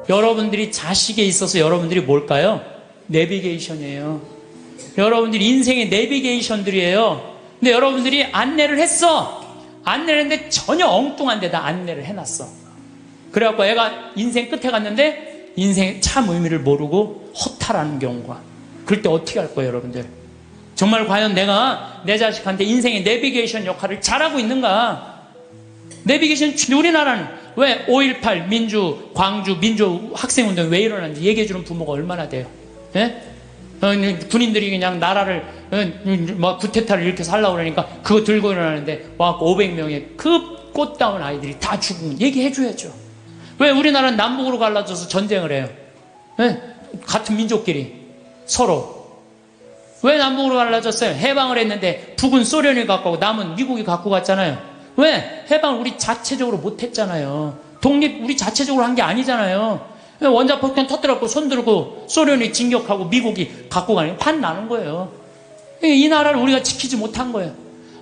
여러분들이 자식에 있어서 여러분들이 뭘까요? 내비게이션이에요. 여러분들이 인생의 내비게이션들이에요. 근데 여러분들이 안내를 했어. 안내를 했는데 전혀 엉뚱한 데다 안내를 해놨어. 그래갖고 애가 인생 끝에 갔는데 인생의 참 의미를 모르고 허탈하는 경우가. 그럴 때 어떻게 할 거예요, 여러분들? 정말 과연 내가 내 자식한테 인생의 내비게이션 역할을 잘하고 있는가? 내비게이션, 우리나라는 왜 5.18 민주, 광주 민주 학생운동이 왜 일어났는지 얘기해주는 부모가 얼마나 돼요? 예? 군인들이 그냥 나라를 뭐 구테타를 일으켜서 하려고 그러니까 그거 들고 일어나는데 와갖고 500명의 그 꽃다운 아이들이 다 죽은 얘기해줘야죠. 왜 우리나라는 남북으로 갈라져서 전쟁을 해요? 예? 같은 민족끼리 서로. 왜 남북으로 갈라졌어요? 해방을 했는데 북은 소련이 갖고 가고 남은 미국이 갖고 갔잖아요. 왜? 해방을 우리 자체적으로 못했잖아요. 독립 우리 자체적으로 한 게 아니잖아요. 원자폭탄 터뜨렸고 손들고 소련이 진격하고 미국이 갖고 가는 판 나는 거예요. 이 나라를 우리가 지키지 못한 거예요.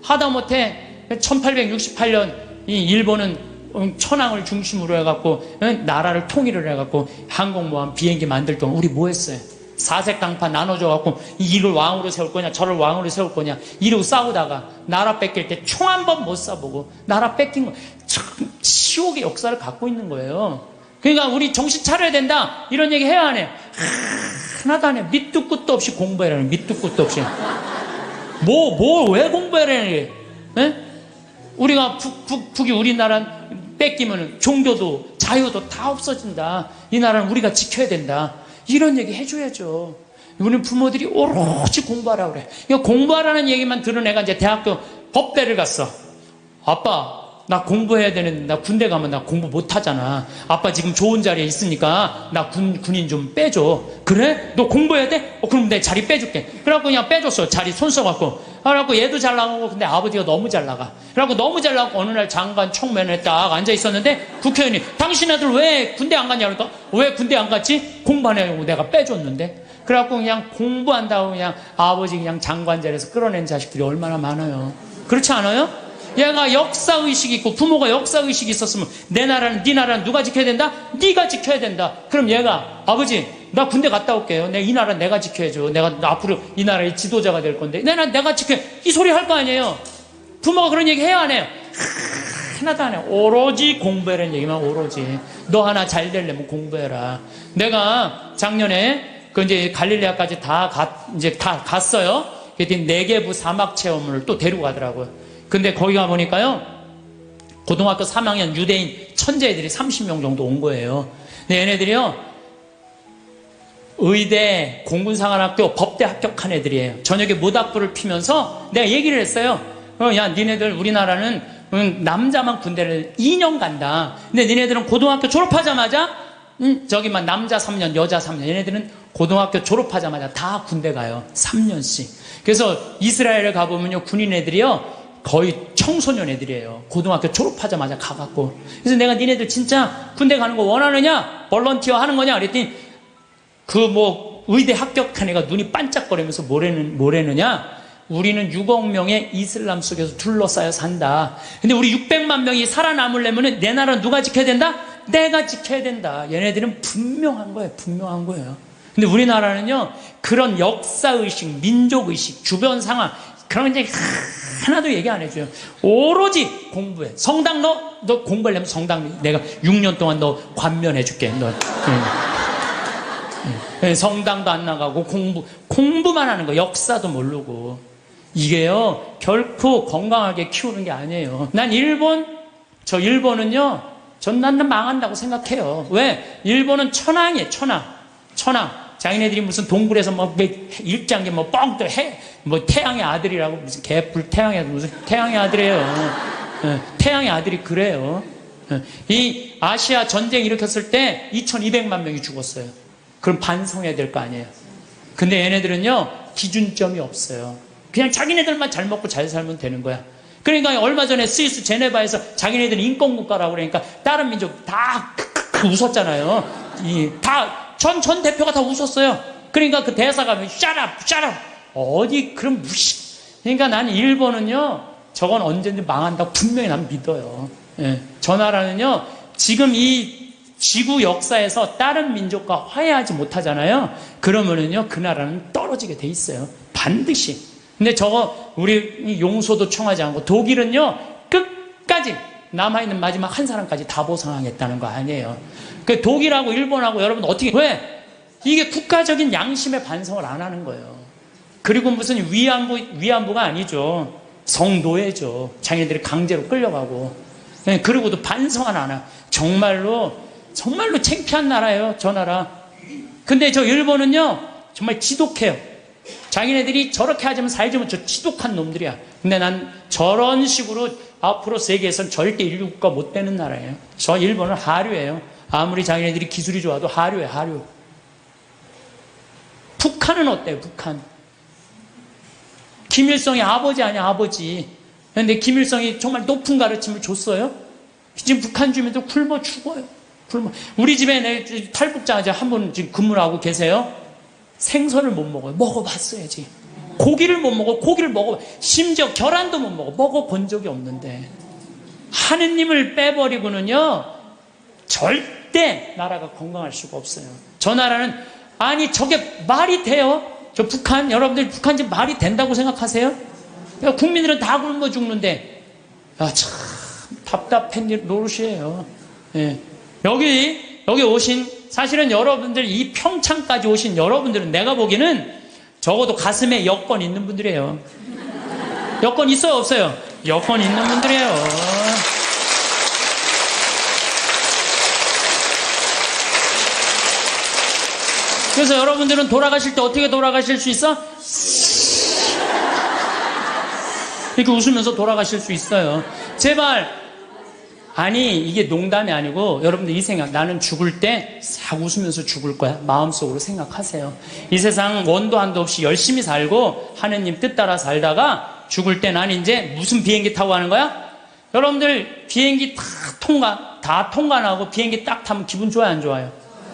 하다못해 1868년 이 일본은 천황을 중심으로 해갖고 나라를 통일을 해갖고 항공모함 비행기 만들 동안 우리 뭐 했어요? 사색 강판 나눠줘갖고 이를 왕으로 세울 거냐 저를 왕으로 세울 거냐 이러고 싸우다가 나라 뺏길 때 총 한 번 못 쏴보고 나라 뺏긴 거 참 치욕의 역사를 갖고 있는 거예요. 그러니까 우리 정신 차려야 된다 이런 얘기 해야 하네요. 하나도 안 해. 밑도 끝도 없이 공부해라는 밑도 끝도 없이 왜 공부해라는 게 우리가 북이 우리나라 뺏기면 종교도 자유도 다 없어진다. 이 나라는 우리가 지켜야 된다. 이런 얘기 해줘야죠. 우리는 부모들이 오로지 공부하라 그래. 그러니까 공부하라는 얘기만 들은 애가 이제 대학교 법대를 갔어. 아빠, 나 공부해야 되는데 나 군대 가면 나 공부 못하잖아. 아빠 지금 좋은 자리에 있으니까 나 군인 좀 빼줘. 그래? 너 공부해야 돼? 그럼 내 자리 빼줄게. 그래갖고 그냥 빼줬어. 자리 손 써갖고. 그래갖고 얘도 잘 나가고 근데 아버지가 너무 잘 나가. 그래갖고 너무 잘 나가고 어느 날 장관 총면에 딱 앉아있었는데 국회의원이 당신 애들 왜 군대 안 갔냐 그러니까 왜 군대 안 갔지? 공부하냐고 내가 빼줬는데. 그래갖고 그냥 공부한다고 그냥 아버지 그냥 장관 자리에서 끌어낸 자식들이 얼마나 많아요. 그렇지 않아요? 얘가 역사의식이 있고 부모가 역사의식이 있었으면 내 나라는 네 나라는 누가 지켜야 된다? 네가 지켜야 된다. 그럼 얘가 아버지 나 군대 갔다 올게요. 이 나라 내가 지켜야죠. 내가 앞으로 이 나라의 지도자가 될 건데 내가 지켜. 이 소리 할 거 아니에요. 부모가 그런 얘기 해야 안 해요? 하나도 안 해요. 오로지 공부해라는 얘기만 오로지. 너 하나 잘 되려면 공부해라. 내가 작년에 그 이제 갈릴레아까지 다 갔어요. 그랬더니 네게부 사막 체험을 또 데리고 가더라고요. 근데 거기 가보니까요, 고등학교 3학년 유대인 천재애들이 30명 정도 온 거예요. 근데 얘네들이요, 의대, 공군사관학교, 법대 합격한 애들이에요. 저녁에 모닥불을 피면서 내가 얘기를 했어요. 야, 니네들 우리나라는 남자만 군대를 2년 간다. 근데 니네들은 고등학교 졸업하자마자 저기만 남자 3년, 여자 3년. 얘네들은 고등학교 졸업하자마자 다 군대 가요. 3년씩. 그래서 이스라엘에 가보면요, 군인 애들이요, 거의 청소년 애들이에요. 고등학교 졸업하자마자 가갖고. 그래서 내가 니네들 진짜 군대 가는 거 원하느냐? 볼런티어 하는 거냐? 그랬더니 의대 합격한 애가 눈이 반짝거리면서 뭐래느냐? 우리는 6억 명의 이슬람 속에서 둘러싸여 산다. 근데 우리 600만 명이 살아남으려면 내 나라는 누가 지켜야 된다? 내가 지켜야 된다. 얘네들은 분명한 거예요. 분명한 거예요. 근데 우리나라는요, 그런 역사의식, 민족의식, 주변 상황, 그런 게 하나도 얘기 안 해줘요. 오로지 공부해. 성당 너 공부하려면 성당 내가 6년 동안 너 관면해줄게. 너 성당도 안 나가고 공부만 하는 거. 역사도 모르고. 이게요 결코 건강하게 키우는 게 아니에요. 난 일본은요 난 망한다고 생각해요. 왜? 일본은 천황이에요. 천황. 자기네들이 무슨 동굴에서 일장기 뻥 해 태양의 아들이라고 무슨 개뿔 무슨 태양의 아들이에요. 태양의 아들이 그래요. 이 아시아 전쟁 일으켰을 때 2200만 명이 죽었어요. 그럼 반성해야 될 거 아니에요. 근데 얘네들은요 기준점이 없어요. 그냥 자기네들만 잘 먹고 잘 살면 되는 거야. 그러니까 얼마 전에 스위스 제네바에서 자기네들은 인권국가라고 그러니까 다른 민족 다 웃었잖아요. 전 대표가 다 웃었어요. 그러니까 그 대사가 shut up. 어디 그런 무시. 그러니까 나는 일본은요 저건 언제든지 망한다고 분명히 난 믿어요. 예. 저 나라는요 지금 이 지구 역사에서 다른 민족과 화해하지 못하잖아요. 그러면은요, 그 나라는 떨어지게 돼 있어요. 반드시. 근데 저거 우리 용서도 청하지 않고 독일은요, 끝까지 남아있는 마지막 한 사람까지 다 보상하겠다는 거 아니에요. 그 독일하고 일본하고 여러분 어떻게, 왜? 이게 국가적인 양심의 반성을 안 하는 거예요. 그리고 무슨 위안부가 아니죠. 성노예죠. 자기네들이 강제로 끌려가고. 그리고도 반성을 안 해요. 정말로 창피한 나라예요, 저 나라. 근데 저 일본은요, 정말 지독해요. 자기네들이 저렇게 하자면 살지면 저 지독한 놈들이야. 근데 난 저런 식으로 앞으로 세계에선 절대 인류국가 못 되는 나라예요. 저 일본은 하류예요. 아무리 자기네들이 기술이 좋아도 하류예요, 하류. 북한은 어때요, 북한? 김일성이 아버지 아니야, 아버지. 근데 김일성이 정말 높은 가르침을 줬어요? 지금 북한 주민들 굶어 죽어요. 우리 집에 내 탈북자 한 분 지금 근무를 하고 계세요. 생선을 못 먹어요. 먹어봤어야지. 고기를 못 먹어. 고기를 먹어. 심지어 계란도 못 먹어. 먹어본 적이 없는데. 하느님을 빼버리고는요, 절대 나라가 건강할 수가 없어요. 저 나라는, 아니, 저게 말이 돼요? 저 북한, 여러분들 북한 지금 말이 된다고 생각하세요? 국민들은 다 굶어 죽는데, 참 답답한 노릇이에요. 예. 여기 오신, 사실은 여러분들 이 평창까지 오신 여러분들은 내가 보기에는 적어도 가슴에 여권 있는 분들이에요. 여권 있어요, 없어요? 여권 있는 분들이에요. 그래서 여러분들은 돌아가실 때 어떻게 돌아가실 수 있어? 이렇게 웃으면서 돌아가실 수 있어요. 제발. 아니, 이게 농담이 아니고 여러분들 이 생각, 나는 죽을 때 싹 웃으면서 죽을 거야. 마음속으로 생각하세요. 이 세상 원도 한도 없이 열심히 살고 하느님 뜻 따라 살다가 죽을 때 난 이제 무슨 비행기 타고 가는 거야? 여러분들 비행기 다 통과하고 비행기 딱 타면 기분 좋아요, 안 좋아요?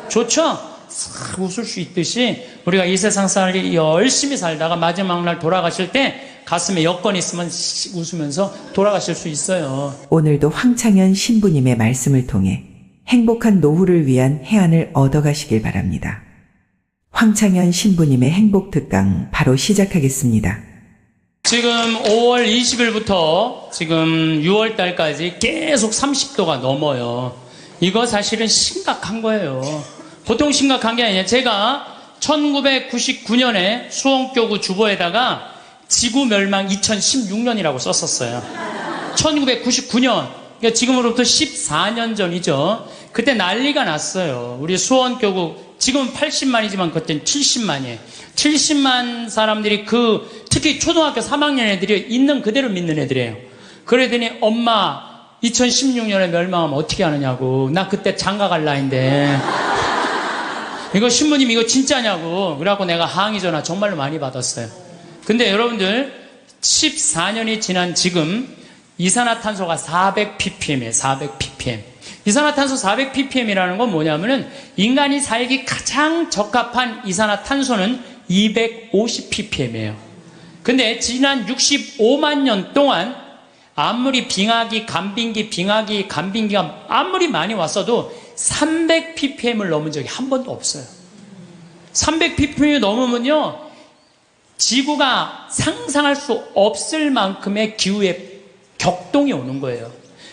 좋죠? 싹 웃을 수 있듯이 우리가 이 세상 살기 열심히 살다가 마지막 날 돌아가실 때 가슴에 여건이 있으면 웃으면서 돌아가실 수 있어요. 오늘도 황창현 신부님의 말씀을 통해 행복한 노후를 위한 해안을 얻어가시길 바랍니다. 황창현 신부님의 행복 특강 바로 시작하겠습니다. 지금 5월 20일부터 지금 6월 달까지 계속 30도가 넘어요. 이거 사실은 심각한 거예요. 보통 심각한 게 아니에요. 제가 1999년에 수원교구 주보에다가 지구 멸망 2016년이라고 썼었어요. 1999년. 그러니까 지금으로부터 14년 전이죠. 그때 난리가 났어요. 우리 수원교구, 지금은 80만이지만 그때는 70만이에요. 70만 사람들이 특히 초등학교 3학년 애들이 있는 그대로 믿는 애들이에요. 그러더니 엄마 2016년에 멸망하면 어떻게 하느냐고. 나 그때 장가 갈 나이인데. 이거 신부님 이거 진짜냐고. 그래갖고 내가 항의 전화 정말로 많이 받았어요. 근데 여러분들 14년이 지난 지금 이산화탄소가 400ppm이에요. 400ppm. 이산화탄소 400ppm이라는 건 뭐냐면은 인간이 살기 가장 적합한 이산화탄소는 250ppm이에요. 근데 지난 65만 년 동안 아무리 빙하기, 간빙기가 아무리 많이 왔어도 300ppm을 넘은 적이 한 번도 없어요. 300ppm이 넘으면요, 지구가 상상할 수 없을 만큼의 기후의 격동이 오는 거예요.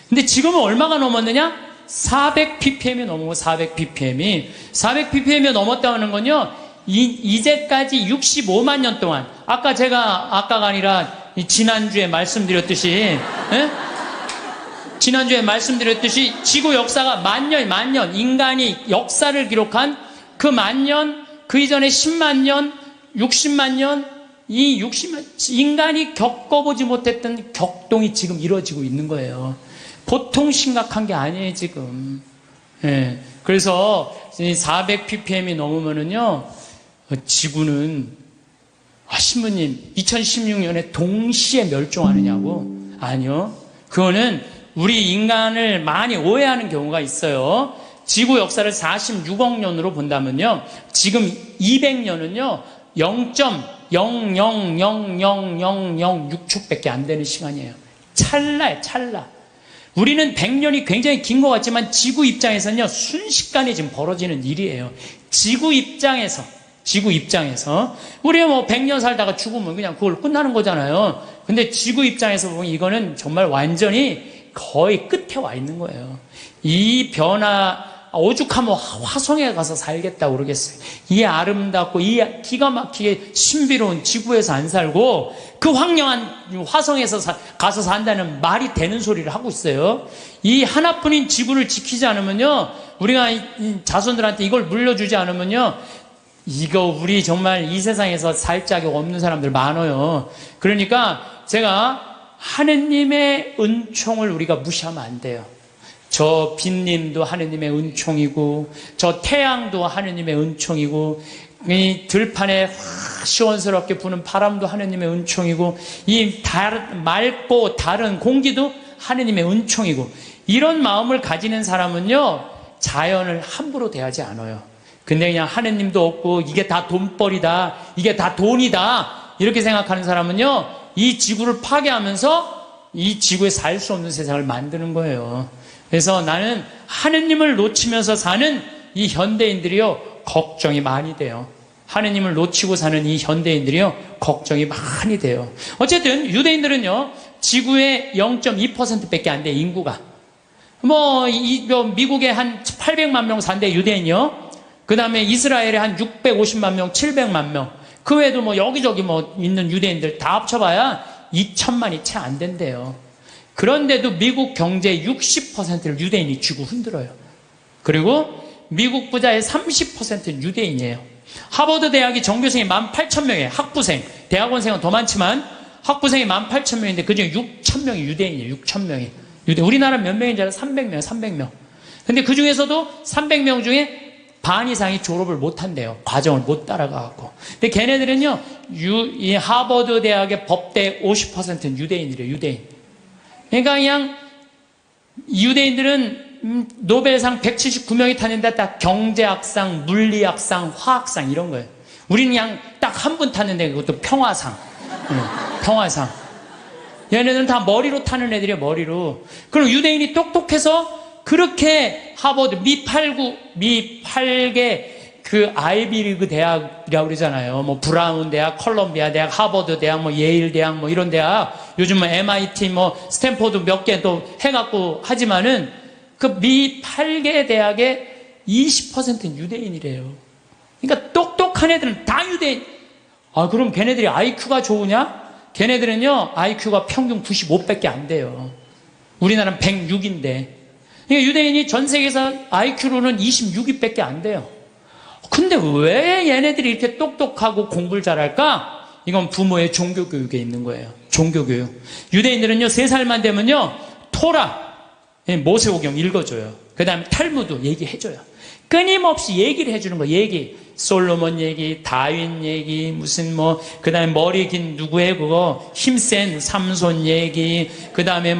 근데 지금은 얼마가 넘었느냐? 400ppm이 넘은 거, 400ppm이 넘었다는 건요, 이제까지 65만 년 동안, 아까가 아니라 지난주에 말씀드렸듯이, 지난주에 말씀드렸듯이 지구 역사가 만 년, 인간이 역사를 기록한 그 만 년, 그 이전에 10만 년, 60만 년, 이 60만, 인간이 겪어보지 못했던 격동이 지금 이루어지고 있는 거예요. 보통 심각한 게 아니에요, 지금. 예. 그래서 400ppm이 넘으면은요, 지구는, 신부님, 2016년에 동시에 멸종하느냐고? 아니요. 그거는 우리 인간을 많이 오해하는 경우가 있어요. 지구 역사를 46억 년으로 본다면요, 지금 200년은요, 0.0000006축밖에 안 되는 시간이에요. 찰나예요, 찰나. 우리는 100년이 굉장히 긴 것 같지만 지구 입장에서는요, 순식간에 지금 벌어지는 일이에요. 지구 입장에서. 우리가 뭐 100년 살다가 죽으면 그냥 그걸 끝나는 거잖아요. 근데 지구 입장에서 보면 이거는 정말 완전히 거의 끝에 와 있는 거예요. 이 변화, 오죽하면 화성에 가서 살겠다고 그러겠어요. 이 아름답고 이 기가 막히게 신비로운 지구에서 안 살고 그 황량한 화성에서 가서 산다는 말이 되는 소리를 하고 있어요. 이 하나뿐인 지구를 지키지 않으면요, 우리가 이 자손들한테 이걸 물려주지 않으면요, 이거 우리 정말 이 세상에서 살 자격 없는 사람들 많아요. 그러니까 제가 하느님의 은총을 우리가 무시하면 안 돼요. 저 빛님도 하느님의 은총이고, 저 태양도 하느님의 은총이고, 이 들판에 시원스럽게 부는 바람도 하느님의 은총이고, 이 맑고 다른 공기도 하느님의 은총이고, 이런 마음을 가지는 사람은요, 자연을 함부로 대하지 않아요. 근데 그냥 하느님도 없고, 이게 다 돈벌이다, 이게 다 돈이다, 이렇게 생각하는 사람은요, 이 지구를 파괴하면서 이 지구에 살 수 없는 세상을 만드는 거예요. 그래서 나는 하느님을 놓치면서 사는 이 현대인들이요, 걱정이 많이 돼요. 하느님을 놓치고 사는 이 현대인들이요, 걱정이 많이 돼요. 어쨌든 유대인들은요, 지구의 0.2%밖에 안 돼, 인구가. 미국에 한 800만 명 산대, 유대인이요. 그 다음에 이스라엘에 한 650만 명, 700만 명. 그 외에도 여기저기 있는 유대인들 다 합쳐봐야 2천만이 채 안 된대요. 그런데도 미국 경제의 60%를 유대인이 쥐고 흔들어요. 그리고 미국 부자의 30%는 유대인이에요. 하버드 대학이 전교생이 18,000명이에요. 학부생, 대학원생은 더 많지만 학부생이 18,000명인데 그중에 6,000명이 유대인이에요. 6,000명이. 우리나라 몇 명인 줄 알아요? 300명, 300명. 근데 그 중에서도 300명 중에 반 이상이 졸업을 못 한대요. 과정을 못 따라가갖고. 근데 걔네들은요, 이 하버드 대학의 법대 50%는 유대인이래요, 유대인. 그러니까 그냥 유대인들은 노벨상 179명이 탔는데 딱 경제학상, 물리학상, 화학상 이런 거예요. 우리는 그냥 딱 한 분 탔는데 그것도 평화상. 평화상. 얘네들은 다 머리로 타는 애들이에요, 머리로. 그럼 유대인이 똑똑해서 그렇게 하버드, 미 8개 그 아이비리그 대학이라고 그러잖아요. 브라운 대학, 컬럼비아 대학, 하버드 대학, 예일 대학, 이런 대학. 요즘 MIT, 스탠포드 몇 개 또 해갖고 하지만은 그 미 8개 대학의 20%는 유대인이래요. 그러니까 똑똑한 애들은 다 유대인. 그럼 걔네들이 IQ가 좋으냐? 걔네들은요, IQ가 평균 95밖에 안 돼요. 우리나라는 106인데. 그러니까 유대인이 전 세계에서 IQ로는 26위밖에 안 돼요. 근데 왜 얘네들이 이렇게 똑똑하고 공부를 잘할까? 이건 부모의 종교교육에 있는 거예요. 종교교육. 유대인들은요, 3살만 되면요, 토라, 모세오경 읽어줘요. 그 다음에 탈무드 얘기해줘요. 끊임없이 얘기를 해주는 거예요. 얘기. 솔로몬 얘기, 다윈 얘기, 그 다음에 머리 긴 누구의 그거, 힘센 삼손 얘기, 그 다음에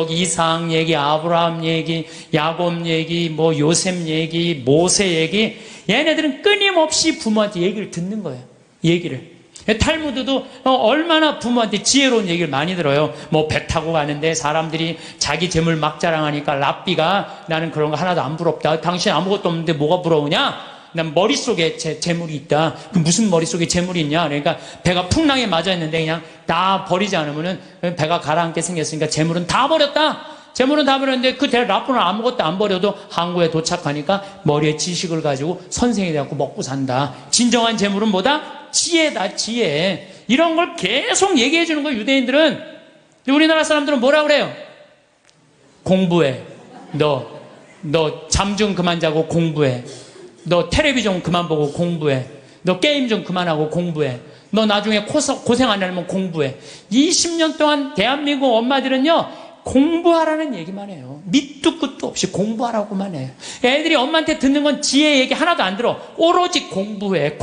이삭 얘기, 아브라함 얘기, 야곱 얘기, 요셉 얘기, 모세 얘기. 얘네들은 끊임없이 부모한테 얘기를 듣는 거예요. 얘기를. 탈무드도 얼마나 부모한테 지혜로운 얘기를 많이 들어요. 배 타고 가는데 사람들이 자기 재물 막 자랑하니까 랍비가 나는 그런 거 하나도 안 부럽다. 당신 아무것도 없는데 뭐가 부러우냐? 난 머릿속에 재물이 있다. 그 무슨 머릿속에 재물이 있냐? 그러니까 배가 풍랑에 맞아있는데 그냥 다 버리지 않으면은 배가 가라앉게 생겼으니까 재물은 다 버렸다. 재물은 다 버렸는데 그 랍비는 아무것도 안 버려도 항구에 도착하니까 머리에 지식을 가지고 선생이 돼갖고 먹고 산다. 진정한 재물은 뭐다? 지혜다, 지혜. 이런 걸 계속 얘기해 주는 거예요, 유대인들은. 우리나라 사람들은 뭐라 그래요? 공부해. 너 잠 좀 그만 자고 공부해. 너 텔레비전 그만 보고 공부해. 너 게임 좀 그만하고 공부해. 너 나중에 고생 안 하려면 공부해. 20년 동안 대한민국 엄마들은요, 공부하라는 얘기만 해요. 밑도 끝도 없이 공부하라고만 해요. 애들이 엄마한테 듣는 건 지혜 얘기 하나도 안 들어. 오로지 공부해.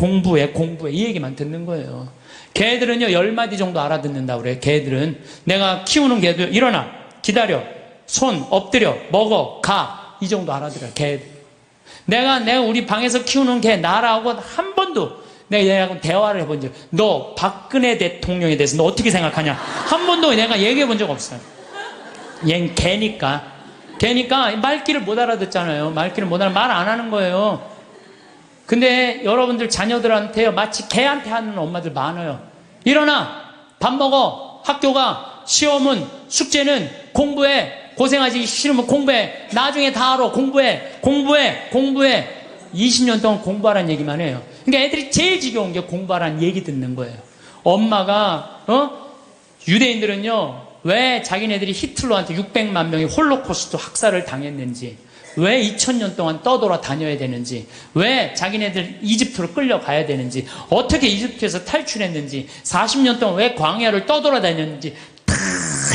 이 얘기만 듣는 거예요. 개들은요, 10마디 정도 알아듣는다고 그래요. 개들은. 내가 키우는 개들, 일어나, 기다려, 손, 엎드려, 먹어, 가. 이 정도 알아들어요, 개들. 내가 우리 방에서 키우는 개, 나라고 한 번도 내가 얘하고 대화를 해본 적, 너 박근혜 대통령에 대해서 너 어떻게 생각하냐? 한 번도 내가 얘기해 본 적 없어요. 얜 개니까. 말귀를 못 알아듣잖아요. 말귀를 못 말 안 하는 거예요. 근데 여러분들 자녀들한테요, 마치 개한테 하는 엄마들 많아요. 일어나, 밥 먹어, 학교가, 시험은, 숙제는, 공부해, 고생하지 싫으면 공부해, 나중에 다 알아, 공부해. 20년 동안 공부하라는 얘기만 해요. 그러니까 애들이 제일 지겨운 게 공부하라는 얘기 듣는 거예요. 엄마가 유대인들은요, 왜 자기네들이 히틀러한테 600만 명이 홀로코스트 학살을 당했는지, 왜 2000년 동안 떠돌아 다녀야 되는지, 왜 자기네들 이집트로 끌려가야 되는지, 어떻게 이집트에서 탈출했는지, 40년 동안 왜 광야를 떠돌아 다녔는지 다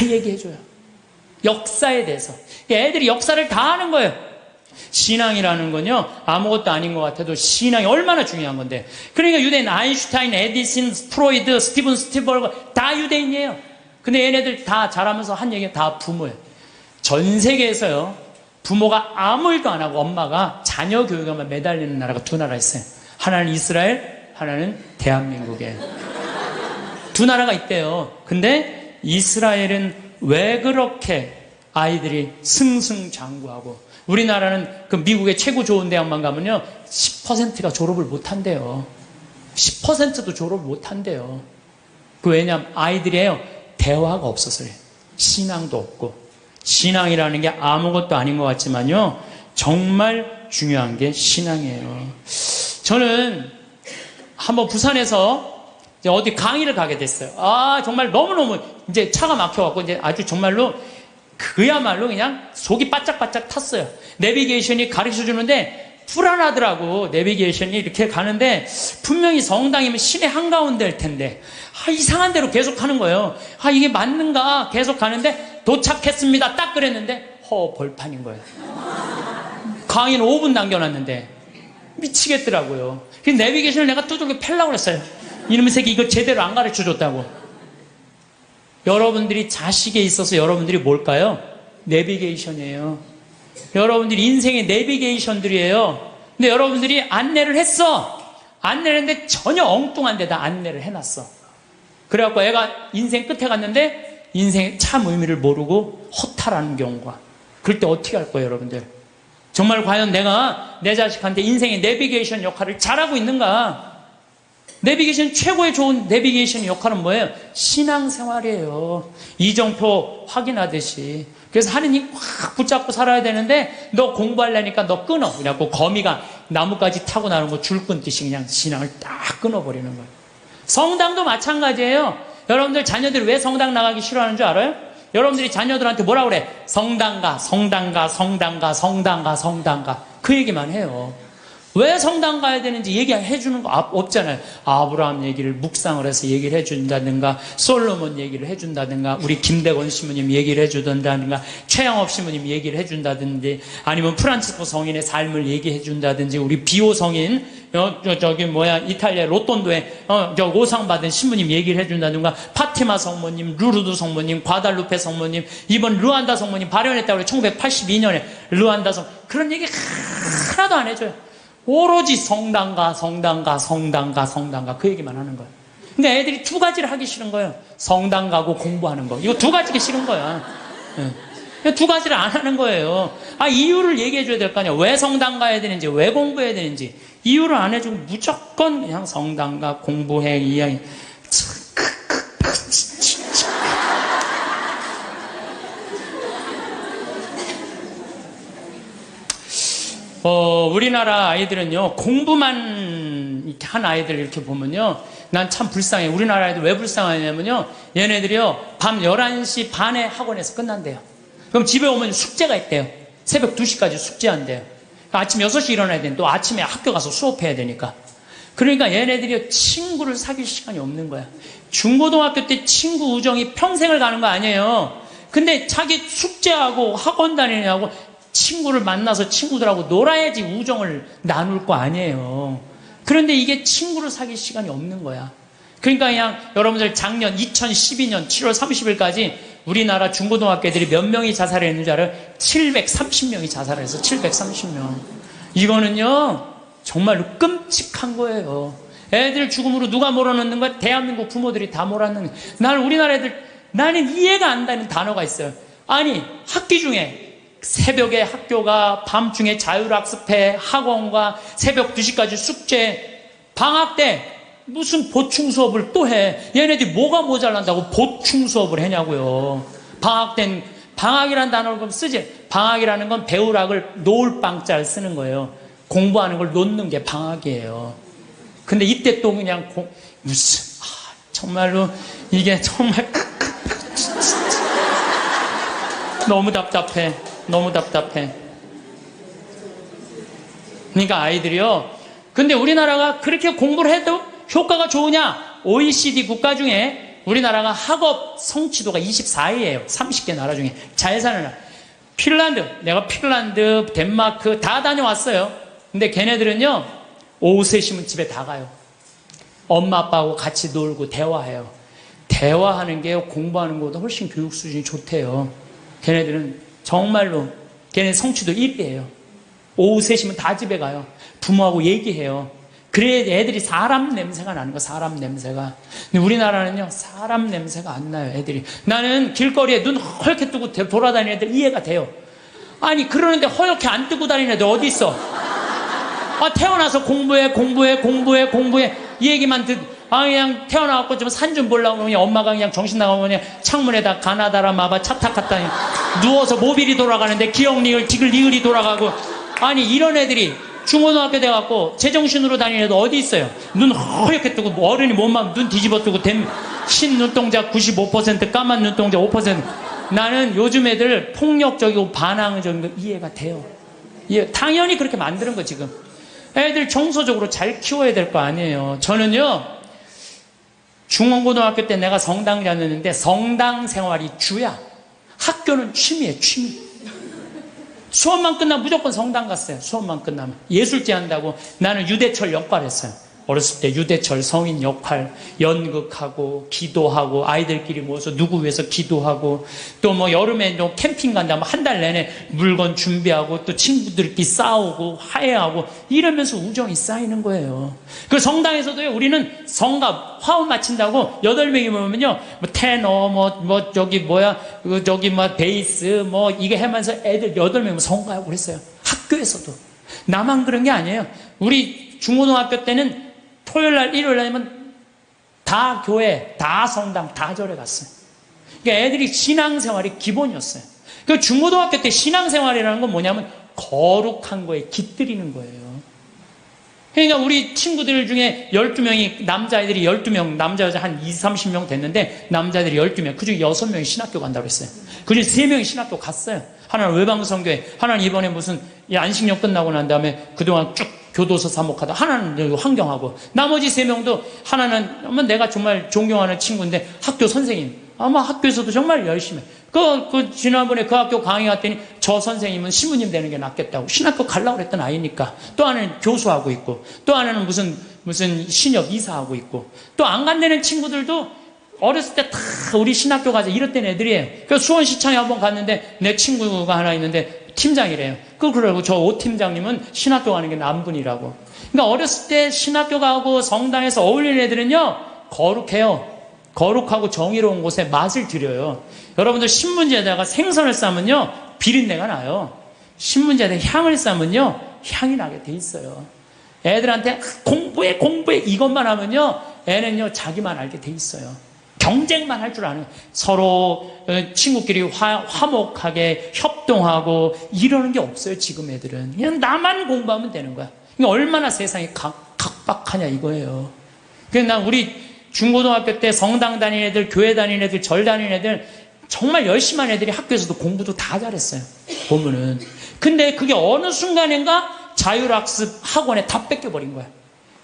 얘기해줘요. 역사에 대해서. 애들이 역사를 다 아는 거예요. 신앙이라는 건요, 아무것도 아닌 것 같아도 신앙이 얼마나 중요한 건데. 그러니까 유대인, 아인슈타인, 에디슨, 프로이드, 스티븐 스필버그 다 유대인이에요. 근데 얘네들 다 자라면서 한 얘기가 다 부모예요. 전 세계에서요, 부모가 아무 일도 안 하고 엄마가 자녀 교육에만 매달리는 나라가 두 나라 있어요. 하나는 이스라엘, 하나는 대한민국이에요. 두 나라가 있대요. 근데 이스라엘은 왜 그렇게 아이들이 승승장구하고, 우리나라는 그 미국의 최고 좋은 대학만 가면요, 10%가 졸업을 못 한대요. 10%도 졸업을 못 한대요. 그 왜냐면 아이들이에요, 대화가 없어서요. 신앙도 없고. 신앙이라는 게 아무것도 아닌 것 같지만요, 정말 중요한 게 신앙이에요. 저는 한번 부산에서 이제 어디 강의를 가게 됐어요. 정말 너무너무 이제 차가 막혀갖고 이제 아주 정말로 그야말로 그냥 속이 바짝바짝 탔어요. 내비게이션이 가르쳐 주는데 불안하더라고. 내비게이션이 이렇게 가는데 분명히 성당이면 시내 한가운데일 텐데 이상한 대로 계속 하는 거예요. 이게 맞는가 계속 가는데 도착했습니다. 딱 그랬는데 벌판인 거예요. 강의는 5분 남겨놨는데 미치겠더라고요. 그래서 내비게이션을 내가 두들겨 펴려고 그랬어요. 이놈의 새끼 이거 제대로 안 가르쳐 줬다고. 여러분들이 자식에 있어서 여러분들이 뭘까요? 내비게이션이에요. 여러분들이 인생의 내비게이션들이에요. 근데 여러분들이 안내를 했어. 안내를 했는데 전혀 엉뚱한 데다 안내를 해놨어. 그래갖고 애가 인생 끝에 갔는데 인생의 참 의미를 모르고 허탈하는 경우가. 그럴 때 어떻게 할 거예요, 여러분들? 정말 과연 내가 내 자식한테 인생의 내비게이션 역할을 잘하고 있는가? 내비게이션, 최고의 좋은 내비게이션 역할은 뭐예요? 신앙생활이에요. 이정표 확인하듯이. 그래서 하느님 꽉 붙잡고 살아야 되는데 너 공부하려니까 너 끊어. 그래갖고 거미가 나뭇가지 타고 나는 거 줄 끊듯이 그냥 신앙을 딱 끊어버리는 거예요. 성당도 마찬가지예요. 여러분들 자녀들이 왜 성당 나가기 싫어하는 줄 알아요? 여러분들이 자녀들한테 뭐라 그래? 성당가. 그 얘기만 해요. 왜 성당 가야 되는지 얘기해 주는 거 없잖아요. 아브라함 얘기를 묵상을 해서 얘기를 해준다든가, 솔로몬 얘기를 해준다든가, 우리 김대건 신부님 얘기를 해준다든가, 최영업 신부님 얘기를 해준다든지, 아니면 프란치스코 성인의 삶을 얘기해 준다든지, 우리 비오 성인, 이탈리아 로톤도에 오상 받은 신부님 얘기를 해준다든가, 파티마 성모님, 루르드 성모님, 과달루페 성모님, 이번 르완다 성모님 발현했다고 그래. 1982년에 르완다 성, 그런 얘기 하나도 안 해줘요. 오로지 성당가 그 얘기만 하는 거예요. 근데 애들이 두 가지를 하기 싫은 거예요. 성당 가고 공부하는 거. 이거 두 가지가 싫은 거야. 두 가지를 안 하는 거예요. 이유를 얘기해 줘야 될 거 아니야. 왜 성당 가야 되는지, 왜 공부해야 되는지. 이유를 안 해주고 무조건 그냥 성당 가, 공부해, 이 이야기. 우리나라 아이들은요, 공부만 이렇게 한 아이들 이렇게 보면요, 난 참 불쌍해. 우리나라 아이들 왜 불쌍하냐면요, 얘네들이요, 밤 11시 반에 학원에서 끝난대요. 그럼 집에 오면 숙제가 있대요. 새벽 2시까지 숙제한대요. 아침 6시 일어나야 되는데 또 아침에 학교 가서 수업해야 되니까. 그러니까 얘네들이 친구를 사귈 시간이 없는 거야. 중고등학교 때 친구 우정이 평생을 가는 거 아니에요. 근데 자기 숙제하고 학원 다니냐고 친구를 만나서 친구들하고 놀아야지 우정을 나눌 거 아니에요. 그런데 이게 친구를 사귈 시간이 없는 거야. 그러니까 그냥 여러분들 작년 2012년 7월 30일까지 우리나라 중고등학교 애들이 몇 명이 자살했는지 알아요? 730명이 자살해서 730명. 이거는요, 정말로 끔찍한 거예요. 애들 죽음으로 누가 몰아넣는 거야? 대한민국 부모들이 다 몰아넣는 거야. 나는 우리나라 애들, 나는 이해가 안 되는 단어가 있어요. 아니, 학기 중에 새벽에 학교가, 밤중에 자율학습회, 학원과 새벽 2시까지 숙제, 방학 때 무슨 보충 수업을 또 해. 얘네들이 뭐가 모자란다고 보충 수업을 하냐고요. 방학이라는 단어를 그럼 쓰지. 방학이라는 건 배우락을 놓을 방자를 쓰는 거예요. 공부하는 걸 놓는 게 방학이에요. 근데 이때 또 그냥 정말로 이게 정말 너무 답답해. 너무 답답해. 그러니까 아이들이요. 근데 우리나라가 그렇게 공부를 해도 효과가 좋으냐? OECD 국가 중에 우리나라가 학업 성취도가 24위예요. 30개 나라 중에. 잘 사는 나라. 내가 핀란드, 덴마크 다 다녀왔어요. 근데 걔네들은요, 오후 3시면 집에 다 가요. 엄마 아빠하고 같이 놀고 대화해요. 대화하는 게 공부하는 것보다 훨씬 교육 수준이 좋대요. 걔네들은 정말로 걔네 성취도 1위예요. 오후 3시면 다 집에 가요. 부모하고 얘기해요. 그래야 애들이 사람 냄새가 나는 거, 사람 냄새가. 근데 우리나라는요, 사람 냄새가 안 나요, 애들이. 나는 길거리에 눈 허옇게 뜨고 돌아다니는 애들 이해가 돼요. 아니, 그러는데 허옇게 안 뜨고 다니는 애들 어디 있어? 태어나서 공부해. 이 얘기만 그냥 태어나갖고 좀 산 좀 보려고 그냥 엄마가 그냥 정신 나가고 그냥 창문에다 가나다라 마바 차탁 누워서 모빌이 돌아가는데 기억니을 니을이 돌아가고. 아니, 이런 애들이 중고등학교 돼갖고 제정신으로 다니는 애도 어디 있어요? 눈 허옇게 뜨고 어른이 몸만 눈 뒤집어 뜨고 흰 눈동자 95%, 까만 눈동자 5%. 나는 요즘 애들 폭력적이고 반항적인 거 이해가 돼요. 당연히 그렇게 만드는 거 지금. 애들 정서적으로 잘 키워야 될 거 아니에요. 저는요, 중고등학교 때 내가 성당 다녔는데 성당 생활이 주야. 학교는 취미예요, 취미. 수업만 끝나면 무조건 성당 갔어요. 수업만 끝나면. 예술제 한다고. 나는 유대철 역할 했어요. 어렸을 때 유대철 성인 역할, 연극하고, 기도하고, 아이들끼리 모여서 누구 위해서 기도하고, 또 뭐 여름에 또 캠핑 간다면 한 달 내내 물건 준비하고, 또 친구들끼리 싸우고, 화해하고, 이러면서 우정이 쌓이는 거예요. 그 성당에서도요, 우리는 성가, 화음 마친다고 8명이 모이면요, 뭐 테너, 베이스, 이게 하면서 애들 8명 성가하고 그랬어요. 학교에서도. 나만 그런 게 아니에요. 우리 중고등학교 때는 토요일날, 일요일날이면 다 교회, 다 성당, 다 절에 갔어요. 그러니까 애들이 신앙생활이 기본이었어요. 그 중고등학교 때 신앙생활이라는 건 뭐냐면 거룩한 거에 깃들이는 거예요. 그러니까 우리 친구들 중에 12명이, 남자애들이 12명, 남자, 여자 한 20, 30명 됐는데 남자들이 12명, 그 중에 6명이 신학교 간다고 했어요. 그 중에 3명이 신학교 갔어요. 하나는 외방성교회, 하나는 이번에 무슨 안식년 끝나고 난 다음에 그동안 쭉 교도소 사목하다, 하나는 환경하고, 나머지 3명도 하나는 내가 정말 존경하는 친구인데 학교 선생님, 아마 학교에서도 정말 열심히 지난번에 그 학교 강의 갔더니 저 선생님은 신부님 되는 게 낫겠다고 신학교 가려고 그랬던 아이니까. 또 하나는 교수하고 있고, 또 하나는 무슨 신협 이사하고 있고, 또 안 간다는 친구들도 어렸을 때 다 우리 신학교 가자 이랬던 애들이에요. 그래서 수원시청에 한번 갔는데 내 친구가 하나 있는데 팀장이래요. 그러고 저 오 팀장님은 신학교 가는 게 남분이라고. 그러니까 어렸을 때 신학교 가고 성당에서 어울리는 애들은요, 거룩해요. 거룩하고 정의로운 곳에 맛을 들여요. 여러분들 신문지에다가 생선을 싸면요, 비린내가 나요. 신문지에다 향을 싸면요, 향이 나게 돼 있어요. 애들한테 공부해 이것만 하면요, 애는요 자기만 알게 돼 있어요. 경쟁만 할 줄 아는, 서로 친구끼리 화목하게 협동하고 이러는 게 없어요. 지금 애들은 그냥 나만 공부하면 되는 거야. 그러니까 얼마나 세상이 각박하냐 이거예요. 그래서 난 우리 중고등학교 때 성당 다니는 애들, 교회 다니는 애들, 절 다니는 애들, 정말 열심히 한 애들이 학교에서도 공부도 다 잘했어요. 보면은. 근데 그게 어느 순간인가 자율학습 학원에 다 뺏겨버린 거야.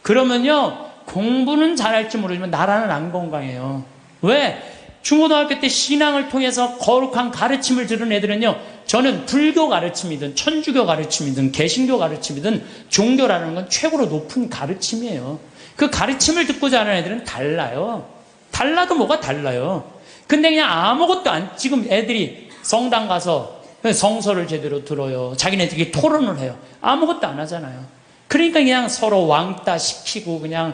그러면요, 공부는 잘할지 모르지만 나라는 안 건강해요. 왜? 중고등학교 때 신앙을 통해서 거룩한 가르침을 들은 애들은요, 저는 불교 가르침이든 천주교 가르침이든 개신교 가르침이든 종교라는 건 최고로 높은 가르침이에요. 그 가르침을 듣고 자란 애들은 달라요. 달라도 뭐가 달라요. 근데 그냥 아무것도 지금 애들이 성당 가서 성서를 제대로 들어요. 자기네들끼리 토론을 해요. 아무것도 안 하잖아요. 그러니까 그냥 서로 왕따 시키고 그냥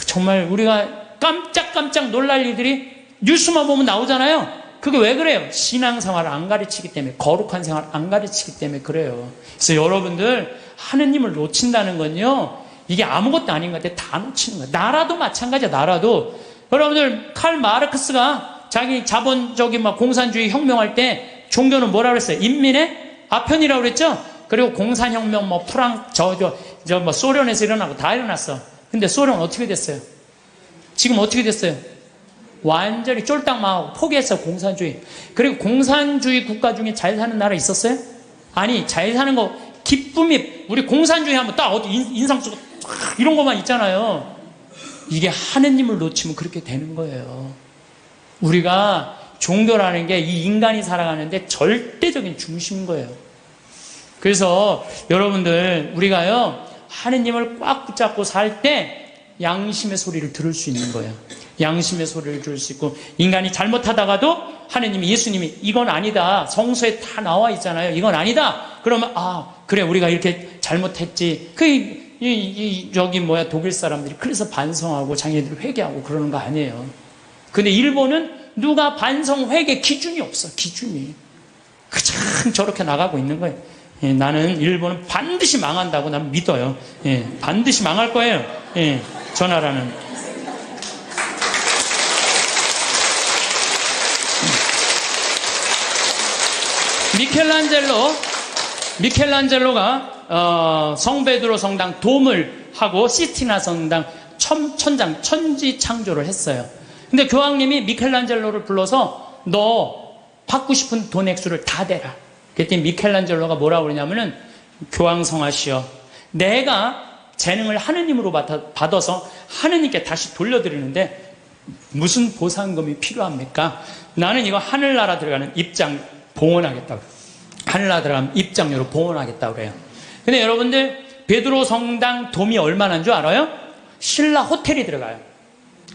정말 우리가 깜짝깜짝 놀랄 일들이 뉴스만 보면 나오잖아요. 그게 왜 그래요? 신앙생활을 안 가르치기 때문에, 거룩한 생활을 안 가르치기 때문에 그래요. 그래서 여러분들 하느님을 놓친다는 건요, 이게 아무것도 아닌 것 같아. 다 놓치는 거예요. 나라도 마찬가지야. 나라도. 여러분들 칼 마르크스가 자기 자본적인 막 공산주의 혁명할 때 종교는 뭐라 그랬어요? 인민의 아편이라고 그랬죠? 그리고 공산혁명 뭐 뭐 소련에서 일어나고 다 일어났어. 근데 소련은 어떻게 됐어요? 지금 어떻게 됐어요? 완전히 쫄딱 망하고 포기했어요. 공산주의. 그리고 공산주의 국가 중에 잘 사는 나라 있었어요? 아니, 잘 사는 거 기쁨이, 우리 공산주의 하면 딱 어디 인상 쓰고 이런 것만 있잖아요. 이게 하느님을 놓치면 그렇게 되는 거예요. 우리가 종교라는 게 이 인간이 살아가는데 절대적인 중심인 거예요. 그래서 여러분들, 우리가요, 하느님을 꽉 붙잡고 살 때 양심의 소리를 들을 수 있는 거예요. 양심의 소리를 들을 수 있고, 인간이 잘못하다가도 하느님이, 예수님이 이건 아니다, 성서에 다 나와 있잖아요, 이건 아니다, 그러면 그래, 우리가 이렇게 잘못했지. 독일 사람들이 그래서 반성하고 자기네들 회개하고 그러는 거 아니에요. 근데 일본은 누가 반성 회개 기준이 없어. 기준이 그냥 저렇게 나가고 있는 거예요. 나는 일본은 반드시 망한다고 난 믿어요. 반드시 망할 거예요. 저 나라는. 미켈란젤로가 성베드로 성당 돔을 하고 시스티나 성당 천지 창조를 했어요. 근데 교황님이 미켈란젤로를 불러서 너 받고 싶은 돈 액수를 다 대라. 그랬더니 미켈란젤로가 뭐라고 그러냐면은, 교황 성하시여, 내가 재능을 하느님으로 받아서 하느님께 다시 돌려드리는데 무슨 보상금이 필요합니까? 나는 이거 하늘나라 들어가는 입장 봉헌하겠다고. 하늘나라 들어가면 입장료로 봉헌하겠다고 그래요. 근데 여러분들, 베드로 성당 돔이 얼마나인 줄 알아요? 신라 호텔이 들어가요.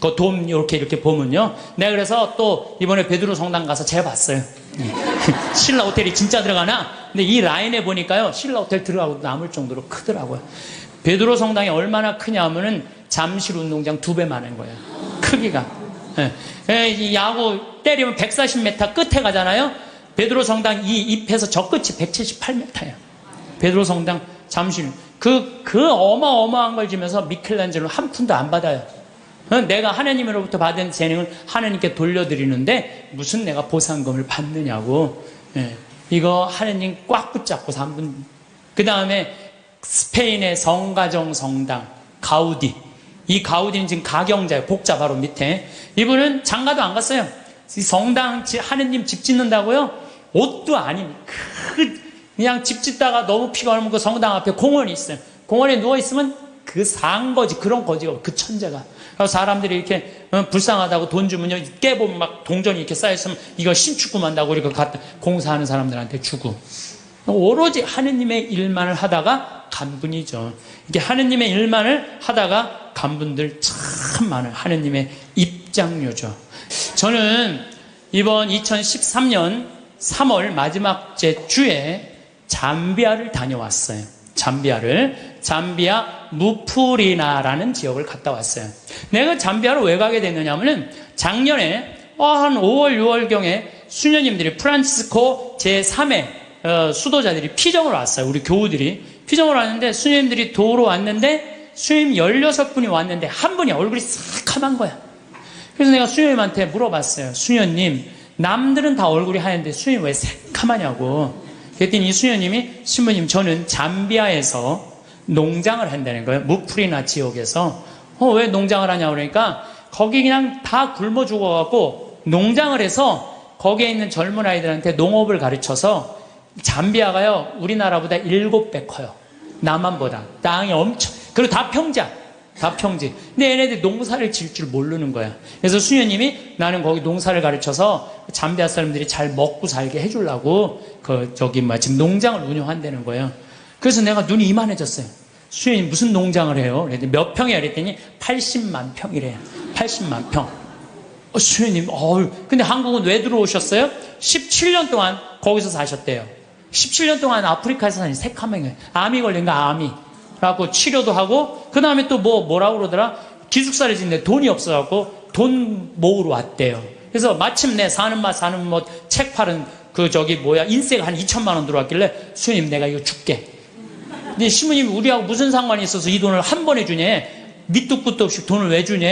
그 돔 이렇게 보면요. 내가 그래서 또 이번에 베드로 성당 가서 재봤어요. 신라 호텔이 진짜 들어가나? 근데 이 라인에 보니까요, 신라 호텔 들어가고 남을 정도로 크더라고요. 베드로 성당이 얼마나 크냐면은 잠실 운동장 2배 많은 거예요. 크기가. 이 야구 때리면 140m 끝에 가잖아요. 베드로 성당 이 잎에서 저 끝이 178m예요. 베드로 성당 잠실. 그 어마어마한 걸 지면서 미켈란젤로 한 푼도 안 받아요. 내가 하나님으로부터 받은 재능을 하나님께 돌려드리는데 무슨 내가 보상금을 받느냐고. 이거 하나님 꽉 붙잡고 한 분. 그 다음에 스페인의 성가정 성당 가우디. 이 가우디는 지금 가경자예요. 복자 바로 밑에. 이분은 장가도 안 갔어요. 이 성당 하나님 집 짓는다고요? 옷도 아닌 그냥 집 짓다가 너무 피곤하면 그 성당 앞에 공원이 있어요. 공원에 누워있으면 그 상거지, 그런 거지가, 그 천재가. 그래서 사람들이 이렇게 불쌍하다고 돈 주면요, 깨보면 막 동전이 이렇게 쌓여있으면 이거 신축금 한다고 우리가 갖다 공사하는 사람들한테 주고. 오로지 하느님의 일만을 하다가 간 분이죠. 이게 하느님의 일만을 하다가 간 분들 참 많아요. 하느님의 입장료죠. 저는 이번 2013년 3월 마지막 주에 잠비아를 다녀왔어요. 잠비아 무프리나라는 지역을 갔다 왔어요. 내가 잠비아를 왜 가게 됐느냐면은 작년에 한 5월 6월경에 수녀님들이 프란치스코 제3의 수도자들이 피정을 왔어요. 우리 교우들이 피정을 왔는데, 수녀님들이 도로 왔는데 수녀님 16분이 왔는데 한 분이 얼굴이 새카만 거야. 그래서 내가 수녀님한테 물어봤어요. 수녀님, 남들은 다 얼굴이 하얀데 수녀님 왜 새카마냐고. 그랬더니 이 수녀님이, 신부님, 저는 잠비아에서 농장을 한다는 거예요. 무프리나 지역에서. 왜 농장을 하냐고 그러니까, 거기 그냥 다 굶어 죽어갖고 농장을 해서 거기에 있는 젊은 아이들한테 농업을 가르쳐서, 잠비아가요, 우리나라보다 7배 커요. 남한보다. 땅이 엄청, 그리고 다 평지야. 다 평지. 근데 얘네들이 농사를 질 줄 모르는 거야. 그래서 수녀님이, 나는 거기 농사를 가르쳐서 잠비아 사람들이 잘 먹고 살게 해주려고 지금 농장을 운영한다는 거예요. 그래서 내가 눈이 이만해졌어요. 수녀님 무슨 농장을 해요? 그랬더니 몇 평이야? 그랬더니 80만 평이래요. 80만 평. 수녀님, 근데 한국은 왜 들어오셨어요? 17년 동안 거기서 사셨대요. 17년 동안 아프리카에서 사니 새카맹이에요. 암이 걸린 거야, 암이. 그래갖고 치료도 하고, 그 다음에 또 뭐라고 그러더라? 기숙사를 짓는데 돈이 없어갖고 돈 모으러 왔대요. 그래서 마침내 사는 맛 사는 뭐 책 팔은 인세가 한 2천만 원 들어왔길래 수녀님 내가 이거 줄게. 근데 신부님 우리하고 무슨 상관이 있어서 이 돈을 한 번에 주냐? 밑도 끝도 없이 돈을 왜 주냐?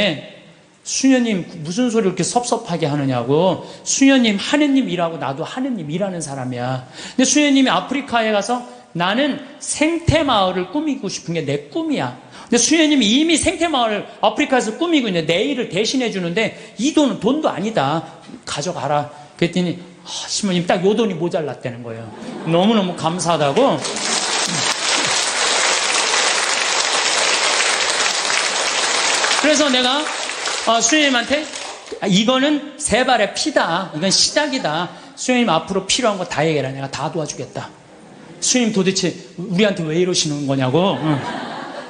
수녀님 무슨 소리 이렇게 섭섭하게 하느냐고. 수녀님 하느님 일하고 나도 하느님 일하는 사람이야. 근데 수녀님이 아프리카에 가서 나는 생태마을을 꾸미고 싶은 게 내 꿈이야. 근데 수녀님이 이미 생태마을을 아프리카에서 꾸미고 있는데 내 일을 대신해 주는데 이 돈은 돈도 아니다. 가져가라. 그랬더니 신부님 딱 요 돈이 모자랐다는 거예요. 너무너무 감사하다고. 그래서 내가 수녀님한테 이거는 세 발의 피다. 이건 시작이다. 수녀님 앞으로 필요한 거 다 얘기해라. 내가 다 도와주겠다. 수녀님 도대체 우리한테 왜 이러시는 거냐고.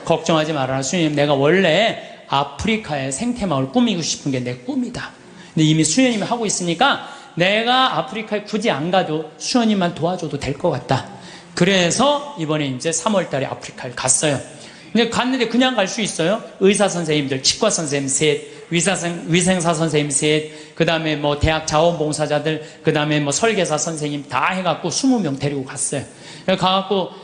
걱정하지 말아라. 수녀님 내가 원래 아프리카의 생태마을 꾸미고 싶은 게 내 꿈이다. 근데 이미 수녀님이 하고 있으니까 내가 아프리카에 굳이 안 가도 수녀님만 도와줘도 될 것 같다. 그래서 이번에 이제 3월 달에 아프리카에 갔어요. 근데 갔는데 그냥 갈 수 있어요? 의사 선생님들, 치과 선생님 셋, 위생사 선생님 셋, 그 다음에 뭐 대학 자원봉사자들, 그 다음에 뭐 설계사 선생님 다 해갖고 20명 데리고 갔어요. 가갖고,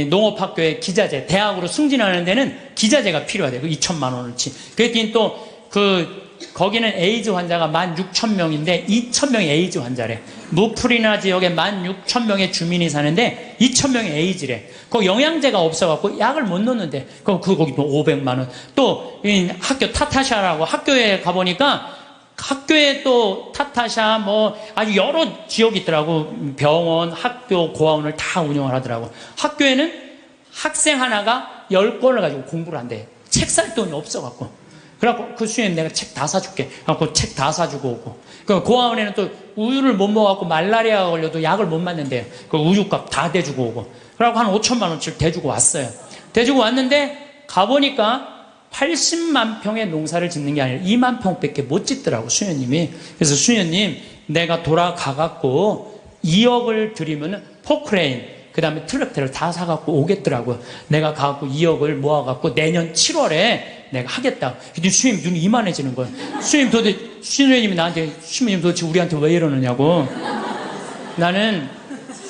농업학교에 기자재, 대학으로 승진하는 데는 기자재가 필요하대요. 그 2천만 원어치. 그랬더니 또, 거기는 에이즈 환자가 16,000명인데 2,000명이 에이즈 환자래. 무프리나 지역에 16,000명의 주민이 사는데 2,000명이 에이즈래. 거기 영양제가 없어갖고 약을 못 넣는데 거기 또 500만 원. 또 학교 타타샤라고 학교에 가보니까 학교에 또 타타샤 뭐 아주 여러 지역이 있더라고. 병원, 학교, 고아원을 다 운영을 하더라고. 학교에는 학생 하나가 10권을 가지고 공부를 한대. 책 살 돈이 없어갖고. 그래갖고 그 수녀님 내가 책 다 사줄게. 그래갖고 책 다 사주고 오고. 그 고아원에는 또 우유를 못 먹어갖고 말라리아가 걸려도 약을 못 맞는데요. 그 우유값 다 대주고 오고. 그래갖고 한 5천만 원치를 대주고 왔어요. 대주고 왔는데 가보니까 80만 평의 농사를 짓는 게 아니라 2만 평밖에 못 짓더라고 수녀님이. 그래서 수녀님 내가 돌아가갖고 2억을 드리면 포크레인 그 다음에 트랙터를 다 사갖고 오겠더라고요. 내가 가갖고 2억을 모아갖고 내년 7월에 내가 하겠다. 근데 수녀님 눈이 이만해지는 거예요. 수녀님이 나한테, 수녀님 도대체 우리한테 왜 이러느냐고.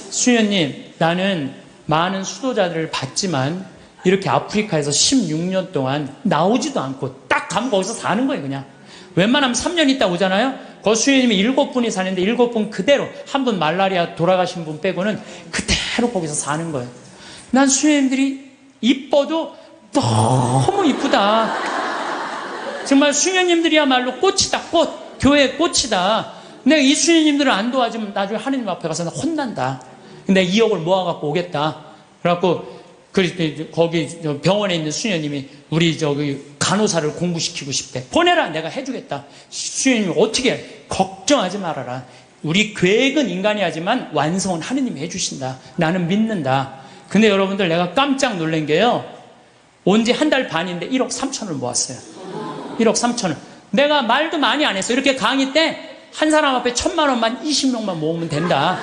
수녀님, 나는 많은 수도자들을 봤지만 이렇게 아프리카에서 16년 동안 나오지도 않고 딱 가면 거기서 사는 거예요, 그냥. 웬만하면 3년 있다 오잖아요? 그 수녀님이 7분이 사는데 7분 그대로, 한 분 말라리아 돌아가신 분 빼고는 그대로 거기서 사는 거예요. 난 수녀님들이 이뻐도 너무 이쁘다. 정말 수녀님들이야말로 꽃이다, 꽃. 교회의 꽃이다. 내가 이 수녀님들을 안 도와주면 나중에 하느님 앞에 가서 나 혼난다. 내가 2억을 모아갖고 오겠다. 그래갖고, 거기 병원에 있는 수녀님이 우리 간호사를 공부시키고 싶대. 보내라. 내가 해주겠다. 수녀님이 어떻게 해? 걱정하지 말아라. 우리 계획은 인간이 하지만 완성은 하느님이 해주신다. 나는 믿는다. 근데 여러분들 내가 깜짝 놀란 게요. 온 지 한 달 반인데 1억 3천을 모았어요. 1억 3천을. 내가 말도 많이 안 했어. 이렇게 강의 때 한 사람 앞에 1,000만 원만 20명만 모으면 된다.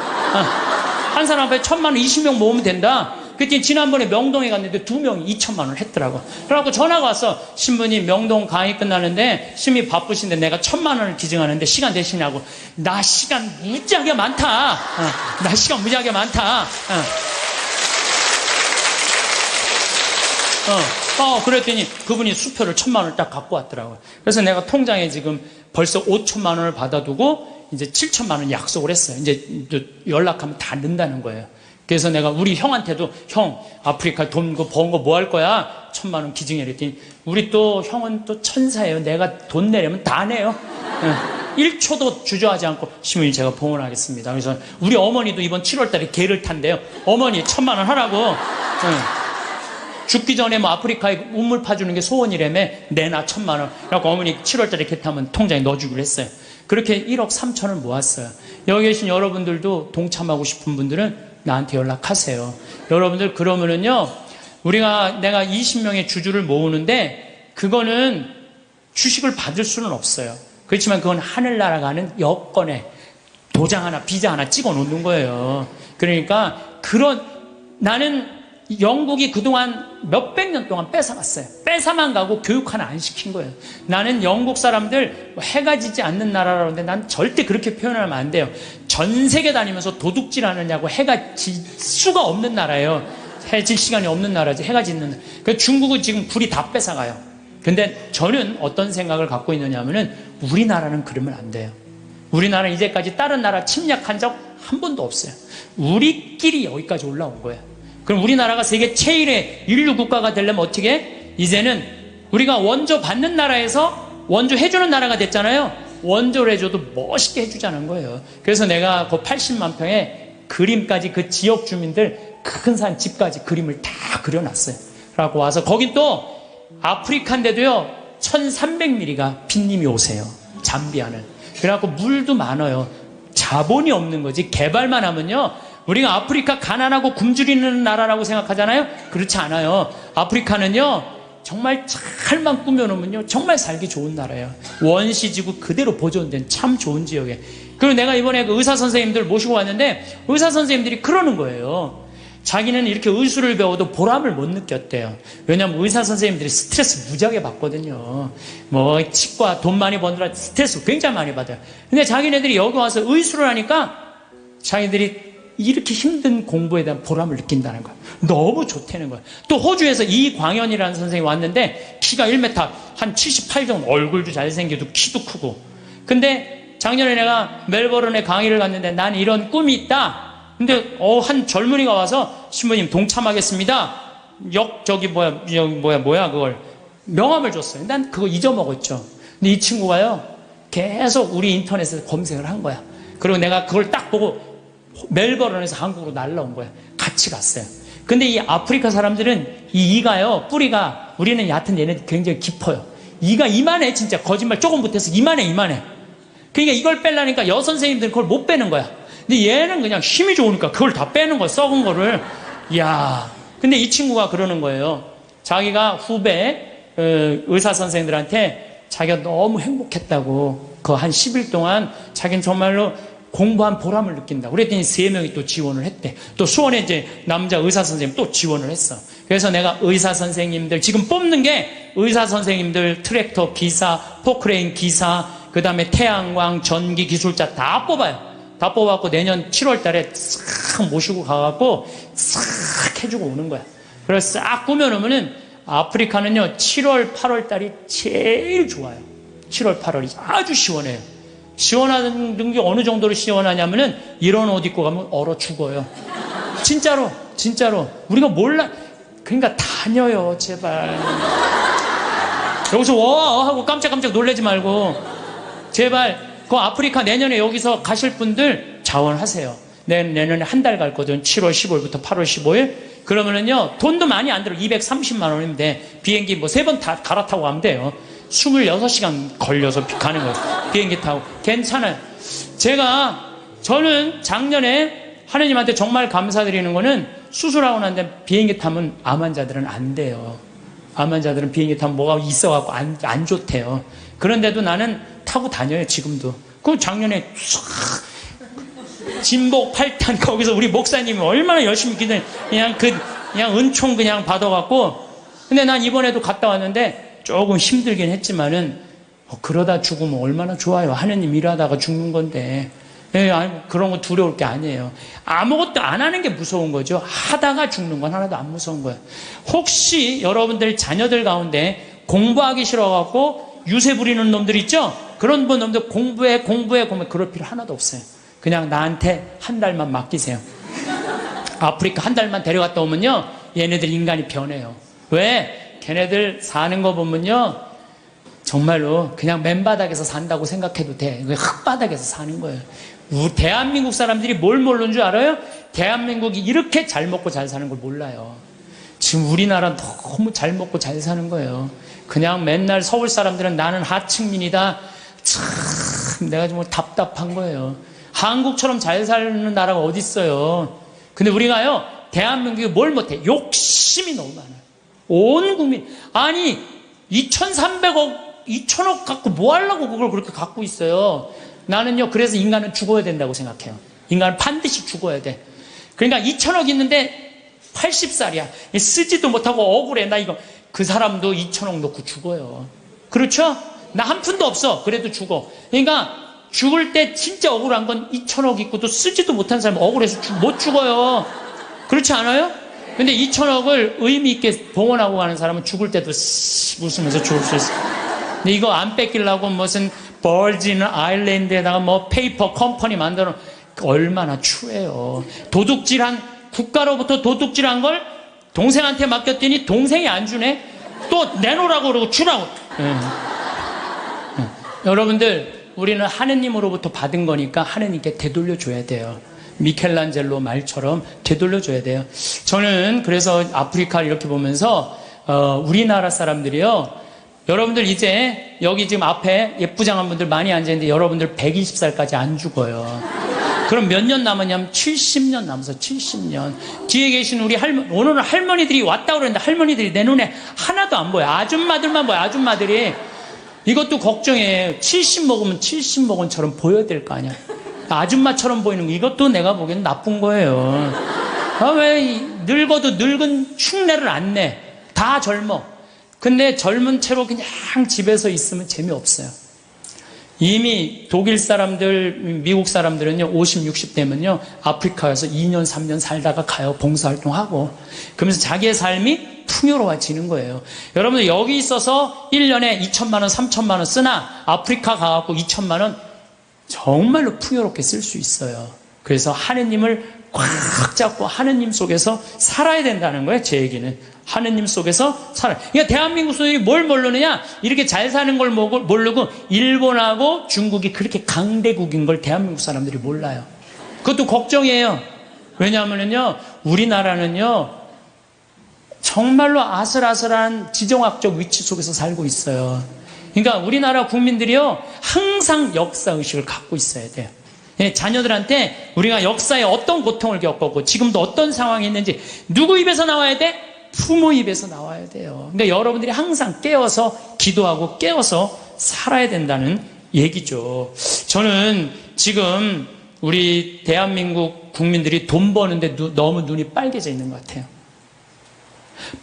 한 사람 앞에 1,000만 원 20명 모으면 된다. 그때 지난번에 명동에 갔는데 2명이 2천만 원을 했더라고. 그래갖고 전화가 왔어. 신부님 명동 강의 끝나는데 심히 바쁘신데 내가 1,000만 원을 기증하는데 시간 되시냐고. 나 시간 무지하게 많다. 나 시간 무지하게 많다. 그랬더니 그분이 수표를 1,000만 원을 딱 갖고 왔더라고요. 그래서 내가 통장에 지금 벌써 5천만 원을 받아두고 이제 7천만 원 약속을 했어요. 이제 연락하면 다 넣는다는 거예요. 그래서 내가 우리 형한테도 형 아프리카 돈 번 거 뭐 할 거야? 1,000만 원 기증해 그랬더니 우리 또 형은 또 천사예요. 내가 돈 내려면 다 내요. 1초도 주저하지 않고 신부님 제가 봉헌하겠습니다. 그래서 우리 어머니도 이번 7월 달에 개를 탄대요. 어머니 1,000만 원 하라고. 죽기 전에 뭐 아프리카에 우물 파주는 게 소원이라며 내놔 1,000만 원. 그래갖고 어머니 7월 달에 개 타면 통장에 넣어주기로 했어요. 그렇게 1억 3천을 모았어요. 여기 계신 여러분들도 동참하고 싶은 분들은 나한테 연락하세요. 여러분들 그러면은요, 내가 20명의 주주를 모으는데 그거는 주식을 받을 수는 없어요. 그렇지만 그건 하늘나라 가는 여권에 도장 하나, 비자 하나 찍어 놓는 거예요. 그러니까 나는 영국이 그동안 몇백 년 동안 뺏어갔어요. 뺏어만 가고 교육 하나 안 시킨 거예요. 나는 영국 사람들 해가 지지 않는 나라라는데 난 절대 그렇게 표현하면 안 돼요. 전 세계 다니면서 도둑질 하느냐고 해가 질 수가 없는 나라예요. 해 질 시간이 없는 나라지. 해가 짓는. 그 중국은 지금 불이 다 뺏어가요. 근데 저는 어떤 생각을 갖고 있느냐 하면은 우리나라는 그러면 안 돼요. 우리나라는 이제까지 다른 나라 침략한 적 한 번도 없어요. 우리끼리 여기까지 올라온 거예요. 그럼 우리나라가 세계 최일의 인류 국가가 되려면 어떻게 해? 이제는 우리가 원조 받는 나라에서 원조 해주는 나라가 됐잖아요. 원조를 해줘도 멋있게 해주자는 거예요. 그래서 내가 그 80만 평에 그림까지 그 지역 주민들 큰 산 집까지 그림을 다 그려놨어요. 그래갖고 와서 거긴 또 아프리카인데도요 1300mm가 빈님이 오세요. 잠비아는. 그래갖고 물도 많아요. 자본이 없는 거지. 개발만 하면요 우리가 아프리카 가난하고 굶주리는 나라라고 생각하잖아요. 그렇지 않아요. 아프리카는요 정말 잘만 꾸며놓으면요 정말 살기 좋은 나라예요. 원시지구 그대로 보존된 참 좋은 지역에. 그리고 내가 이번에 그 의사 선생님들 모시고 왔는데 의사 선생님들이 그러는 거예요. 자기는 이렇게 의술을 배워도 보람을 못 느꼈대요. 왜냐하면 의사 선생님들이 스트레스 무지하게 받거든요. 뭐 치과 돈 많이 버느라 스트레스 굉장히 많이 받아요. 근데 자기네들이 여기 와서 의술을 하니까 자기들이 이렇게 힘든 공부에 대한 보람을 느낀다는 거예요. 너무 좋다는 거예요. 또 호주에서 이광현이라는 선생님이 왔는데 키가 1m 한 78 정도, 얼굴도 잘생기고 키도 크고. 근데 작년에 내가 멜버른에 강의를 갔는데 난 이런 꿈이 있다. 근데 한 젊은이가 와서 신부님 동참하겠습니다. 그걸 명함을 줬어요. 난 그거 잊어먹었죠. 근데 이 친구가요 계속 우리 인터넷에서 검색을 한 거야. 그리고 내가 그걸 딱 보고 멜버른에서 한국으로 날라온 거야. 같이 갔어요. 근데 이 아프리카 사람들은 이 이가요 뿌리가 우리는 얕은 얘네들 굉장히 깊어요. 이가 이만해. 진짜 거짓말 조금 못해서 이만해. 그러니까 이걸 빼려니까 여선생님들은 그걸 못 빼는 거야. 근데 얘는 그냥 힘이 좋으니까 그걸 다 빼는 거야. 썩은 거를. 이야. 근데 이 친구가 그러는 거예요. 자기가 후배 의사 선생님들한테 자기가 너무 행복했다고 그 한 10일 동안 자기는 정말로 공부한 보람을 느낀다. 그랬더니 3명이 또 지원을 했대. 또 수원에 이제 남자 의사 선생님 또 지원을 했어. 그래서 내가 의사 선생님들 지금 뽑는 게 의사 선생님들, 트랙터 기사, 포크레인 기사, 그 다음에 태양광, 전기 기술자 다 뽑아요. 다 뽑아갖고 내년 7월 달에 싹 모시고 가갖고 싹 해주고 오는 거야. 그래서 싹 꾸며놓으면은 아프리카는요 7월, 8월 달이 제일 좋아요. 7월, 8월이 아주 시원해요. 시원한 게 어느 정도로 시원하냐면은 이런 옷 입고 가면 얼어 죽어요. 진짜로. 우리가 몰라. 그러니까 다녀요, 제발. 여기서 와 하고 깜짝깜짝 놀라지 말고 제발. 그 아프리카 내년에 여기서 가실 분들 자원하세요. 내년에 한 달 갈 거든. 7월 15일부터 8월 15일. 그러면은요 돈도 많이 안 들어. 230만 원이면 돼. 비행기 뭐 3번 다 갈아타고 가면 돼요. 26시간 걸려서 가는 거예요. 비행기 타고. 괜찮아요. 저는 작년에 하느님한테 정말 감사드리는 거는 수술하고 난 다음에 비행기 타면 암 환자들은 안 돼요. 암 환자들은 비행기 타면 뭐가 있어갖고 안 좋대요. 그런데도 나는 타고 다녀요, 지금도. 그럼 작년에 진복 8탄 거기서 우리 목사님이 얼마나 열심히 기도해. 그냥 은총 그냥 받아갖고. 근데 난 이번에도 갔다 왔는데 조금 힘들긴 했지만은 그러다 죽으면 얼마나 좋아요. 하느님 일하다가 죽는 건데. 그런 거 두려울 게 아니에요. 아무것도 안 하는 게 무서운 거죠. 하다가 죽는 건 하나도 안 무서운 거예요. 혹시 여러분들 자녀들 가운데 공부하기 싫어갖고 유세 부리는 놈들 있죠? 그런 놈들 공부해 그럴 필요 하나도 없어요. 그냥 나한테 한 달만 맡기세요. 아프리카 한 달만 데려갔다 오면요 얘네들 인간이 변해요. 왜? 걔네들 사는 거 보면요 정말로 그냥 맨바닥에서 산다고 생각해도 돼. 흙바닥에서 사는 거예요. 대한민국 사람들이 뭘 모르는 줄 알아요? 대한민국이 이렇게 잘 먹고 잘 사는 걸 몰라요. 지금 우리나라 너무 잘 먹고 잘 사는 거예요. 그냥 맨날 서울 사람들은 나는 하층민이다. 참 내가 정말 답답한 거예요. 한국처럼 잘 사는 나라가 어디 있어요. 근데 우리가요 대한민국이 뭘 못해. 욕심이 너무 많아요. 온 국민. 아니 2,300억 2,000억 갖고 뭐 하려고 그걸 그렇게 갖고 있어요. 나는요 그래서 인간은 죽어야 된다고 생각해요. 인간은 반드시 죽어야 돼. 그러니까 2,000억 있는데 80살이야. 쓰지도 못하고 억울해. 나 이거. 그 사람도 2천억 놓고 죽어요. 그렇죠? 나 한 푼도 없어. 그래도 죽어. 그러니까 죽을 때 진짜 억울한 건 2천억 있고도 쓰지도 못한 사람 억울해서 못 죽어요. 그렇지 않아요? 근데 2천억을 의미 있게 봉헌하고 가는 사람은 죽을 때도 웃으면서 죽을 수 있어. 근데 이거 안 뺏기려고 무슨 버진 아일랜드에다가 뭐 페이퍼 컴퍼니 만들어 얼마나 추해요. 도둑질한 국가로부터 도둑질한 걸 동생한테 맡겼더니 동생이 안 주네. 또 내놓으라고 그러고 주라고. 여러분들 우리는 하느님으로부터 받은 거니까 하느님께 되돌려 줘야 돼요. 미켈란젤로 말처럼 되돌려 줘야 돼요. 저는 그래서 아프리카를 이렇게 보면서 우리나라 사람들이요, 여러분들 이제 여기 지금 앞에 예쁘장한 분들 많이 앉아있는데 여러분들 120살까지 안 죽어요. 그럼 몇 년 남았냐면 70년 남아서 70년. 뒤에 계신 우리 오늘은 할머니들이 왔다 그러는데 할머니들이 내 눈에 하나도 안 보여. 아줌마들만 보여. 아줌마들이. 이것도 걱정해. 70 먹으면 70 먹은처럼 보여야 될 거 아니야. 아줌마처럼 보이는 거, 이것도 내가 보기엔 나쁜 거예요. 왜 늙어도 늙은 흉내를 안 내. 다 젊어. 근데 젊은 채로 그냥 집에서 있으면 재미없어요. 이미 독일 사람들, 미국 사람들은요, 50, 60 되면요, 아프리카에서 2년, 3년 살다가 가요. 봉사활동하고. 그러면서 자기의 삶이 풍요로워지는 거예요. 여러분들 여기 있어서 1년에 2천만 원, 3천만 원 쓰나 아프리카 가갖고 2천만 원 정말로 풍요롭게 쓸 수 있어요. 그래서 하느님을 꽉 잡고 하느님 속에서 살아야 된다는 거예요. 제 얘기는. 하느님 속에서 살아요. 그러니까 대한민국 소년이 뭘 모르느냐? 이렇게 잘 사는 걸 모르고 일본하고 중국이 그렇게 강대국인 걸 대한민국 사람들이 몰라요. 그것도 걱정이에요. 왜냐하면요, 우리나라는요, 정말로 아슬아슬한 지정학적 위치 속에서 살고 있어요. 그러니까 우리나라 국민들이요, 항상 역사의식을 갖고 있어야 돼요. 자녀들한테 우리가 역사에 어떤 고통을 겪었고 지금도 어떤 상황이 있는지 누구 입에서 나와야 돼? 부모 입에서 나와야 돼요. 그러니까 여러분들이 항상 깨어서 기도하고 깨어서 살아야 된다는 얘기죠. 저는 지금 우리 대한민국 국민들이 돈 버는데 너무 눈이 빨개져 있는 것 같아요.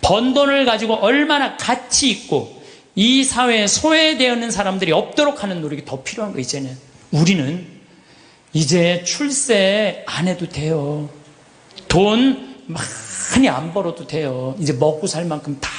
번 돈을 가지고 얼마나 가치 있고 이 사회에 소외되어 있는 사람들이 없도록 하는 노력이 더 필요한 거. 이제는 우리는 이제 출세 안 해도 돼요. 돈 많이 안 벌어도 돼요. 이제 먹고 살 만큼 다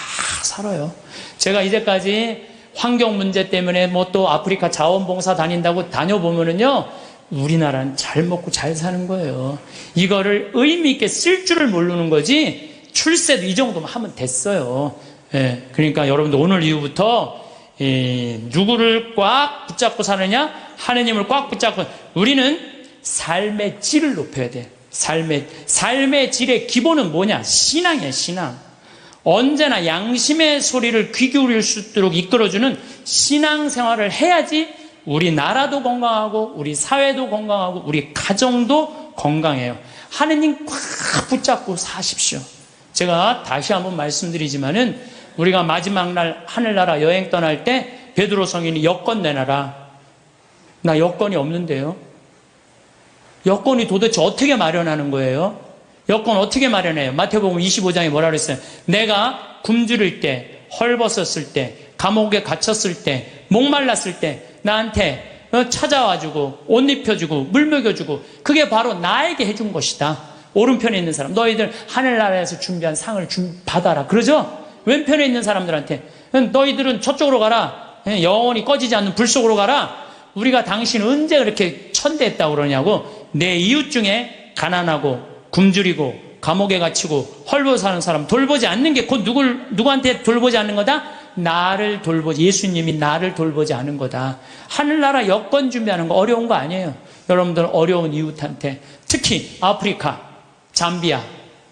살아요. 제가 이제까지 환경 문제 때문에 뭐 또 아프리카 자원봉사 다닌다고 다녀보면은요, 우리나라는 잘 먹고 잘 사는 거예요. 이거를 의미 있게 쓸 줄을 모르는 거지, 출세도 이 정도만 하면 됐어요. 예, 그러니까 여러분들 오늘 이후부터 누구를 꽉 붙잡고 사느냐? 하느님을 꽉 붙잡고. 우리는 삶의 질을 높여야 돼. 삶의 질의 기본은 뭐냐? 신앙이야, 신앙. 언제나 양심의 소리를 귀 기울일 수 있도록 이끌어주는 신앙생활을 해야지 우리 나라도 건강하고 우리 사회도 건강하고 우리 가정도 건강해요. 하느님 꽉 붙잡고 사십시오. 제가 다시 한번 말씀드리지만은 우리가 마지막 날 하늘나라 여행 떠날 때 베드로 성인이 여권 내놔라. 나 여권이 없는데요. 여권이 도대체 어떻게 마련하는 거예요? 여권 어떻게 마련해요? 마태복음 25장에 뭐라 그랬어요? 내가 굶주릴 때, 헐벗었을 때, 감옥에 갇혔을 때, 목말랐을 때 나한테 찾아와주고 옷 입혀주고 물 먹여주고, 그게 바로 나에게 해준 것이다. 오른편에 있는 사람, 너희들 하늘나라에서 준비한 상을 받아라. 그러죠? 왼편에 있는 사람들한테 너희들은 저쪽으로 가라. 영원히 꺼지지 않는 불 속으로 가라. 우리가 당신 언제 그렇게 천대했다고 그러냐고. 내 이웃 중에 가난하고 굶주리고 감옥에 갇히고 헐벗어 사는 사람 돌보지 않는 게 곧 누구한테 돌보지 않는 거다? 나를 돌보지, 예수님이 나를 돌보지 않은 거다. 하늘나라 여권 준비하는 거 어려운 거 아니에요. 여러분들 어려운 이웃한테, 특히 아프리카, 잠비아,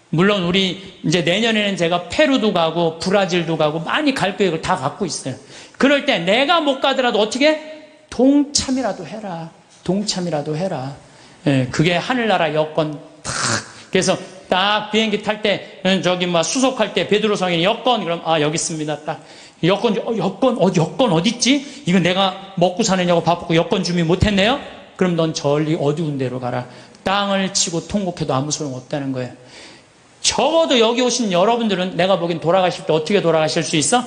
물론 우리 이제 내년에는 제가 페루도 가고 브라질도 가고 많이 갈 계획을 다 갖고 있어요. 그럴 때 내가 못 가더라도 어떻게 동참이라도 해라. 동참이라도 해라. 예, 그게 하늘나라 여권 탁. 그래서 딱 비행기 탈 때 저기 막 수속할 때 베드로 성인이 여권, 그럼 여기 있습니다. 딱 여권 여권 어디 있지? 이거 내가 먹고 사느냐고 바쁘고 여권 준비 못했네요. 그럼 넌 저리 어두운 데로 가라. 땅을 치고 통곡해도 아무 소용 없다는 거예요. 적어도 여기 오신 여러분들은 내가 보기엔 돌아가실 때 어떻게 돌아가실 수 있어?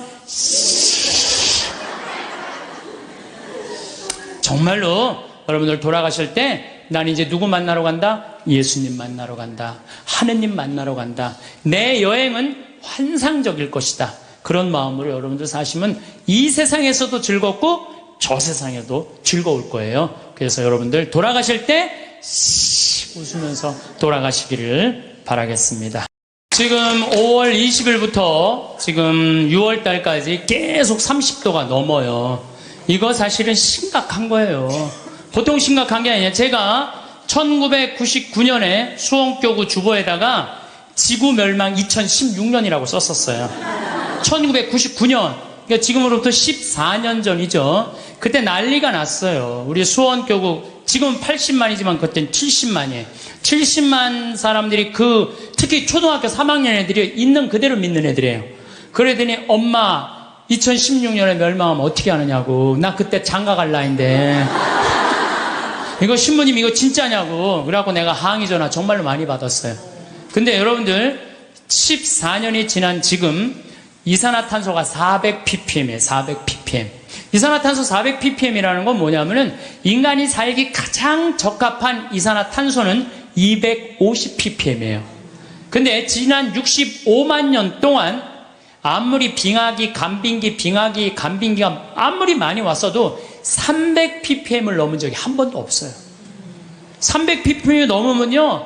정말로 여러분들 돌아가실 때 난 이제 누구 만나러 간다? 예수님 만나러 간다. 하느님 만나러 간다. 내 여행은 환상적일 것이다. 그런 마음으로 여러분들 사시면 이 세상에서도 즐겁고 저 세상에도 즐거울 거예요. 그래서 여러분들 돌아가실 때 웃으면서 돌아가시기를 바라겠습니다. 지금 5월 20일부터 지금 6월 달까지 계속 30도가 넘어요. 이거 사실은 심각한 거예요. 보통 심각한 게 아니에요. 제가 1999년에 수원교구 주보에다가 지구 멸망 2016년이라고 썼었어요. 1999년. 그러니까 지금으로부터 14년 전이죠. 그때 난리가 났어요. 우리 수원교구, 지금은 80만이지만 그때는 70만이에요. 70만 사람들이 특히 초등학교 3학년 애들이 있는 그대로 믿는 애들이에요. 그러더니 엄마, 2016년에 멸망하면 어떻게 하느냐고. 나 그때 장가 갈 나이인데. 이거 신부님 이거 진짜냐고. 그래갖고 내가 항의 전화 정말로 많이 받았어요. 근데 여러분들 14년이 지난 지금 이산화탄소가 400ppm이에요. 400ppm. 이산화탄소 400ppm이라는 건 뭐냐면은 인간이 살기 가장 적합한 이산화탄소는 250ppm이에요. 근데 지난 65만 년 동안 아무리 빙하기, 간빙기가 아무리 많이 왔어도 300ppm을 넘은 적이 한 번도 없어요. 300ppm이 넘으면요,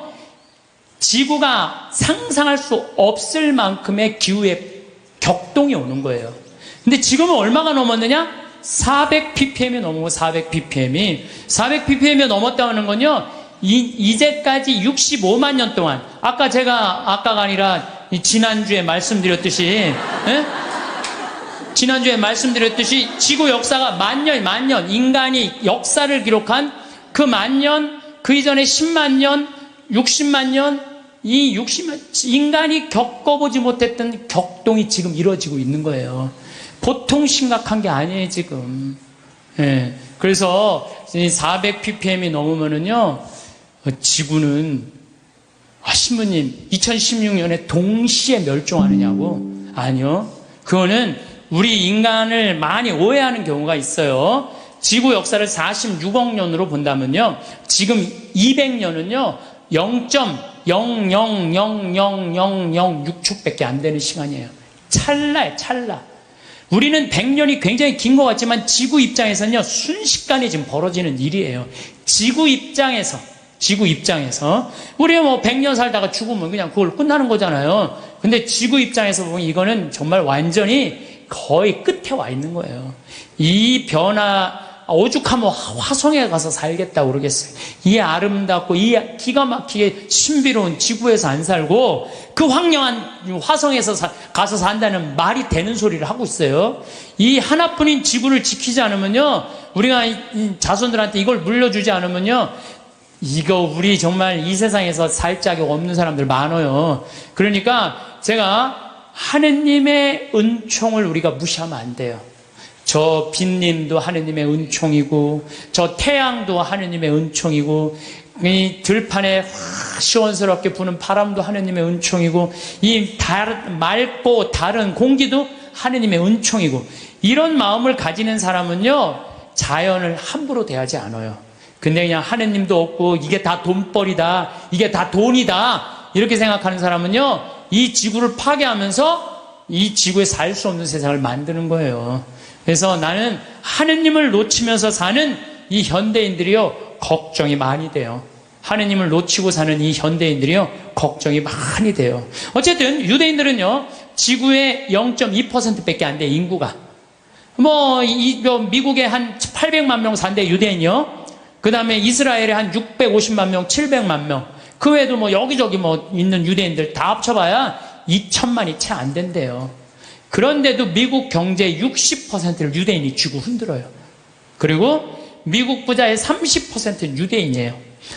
지구가 상상할 수 없을 만큼의 기후의 격동이 오는 거예요. 근데 지금은 얼마가 넘었느냐? 400ppm이 넘고 400ppm이 넘었다는 건요, 이제까지 65만 년 동안, 아까가 아니라 지난주에 말씀드렸듯이, 지난주에 말씀드렸듯이 지구 역사가 만 년, 인간이 역사를 기록한 그 만 년, 그 이전에 10만 년, 60만 년, 이 60만, 인간이 겪어보지 못했던 격동이 지금 이루어지고 있는 거예요. 보통 심각한 게 아니에요, 지금. 예. 그래서 400ppm이 넘으면은요, 지구는, 신부님, 2016년에 동시에 멸종하느냐고? 아니요. 그거는 우리 인간을 많이 오해하는 경우가 있어요. 지구 역사를 46억 년으로 본다면요, 지금 200년은요, 0.0000066초밖에 안 되는 시간이에요. 찰나예요, 찰나. 우리는 100년이 굉장히 긴 것 같지만 지구 입장에서는요, 순식간에 지금 벌어지는 일이에요. 지구 입장에서 우리가 뭐 100년 살다가 죽으면 그냥 그걸 끝나는 거잖아요. 근데 지구 입장에서 보면 이거는 정말 완전히 거의 끝에 와 있는 거예요. 이 변화, 오죽하면 화성에 가서 살겠다고 그러겠어요. 이 아름답고 이 기가 막히게 신비로운 지구에서 안 살고 그 황량한 화성에서 가서 산다는 말이 되는 소리를 하고 있어요. 이 하나뿐인 지구를 지키지 않으면요, 우리가 이 자손들한테 이걸 물려주지 않으면요, 이거 우리 정말 이 세상에서 살 자격 없는 사람들 많아요. 그러니까 제가 하느님의 은총을 우리가 무시하면 안 돼요. 저 빛님도 하느님의 은총이고, 저 태양도 하느님의 은총이고, 이 들판에 시원스럽게 부는 바람도 하느님의 은총이고, 이 맑고 다른 공기도 하느님의 은총이고, 이런 마음을 가지는 사람은요, 자연을 함부로 대하지 않아요. 근데 그냥 하느님도 없고, 이게 다 돈벌이다, 이게 다 돈이다, 이렇게 생각하는 사람은요, 이 지구를 파괴하면서 이 지구에 살 수 없는 세상을 만드는 거예요. 그래서 나는 하느님을 놓치면서 사는 이 현대인들이요, 걱정이 많이 돼요. 하느님을 놓치고 사는 이 현대인들이요, 걱정이 많이 돼요. 어쨌든 유대인들은요, 지구의 0.2%밖에 안 돼, 인구가. 미국에 한 800만 명 산대, 유대인이요. 그 다음에 이스라엘에 한 650만 명, 700만 명. 그 외에도 여기저기 있는 유대인들 다 합쳐봐야 2천만이 채 안 된대요. 그런데도 미국 경제의 60%를 유대인이 쥐고 흔들어요. 그리고 미국 부자의 30%는 유대인이에요.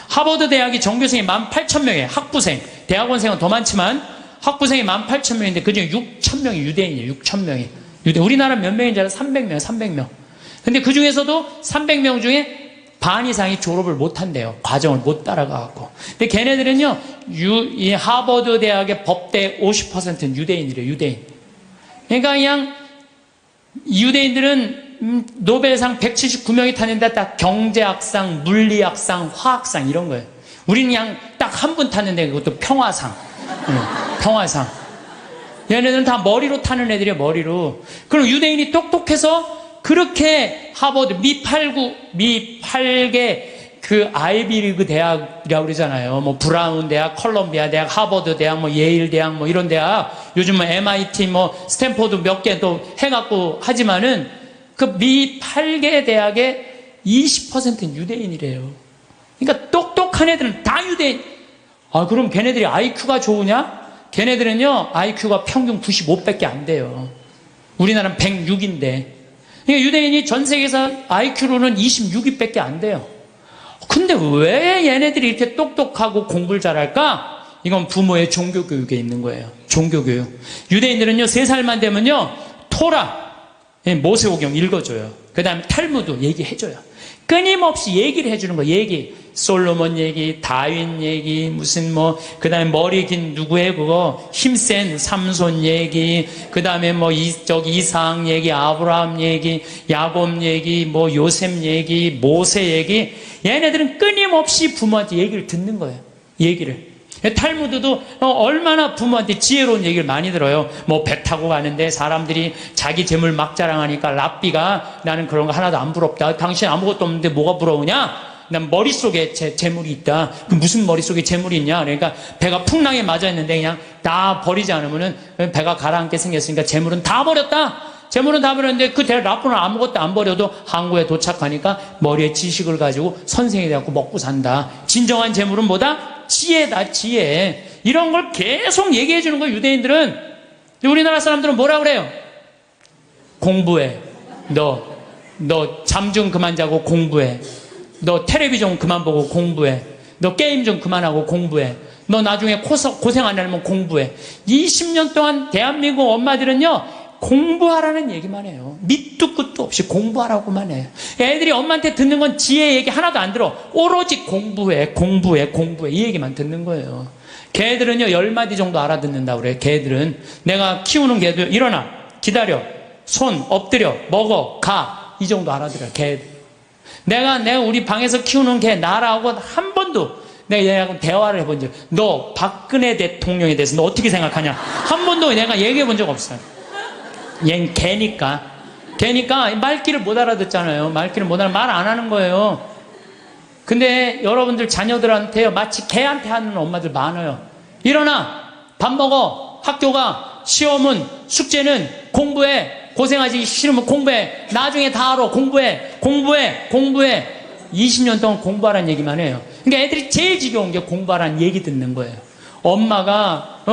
하버드 대학이 전교생이 18,000명이에요. 학부생, 대학원생은 더 많지만 학부생이 18,000명인데 그중에 6,000명이 유대인이에요. 6,000명이. 우리나라 몇 명인지 알아요? 300명. 근데 그 중에서도 300명 중에 반 이상이 졸업을 못 한대요. 과정을 못 따라가갖고. 근데 걔네들은요, 이 하버드 대학의 법대 50%는 유대인이래요, 유대인. 그러니까 그냥 유대인들은 노벨상 179명이 탔는데 딱 경제학상, 물리학상, 화학상 이런 거예요. 우리는 그냥 딱 한 분 탔는데 그것도 평화상. 평화상. 얘네들은 다 머리로 타는 애들이에요, 머리로. 그럼 유대인이 똑똑해서 그렇게 하버드, 미 8개 그 아이비리그 대학이라고 그러잖아요. 뭐 브라운 대학, 컬럼비아 대학, 하버드 대학, 뭐 예일 대학, 뭐 이런 대학, 요즘 뭐 MIT, 뭐 스탠포드 몇 개 또 해갖고 하지만은 그 미 8개 대학의 20%는 유대인이래요. 그러니까 똑똑한 애들은 다 유대인. 아, 그럼 걔네들이 IQ가 좋으냐? 걔네들은요, IQ가 평균 95밖에 안 돼요. 우리나라는 106인데. 그러니까 유대인이 전 세계에서 IQ로는 26위밖에 안 돼요. 근데 왜 얘네들이 이렇게 똑똑하고 공부를 잘할까? 이건 부모의 종교교육에 있는 거예요. 종교교육. 유대인들은요, 3살만 되면요, 토라, 모세오경 읽어줘요. 그 다음에 탈무드 얘기해줘요. 끊임없이 얘기를 해주는 거예요. 얘기. 솔로몬 얘기, 다윈 얘기, 무슨 뭐, 그 다음에 머리 긴 누구의 그거, 힘센 삼손 얘기, 그 다음에 뭐, 이삭 얘기, 아브라함 얘기, 야곱 얘기, 뭐, 요셉 얘기, 모세 얘기. 얘네들은 끊임없이 부모한테 얘기를 듣는 거예요. 얘기를. 탈무드도 얼마나 부모한테 지혜로운 얘기를 많이 들어요. 뭐 배 타고 가는데 사람들이 자기 재물 막 자랑하니까 랍비가 나는 그런 거 하나도 안 부럽다. 당신 아무것도 없는데 뭐가 부러우냐? 난 머릿속에 재물이 있다. 그 무슨 머릿속에 재물이 있냐? 그러니까 배가 풍랑에 맞아 있는데 그냥 다 버리지 않으면은 배가 가라앉게 생겼으니까 재물은 다 버렸다. 재물은 다 버렸는데 그 랍비는 아무것도 안 버려도 항구에 도착하니까 머리에 지식을 가지고 선생이 돼갖고 먹고 산다. 진정한 재물은 뭐다? 지혜다, 지혜. 이런 걸 계속 얘기해 주는 거예요, 유대인들은. 우리나라 사람들은 뭐라 그래요? 공부해. 너 잠 좀 그만 자고 공부해. 너 텔레비전 그만 보고 공부해. 너 게임 좀 그만하고 공부해. 너 나중에 고생 안 하려면 공부해. 20년 동안 대한민국 엄마들은요, 공부하라는 얘기만 해요. 밑도 끝도 없이 공부하라고만 해요. 애들이 엄마한테 듣는 건 지혜 얘기 하나도 안 들어. 오로지 공부해 이 얘기만 듣는 거예요. 개들은요 10마디 정도 알아듣는다고 그래요. 개들은. 내가 키우는 개도 일어나, 기다려, 손 엎드려, 먹어, 가, 이 정도 알아들어요. 개들. 내가 우리 방에서 키우는 개 나라하고 한 번도 내가 얘하고 대화를 해본 적, 너 박근혜 대통령에 대해서 너 어떻게 생각하냐, 한 번도 내가 얘기해 본 적 없어요. 얜 개니까 말귀를 못 알아듣잖아요. 말귀를 못 알아, 말 안 하는 거예요. 근데 여러분들 자녀들한테요, 마치 개한테 하는 엄마들 많아요. 일어나, 밥 먹어, 학교 가, 시험은, 숙제는, 공부해, 고생하지 싫으면 공부해, 나중에 다 알아, 공부해. 20년 동안 공부하라는 얘기만 해요. 그러니까 애들이 제일 지겨운 게 공부하라는 얘기 듣는 거예요. 엄마가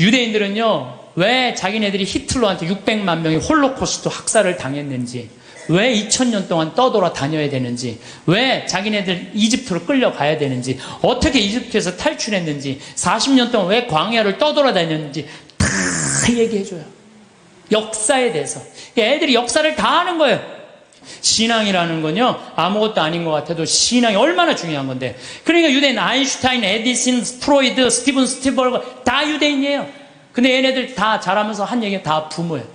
유대인들은요, 왜 자기네들이 히틀러한테 600만 명이 홀로코스트 학살을 당했는지, 왜 2000년 동안 떠돌아 다녀야 되는지, 왜 자기네들 이집트로 끌려가야 되는지, 어떻게 이집트에서 탈출했는지, 40년 동안 왜 광야를 떠돌아 다녔는지 다 얘기해줘요. 역사에 대해서. 애들이 역사를 다 아는 거예요. 신앙이라는 건요, 아무것도 아닌 것 같아도 신앙이 얼마나 중요한 건데. 그러니까 유대인, 아인슈타인, 에디슨, 프로이드, 스티븐 스틸버거 다 유대인이에요. 근데 얘네들 다 자라면서 한 얘기가 다 부모예요.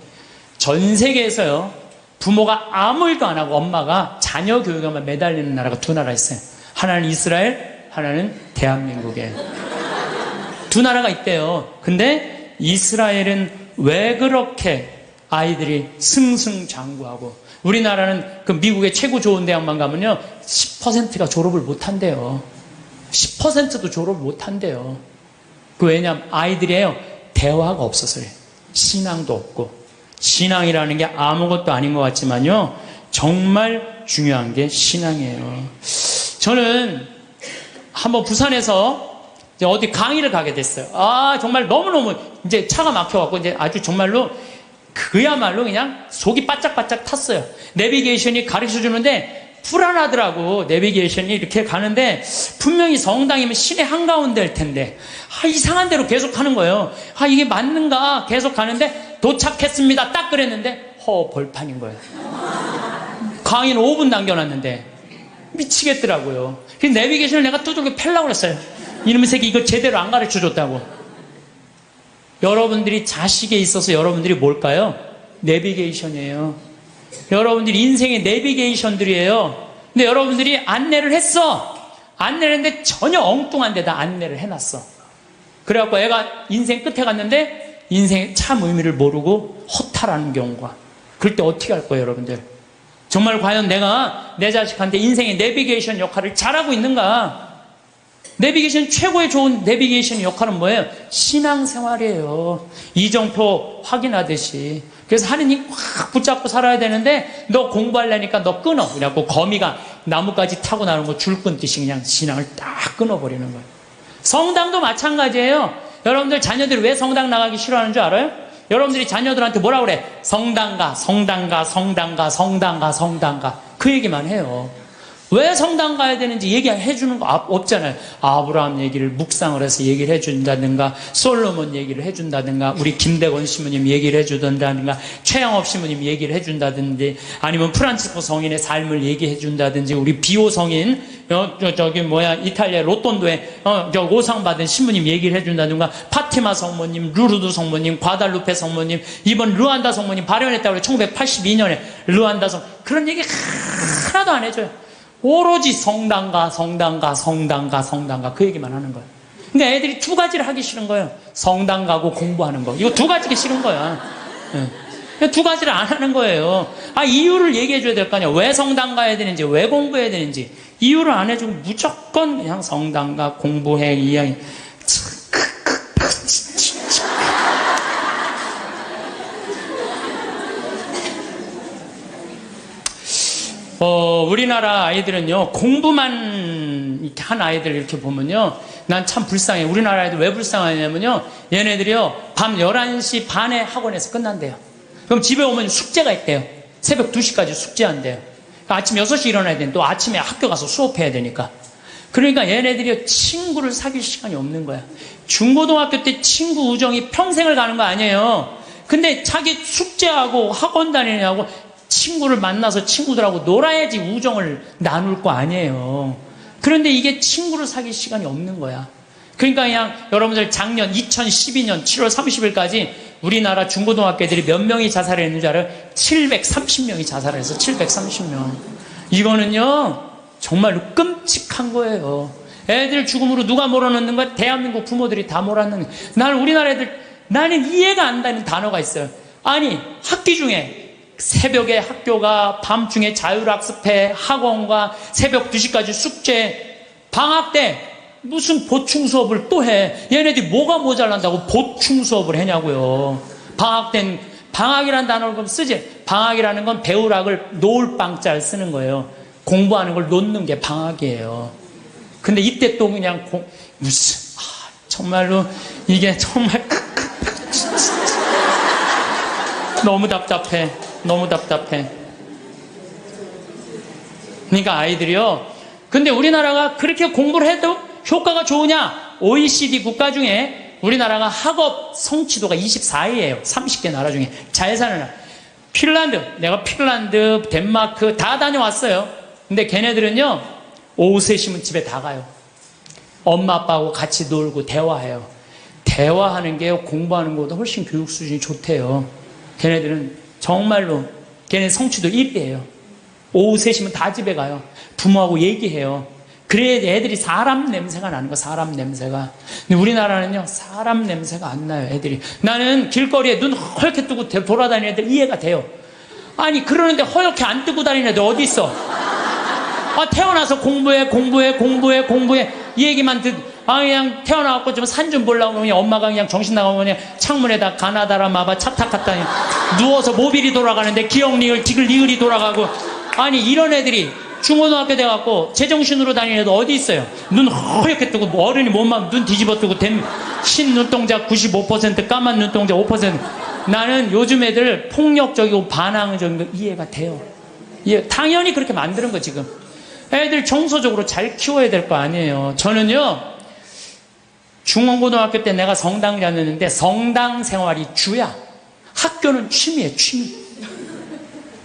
전 세계에서요, 부모가 아무 일도 안 하고 엄마가 자녀 교육에만 매달리는 나라가 두 나라 있어요. 하나는 이스라엘, 하나는 대한민국에. 두 나라가 있대요. 근데 이스라엘은 왜 그렇게 아이들이 승승장구하고, 우리나라는 그 미국의 최고 좋은 대학만 가면요 10%가 졸업을 못 한대요. 10%도 졸업을 못 한대요. 그 왜냐면 아이들이에요, 대화가 없어서요. 신앙도 없고. 신앙이라는 게 아무것도 아닌 것 같지만요, 정말 중요한 게 신앙이에요. 저는 한번 부산에서 이제 어디 강의를 가게 됐어요. 정말 너무너무 이제 차가 막혀갖고 이제 아주 정말로 그야말로 그냥 속이 바짝바짝 탔어요. 내비게이션이 가르쳐 주는데 불안하더라고. 내비게이션이 이렇게 가는데 분명히 성당이면 시내 한가운데일 텐데 이상한 대로 계속 가는 거예요. 이게 맞는가 계속 가는데 도착했습니다 딱 그랬는데 벌판인 거예요. 강의는 5분 남겨놨는데 미치겠더라고요. 그래서 내비게이션을 내가 두들겨 패려고 그랬어요. 이놈의 새끼 이거 제대로 안 가르쳐줬다고. 여러분들이 자식에 있어서 여러분들이 뭘까요? 내비게이션이에요. 여러분들이 인생의 내비게이션들이에요. 근데 여러분들이 안내를 했어. 안내를 했는데 전혀 엉뚱한 데다 안내를 해놨어. 그래갖고 애가 인생 끝에 갔는데 인생의 참 의미를 모르고 허탈하는 경우가. 그럴 때 어떻게 할 거예요, 여러분들? 정말 과연 내가 내 자식한테 인생의 내비게이션 역할을 잘하고 있는가? 내비게이션 최고의 좋은 내비게이션 역할은 뭐예요? 신앙생활이에요. 이정표 확인하듯이. 그래서 하느님 확 붙잡고 살아야 되는데 너 공부하려니까 너 끊어. 그래갖고 거미가 나뭇가지 타고 나는 거 줄 끊듯이 그냥 신앙을 딱 끊어버리는 거예요. 성당도 마찬가지예요. 여러분들 자녀들이 왜 성당 나가기 싫어하는 줄 알아요? 여러분들이 자녀들한테 뭐라 그래? 성당가, 성당가, 성당가, 성당가, 성당가. 그 얘기만 해요. 왜 성당 가야 되는지 얘기해 주는 거 없잖아요. 아브라함 얘기를 묵상을 해서 얘기를 해준다든가, 솔로몬 얘기를 해준다든가, 우리 김대건 신부님 얘기를 해준다든가, 최영업 신부님 얘기를 해준다든지, 아니면 프란치스코 성인의 삶을 얘기해 준다든지, 우리 비오 성인, 이탈리아 로톤도에 오상 받은 신부님 얘기를 해준다든가, 파티마 성모님, 루르드 성모님, 과달루페 성모님, 이번 르완다 성모님 발현했다고 그래요. 1982년에 르완다 성 그런 얘기 하나도 안 해줘요. 오로지 성당가, 성당가, 성당가, 성당가 그 얘기만 하는 거예요. 근데 애들이 두 가지를 하기 싫은 거예요. 성당 가고 공부하는 거. 이거 두 가지가 싫은 거야. 네. 두 가지를 안 하는 거예요. 이유를 얘기해 줘야 될 거 아니야. 왜 성당 가야 되는지, 왜 공부해야 되는지. 이유를 안 해주고 무조건 그냥 성당 가, 공부해, 이야기. 우리나라 아이들은요, 공부만 이렇게 한 아이들 이렇게 보면요, 난 참 불쌍해. 우리나라 아이들 왜 불쌍하냐면요, 얘네들이요, 밤 11시 반에 학원에서 끝난대요. 그럼 집에 오면 숙제가 있대요. 새벽 2시까지 숙제한대요. 아침 6시 일어나야 되는데, 또 아침에 학교 가서 수업해야 되니까. 그러니까 얘네들이 친구를 사귈 시간이 없는 거야. 중고등학교 때 친구 우정이 평생을 가는 거 아니에요. 근데 자기 숙제하고 학원 다니냐고 친구를 만나서 친구들하고 놀아야지 우정을 나눌 거 아니에요. 그런데 이게 친구를 사귈 시간이 없는 거야. 그러니까 그냥 여러분들 작년 2012년 7월 30일까지 우리나라 중고등학교 애들이 몇 명이 자살했는지 알아요? 730명이 자살했어. 730명. 이거는요, 정말로 끔찍한 거예요. 애들 죽음으로 누가 몰아넣는 거야? 대한민국 부모들이 다 몰아넣는 거야. 나는 우리나라 애들, 나는 이해가 안 되는 단어가 있어요. 아니, 학기 중에 새벽에 학교가, 밤중에 자율학습회, 학원과 새벽 2시까지 숙제, 방학 때 무슨 보충 수업을 또 해. 얘네들이 뭐가 모자란다고 보충 수업을 하냐고요. 방학 땐, 방학이라는 단어를 그럼 쓰지. 방학이라는 건 배우락을 놓을 방자를 쓰는 거예요. 공부하는 걸 놓는 게 방학이에요. 근데 이때 또 그냥 정말로 이게 정말 너무 답답해. 너무 답답해. 그러니까 아이들이요. 근데 우리나라가 그렇게 공부를 해도 효과가 좋으냐? OECD 국가 중에 우리나라가 학업 성취도가 24위예요. 30개 나라 중에. 잘 사는 나라. 핀란드, 내가 핀란드, 덴마크 다 다녀왔어요. 근데 걔네들은요, 오후 3시면 집에 다 가요. 엄마 아빠하고 같이 놀고 대화해요. 대화하는 게 공부하는 것보다 훨씬 교육 수준이 좋대요. 걔네들은 정말로 걔네 성취도 1위예요. 오후 3시면 다 집에 가요. 부모하고 얘기해요. 그래야 애들이 사람 냄새가 나는 거, 사람 냄새가. 근데 우리나라는요, 사람 냄새가 안 나요, 애들이. 나는 길거리에 눈 허옇게 뜨고 돌아다니는 애들 이해가 돼요. 아니, 그러는데 허옇게 안 뜨고 다니는 애들 어디 있어? 태어나서 공부해. 이 얘기만 그냥 태어나갖고 좀 산 좀 보려고 그냥 엄마가 그냥 정신 나가고 그냥 창문에다 가나다라 마바 차탁 갖다니 누워서 모빌이 돌아가는데 기억리을 디글리을이 돌아가고. 아니, 이런 애들이 중고등학교 돼갖고 제정신으로 다니는 애들 어디 있어요? 눈 허옇게 뜨고 어른이 몸만 눈 뒤집어 뜨고 흰 눈동자 95%, 까만 눈동자 5%. 나는 요즘 애들 폭력적이고 반항적인 거 이해가 돼요. 당연히 그렇게 만드는 거 지금. 애들 정서적으로 잘 키워야 될 거 아니에요. 저는요, 중고등학교 때 내가 성당 다녔는데 성당 생활이 주야. 학교는 취미예요, 취미.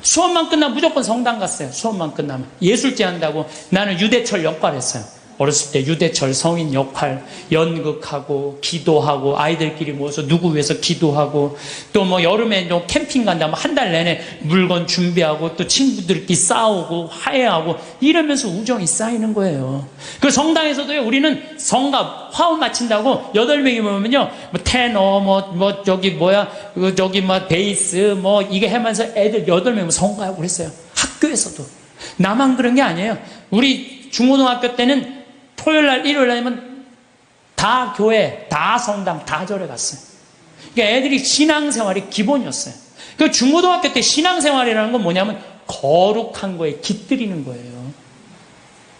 수업만 끝나면 무조건 성당 갔어요. 수업만 끝나면. 예술제 한다고 나는 유대철 역할 했어요. 어렸을 때 유대철 성인 역할, 연극하고, 기도하고, 아이들끼리 모여서 누구 위해서 기도하고, 또 뭐 여름에 또 캠핑 간다면 한 달 내내 물건 준비하고, 또 친구들끼리 싸우고, 화해하고, 이러면서 우정이 쌓이는 거예요. 그 성당에서도요, 우리는 성가, 화음 마친다고 8명이 모이면요, 뭐 테너, 베이스, 이게 하면서 애들 8명 성가하고 그랬어요. 학교에서도. 나만 그런 게 아니에요. 우리 중고등학교 때는 토요일날, 일요일날이면 다 교회, 다 성당, 다 절에 갔어요. 그러니까 애들이 신앙생활이 기본이었어요. 그 중고등학교 때 신앙생활이라는 건 뭐냐면 거룩한 거에 깃들이는 거예요.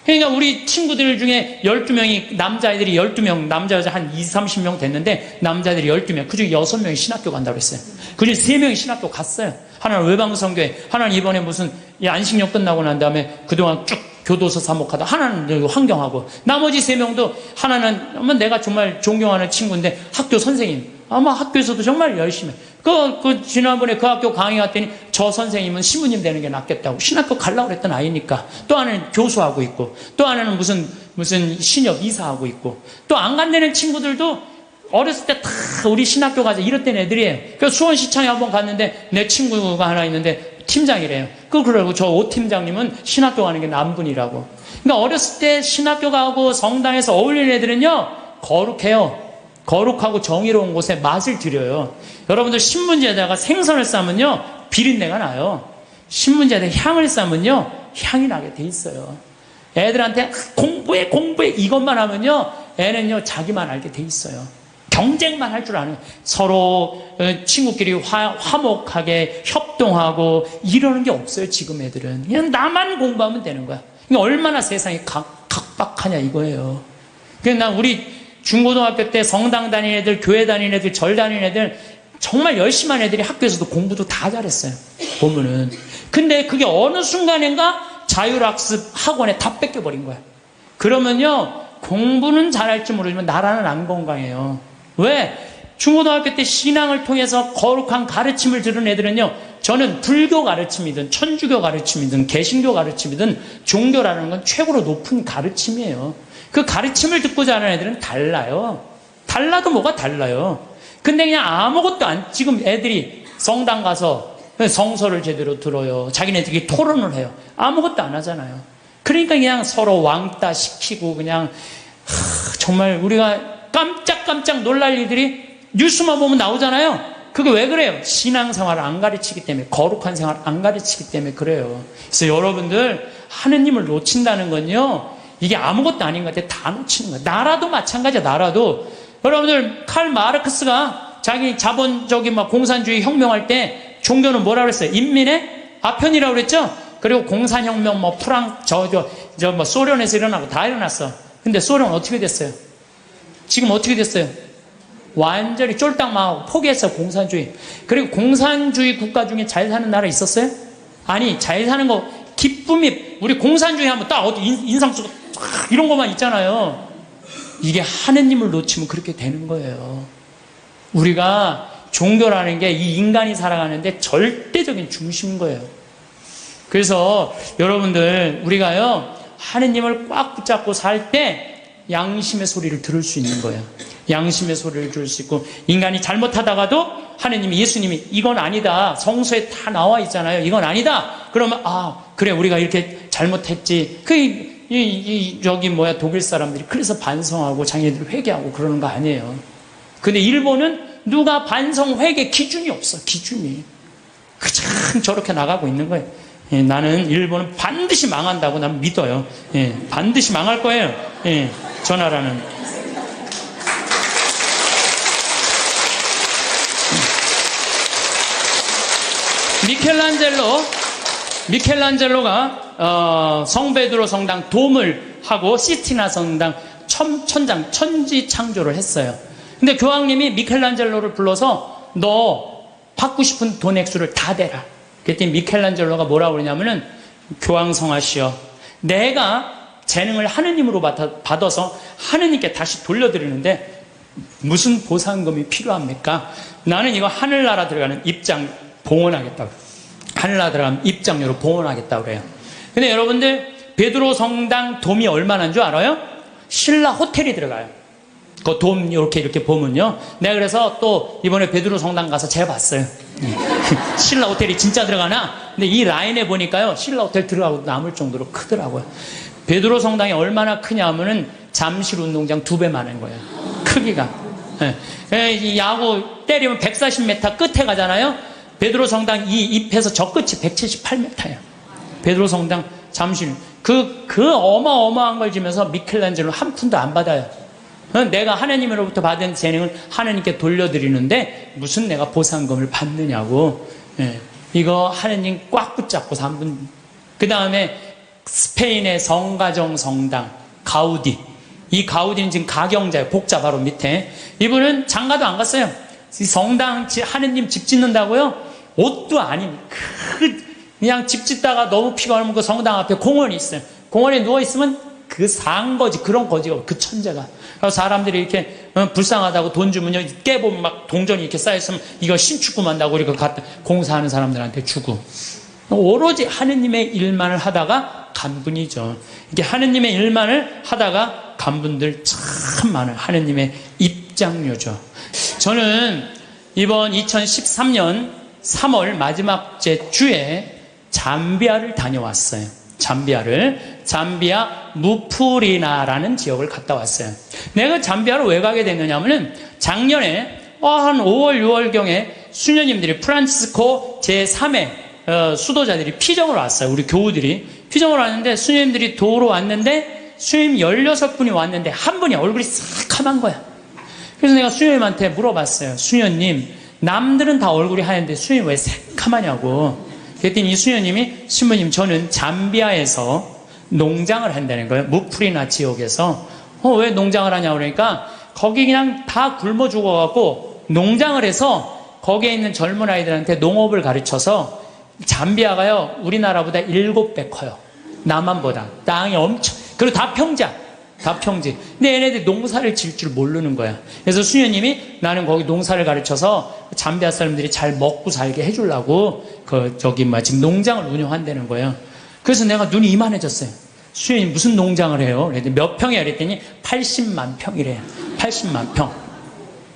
그러니까 우리 친구들 중에 12명이, 남자애들이 12명, 남자, 여자 한 20, 30명 됐는데, 남자들이 12명, 그 중에 6명이 신학교 간다고 했어요. 그 중에 3명이 신학교 갔어요. 하나는 외방성교회, 하나는 이번에 무슨 안식년 끝나고 난 다음에 그동안 쭉 교도소 사목하다, 하나는 환경하고, 나머지 3명도, 하나는 아마 내가 정말 존경하는 친구인데 학교 선생님, 아마 학교에서도 정말 열심히 지난번에 그 학교 강의 갔더니 저 선생님은 신부님 되는 게 낫겠다고 신학교 가려고 그랬던 아이니까, 또 하나는 교수하고 있고, 또 하나는 무슨 신협 이사하고 있고, 또 안 간다는 친구들도 어렸을 때 다 우리 신학교 가자 이랬던 애들이에요. 그래서 수원시청에 한번 갔는데 내 친구가 하나 있는데 팀장이래요. 그러고 저 오 팀장님은 신학교 가는 게 남분이라고. 그러니까 어렸을 때 신학교 가고 성당에서 어울리는 애들은요, 거룩해요. 거룩하고 정의로운 곳에 맛을 들여요. 여러분들 신문지에다가 생선을 싸면요, 비린내가 나요. 신문지에다가 향을 싸면요, 향이 나게 돼 있어요. 애들한테 공부해 이것만 하면요, 애는요 자기만 알게 돼 있어요. 경쟁만 할 줄 아는, 서로 친구끼리 화목하게 협동하고 이러는 게 없어요. 지금 애들은 그냥 나만 공부하면 되는 거야. 그러니까 얼마나 세상이 각박하냐 이거예요. 그러니까 난 우리 중고등학교 때 성당 다니는 애들, 교회 다니는 애들, 절 다니는 애들, 정말 열심히 한 애들이 학교에서도 공부도 다 잘했어요. 보면은. 근데 그게 어느 순간인가 자율학습 학원에 다 뺏겨버린 거야. 그러면요, 공부는 잘할지 모르지만 나라는 안 건강해요. 왜? 중고등학교 때 신앙을 통해서 거룩한 가르침을 들은 애들은요, 저는 불교 가르침이든 천주교 가르침이든 개신교 가르침이든 종교라는 건 최고로 높은 가르침이에요. 그 가르침을 듣고 자라는 애들은 달라요. 달라도 뭐가 달라요. 근데 그냥 아무것도 지금 애들이 성당 가서 성서를 제대로 들어요. 자기네들이 토론을 해요. 아무것도 안 하잖아요. 그러니까 그냥 서로 왕따 시키고 그냥 정말 우리가 깜짝깜짝 놀랄 일들이 뉴스만 보면 나오잖아요. 그게 왜 그래요? 신앙생활을 안 가르치기 때문에, 거룩한 생활을 안 가르치기 때문에 그래요. 그래서 여러분들 하느님을 놓친다는 건요, 이게 아무것도 아닌 것 같아. 다 놓치는 거예요. 나라도 마찬가지야. 나라도. 여러분들 칼 마르크스가 자기 자본적인 공산주의 혁명할 때 종교는 뭐라 그랬어요? 인민의 아편이라고 그랬죠? 그리고 공산혁명 소련에서 일어나고 다 일어났어. 근데 소련은 어떻게 됐어요? 지금 어떻게 됐어요? 완전히 쫄딱 망하고 포기했어요. 공산주의. 그리고 공산주의 국가 중에 잘 사는 나라 있었어요? 아니, 잘 사는 거 기쁨이, 우리 공산주의 하면 딱 어디 인상 쓰고 이런 것만 있잖아요. 이게 하느님을 놓치면 그렇게 되는 거예요. 우리가 종교라는 게 이 인간이 살아가는데 절대적인 중심인 거예요. 그래서 여러분들, 우리가요, 하느님을 꽉 붙잡고 살 때 양심의 소리를 들을 수 있는 거예요. 양심의 소리를 들을 수 있고, 인간이 잘못하다가도 하느님이, 예수님이 이건 아니다, 성서에 다 나와 있잖아요, 이건 아니다, 그러면 그래, 우리가 이렇게 잘못했지. 독일 사람들이 그래서 반성하고 자기네들 회개하고 그러는 거 아니에요. 근데 일본은 누가 반성 회개 기준이 없어. 기준이 그냥 저렇게 나가고 있는 거예요. 나는 일본은 반드시 망한다고 난 믿어요. 반드시 망할 거예요. 저 나라는. 미켈란젤로가 성베드로 성당 돔을 하고 시스티나 성당 천지 창조를 했어요. 근데 교황님이 미켈란젤로를 불러서 너 받고 싶은 돈 액수를 다 대라. 그랬더니 미켈란젤로가 뭐라고 그러냐면은, 교황성하시여, 내가 재능을 하느님으로 받아서 하느님께 다시 돌려드리는데 무슨 보상금이 필요합니까? 나는 이거 하늘나라 들어가는 입장 봉헌하겠다고. 하늘나라 입장료로 봉헌하겠다고 그래요. 근데 여러분들 베드로 성당 돔이 얼마나인 줄 알아요? 신라 호텔이 들어가요. 그 돔 이렇게 보면요. 내가 그래서 또 이번에 베드로 성당 가서 재봤어요. 신라 호텔이 진짜 들어가나? 근데 이 라인에 보니까요, 신라 호텔 들어가고 남을 정도로 크더라고요. 베드로 성당이 얼마나 크냐면은 잠실 운동장 2배 많은 거예요. 크기가. 이 야구 때리면 140m 끝에 가잖아요. 베드로 성당 이 잎에서 저 끝이 178m예요. 베드로 성당 잠실. 그 어마어마한 걸 지면서 미켈란젤로 한 푼도 안 받아요. 내가 하나님으로부터 받은 재능을 하나님께 돌려드리는데 무슨 내가 보상금을 받느냐고. 이거 하나님 꽉 붙잡고 3분. 그 다음에 스페인의 성가정 성당 가우디. 이 가우디는 지금 가경자예요. 복자 바로 밑에. 이분은 장가도 안 갔어요. 이 성당 하느님 집 짓는다고요? 옷도 아닌 그냥 집 짓다가 너무 피곤하면 그 성당 앞에 공원이 있어요. 공원에 누워있으면 그 상거지, 그런 거지가, 그 천재가. 그래서 사람들이 이렇게 불쌍하다고 돈 주면요, 깨보면 막 동전이 이렇게 쌓여있으면 이거 신축금 한다고 이렇게 갖다 공사하는 사람들한테 주고. 오로지 하느님의 일만을 하다가 간분이죠. 이게 하느님의 일만을 하다가 간분들 참 많은 하느님의 입장료죠. 저는 이번 2013년 3월 마지막 주에 잠비아를 다녀왔어요. 잠비아 무프리나라는 지역을 갔다 왔어요. 내가 잠비아를 왜 가게 됐느냐면은 작년에 한 5월 6월경에 수녀님들이 프란치스코 제3의 수도자들이 피정을 왔어요. 우리 교우들이 피정을 왔는데 수녀님들이 도로 왔는데 수녀님 16분이 왔는데 한 분이 얼굴이 새카만 거야. 그래서 내가 수녀님한테 물어봤어요. 수녀님, 남들은 다 얼굴이 하얀데 수녀님 왜 새카마냐고. 그랬더니 이 수녀님이, 신부님, 저는 잠비아에서 농장을 한다는 거예요. 무프리나 지역에서. 왜 농장을 하냐고 그러니까 거기 그냥 다 굶어 죽어갖고 농장을 해서 거기에 있는 젊은 아이들한테 농업을 가르쳐서 잠비아가요, 우리나라보다 7배 커요. 남한보다. 땅이 엄청, 그리고 다 평지야. 다 평지. 근데 얘네들이 농사를 지을 줄 모르는 거야. 그래서 수녀님이 나는 거기 농사를 가르쳐서 잠비아 사람들이 잘 먹고 살게 해주려고 지금 농장을 운영한다는 거예요. 그래서 내가 눈이 이만해졌어요. 수녀님 무슨 농장을 해요? 그랬더니 몇 평이야? 그랬더니 80만 평이래요. 80만 평.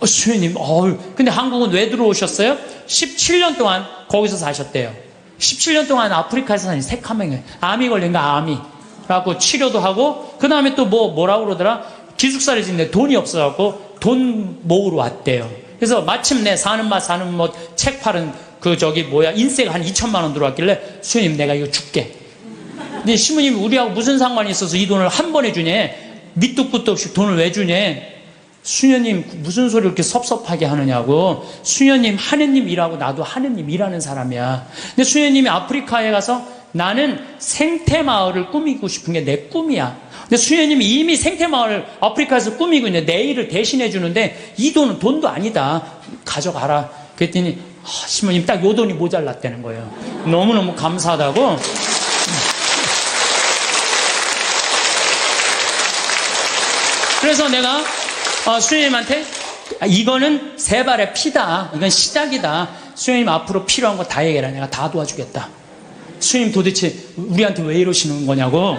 수녀님, 근데 한국은 왜 들어오셨어요? 17년 동안 거기서 사셨대요. 17년 동안 아프리카에서 사신 새카맹이에요. 암이 걸린 거, 암이. 그래갖고 치료도 하고, 그 다음에 또 뭐라고 그러더라? 기숙사를 짓는데 돈이 없어갖고 돈 모으러 왔대요. 그래서 마침내 사는 맛 책 팔은 인세가 한 2천만 원 들어왔길래, 수녀님 내가 이거 줄게. 근데 신부님이 우리하고 무슨 상관이 있어서 이 돈을 한 번에 주냐? 밑도 끝도 없이 돈을 왜 주냐? 수녀님 무슨 소리 이렇게 섭섭하게 하느냐고. 수녀님 하느님 일하고 나도 하느님 일하는 사람이야. 근데 수녀님이 아프리카에 가서 나는 생태마을을 꾸미고 싶은 게 내 꿈이야. 근데 수녀님이 이미 생태마을 아프리카에서 꾸미고 있는데 내 일을 대신해 주는데 이 돈은 돈도 아니다. 가져가라. 그랬더니 신부님 딱 요 돈이 모자랐다는 거예요. 너무너무 감사하다고. 그래서 내가 수녀님한테 이거는 세 발의 피다. 이건 시작이다. 수녀님 앞으로 필요한 거 다 얘기해라. 내가 다 도와주겠다. 수녀님 도대체 우리한테 왜 이러시는 거냐고.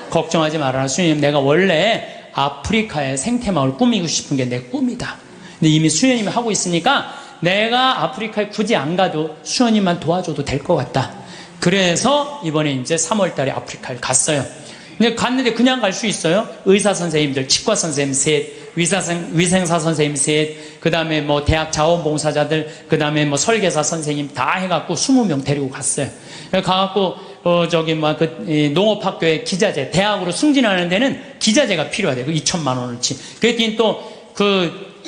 걱정하지 말아라. 수녀님 내가 원래 아프리카의 생태마을 꾸미고 싶은 게 내 꿈이다. 근데 이미 수녀님이 하고 있으니까 내가 아프리카에 굳이 안 가도 수녀님만 도와줘도 될 것 같다. 그래서 이번에 이제 3월 달에 아프리카를 갔어요. 근데 갔는데 그냥 갈 수 있어요? 의사 선생님들, 치과 선생님 셋, 위생사 선생님 셋, 그 다음에 대학 자원봉사자들, 그 다음에 설계사 선생님 다 해갖고 20명 데리고 갔어요. 가갖고, 농업학교에 기자재, 대학으로 승진하는 데는 기자재가 필요하대요. 2천만 원어치. 그랬더니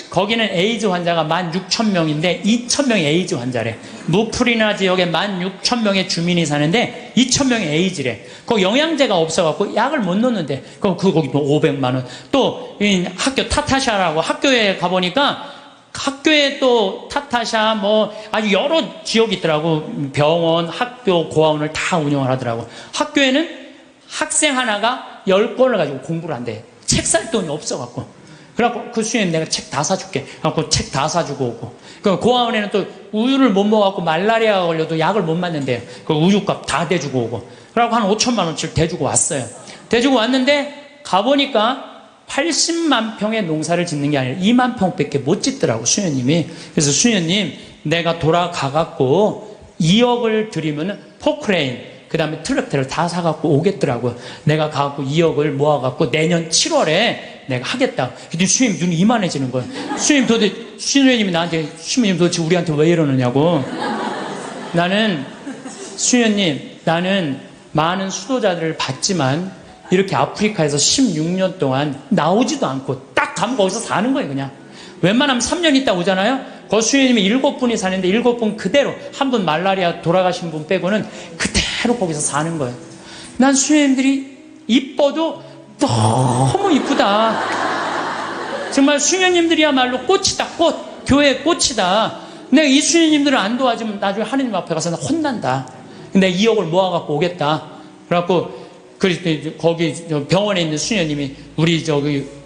거기는 에이즈 환자가 16,000명인데 2,000명이 에이즈 환자래. 무프리나 지역에 16,000명의 주민이 사는데 2,000명이 에이즈래. 거기 영양제가 없어갖고 약을 못 넣는데 거기 또 500만 원. 또 학교 타타샤라고 학교에 가보니까 학교에 또 타타샤 아주 여러 지역이 있더라고. 병원, 학교, 고아원을 다 운영을 하더라고. 학교에는 학생 하나가 10권을 가지고 공부를 한대. 책 살 돈이 없어갖고. 그래갖고 그 수녀님 내가 책 다 사줄게. 그래갖고 책 다 사주고 오고. 그 고아원에는 또 우유를 못 먹어갖고 말라리아가 걸려도 약을 못 맞는데요. 그 우유값 다 대주고 오고. 그래갖고 한 5천만 원씩 대주고 왔어요. 대주고 왔는데 가보니까 80만 평의 농사를 짓는 게 아니라 2만 평밖에 못 짓더라고, 수녀님이. 그래서 수녀님, 내가 돌아가갖고 2억을 드리면 포크레인, 그 다음에 트랙터를 다 사갖고 오겠더라고요. 내가 가갖고 2억을 모아갖고 내년 7월에 내가 하겠다. 근데 수녀님 눈이 이만해지는 거예요. 수녀님이 나한테, 수녀님 도대체 우리한테 왜 이러느냐고. 수녀님, 나는 많은 수도자들을 봤지만 이렇게 아프리카에서 16년 동안 나오지도 않고 딱 가면 거기서 사는 거예요, 그냥. 웬만하면 3년 있다 오잖아요? 그 수녀님이 7분이 사는데 7분 그대로, 한 분 말라리아 돌아가신 분 빼고는 그대로 거기서 사는 거예요. 난 수녀님들이 이뻐도 너무 이쁘다. 정말 수녀님들이야말로 꽃이다, 꽃. 교회의 꽃이다. 내가 이 수녀님들을 안 도와주면 나중에 하느님 앞에 가서 나 혼난다. 내가 2억을 모아갖고 오겠다. 그래갖고 거기 병원에 있는 수녀님이 우리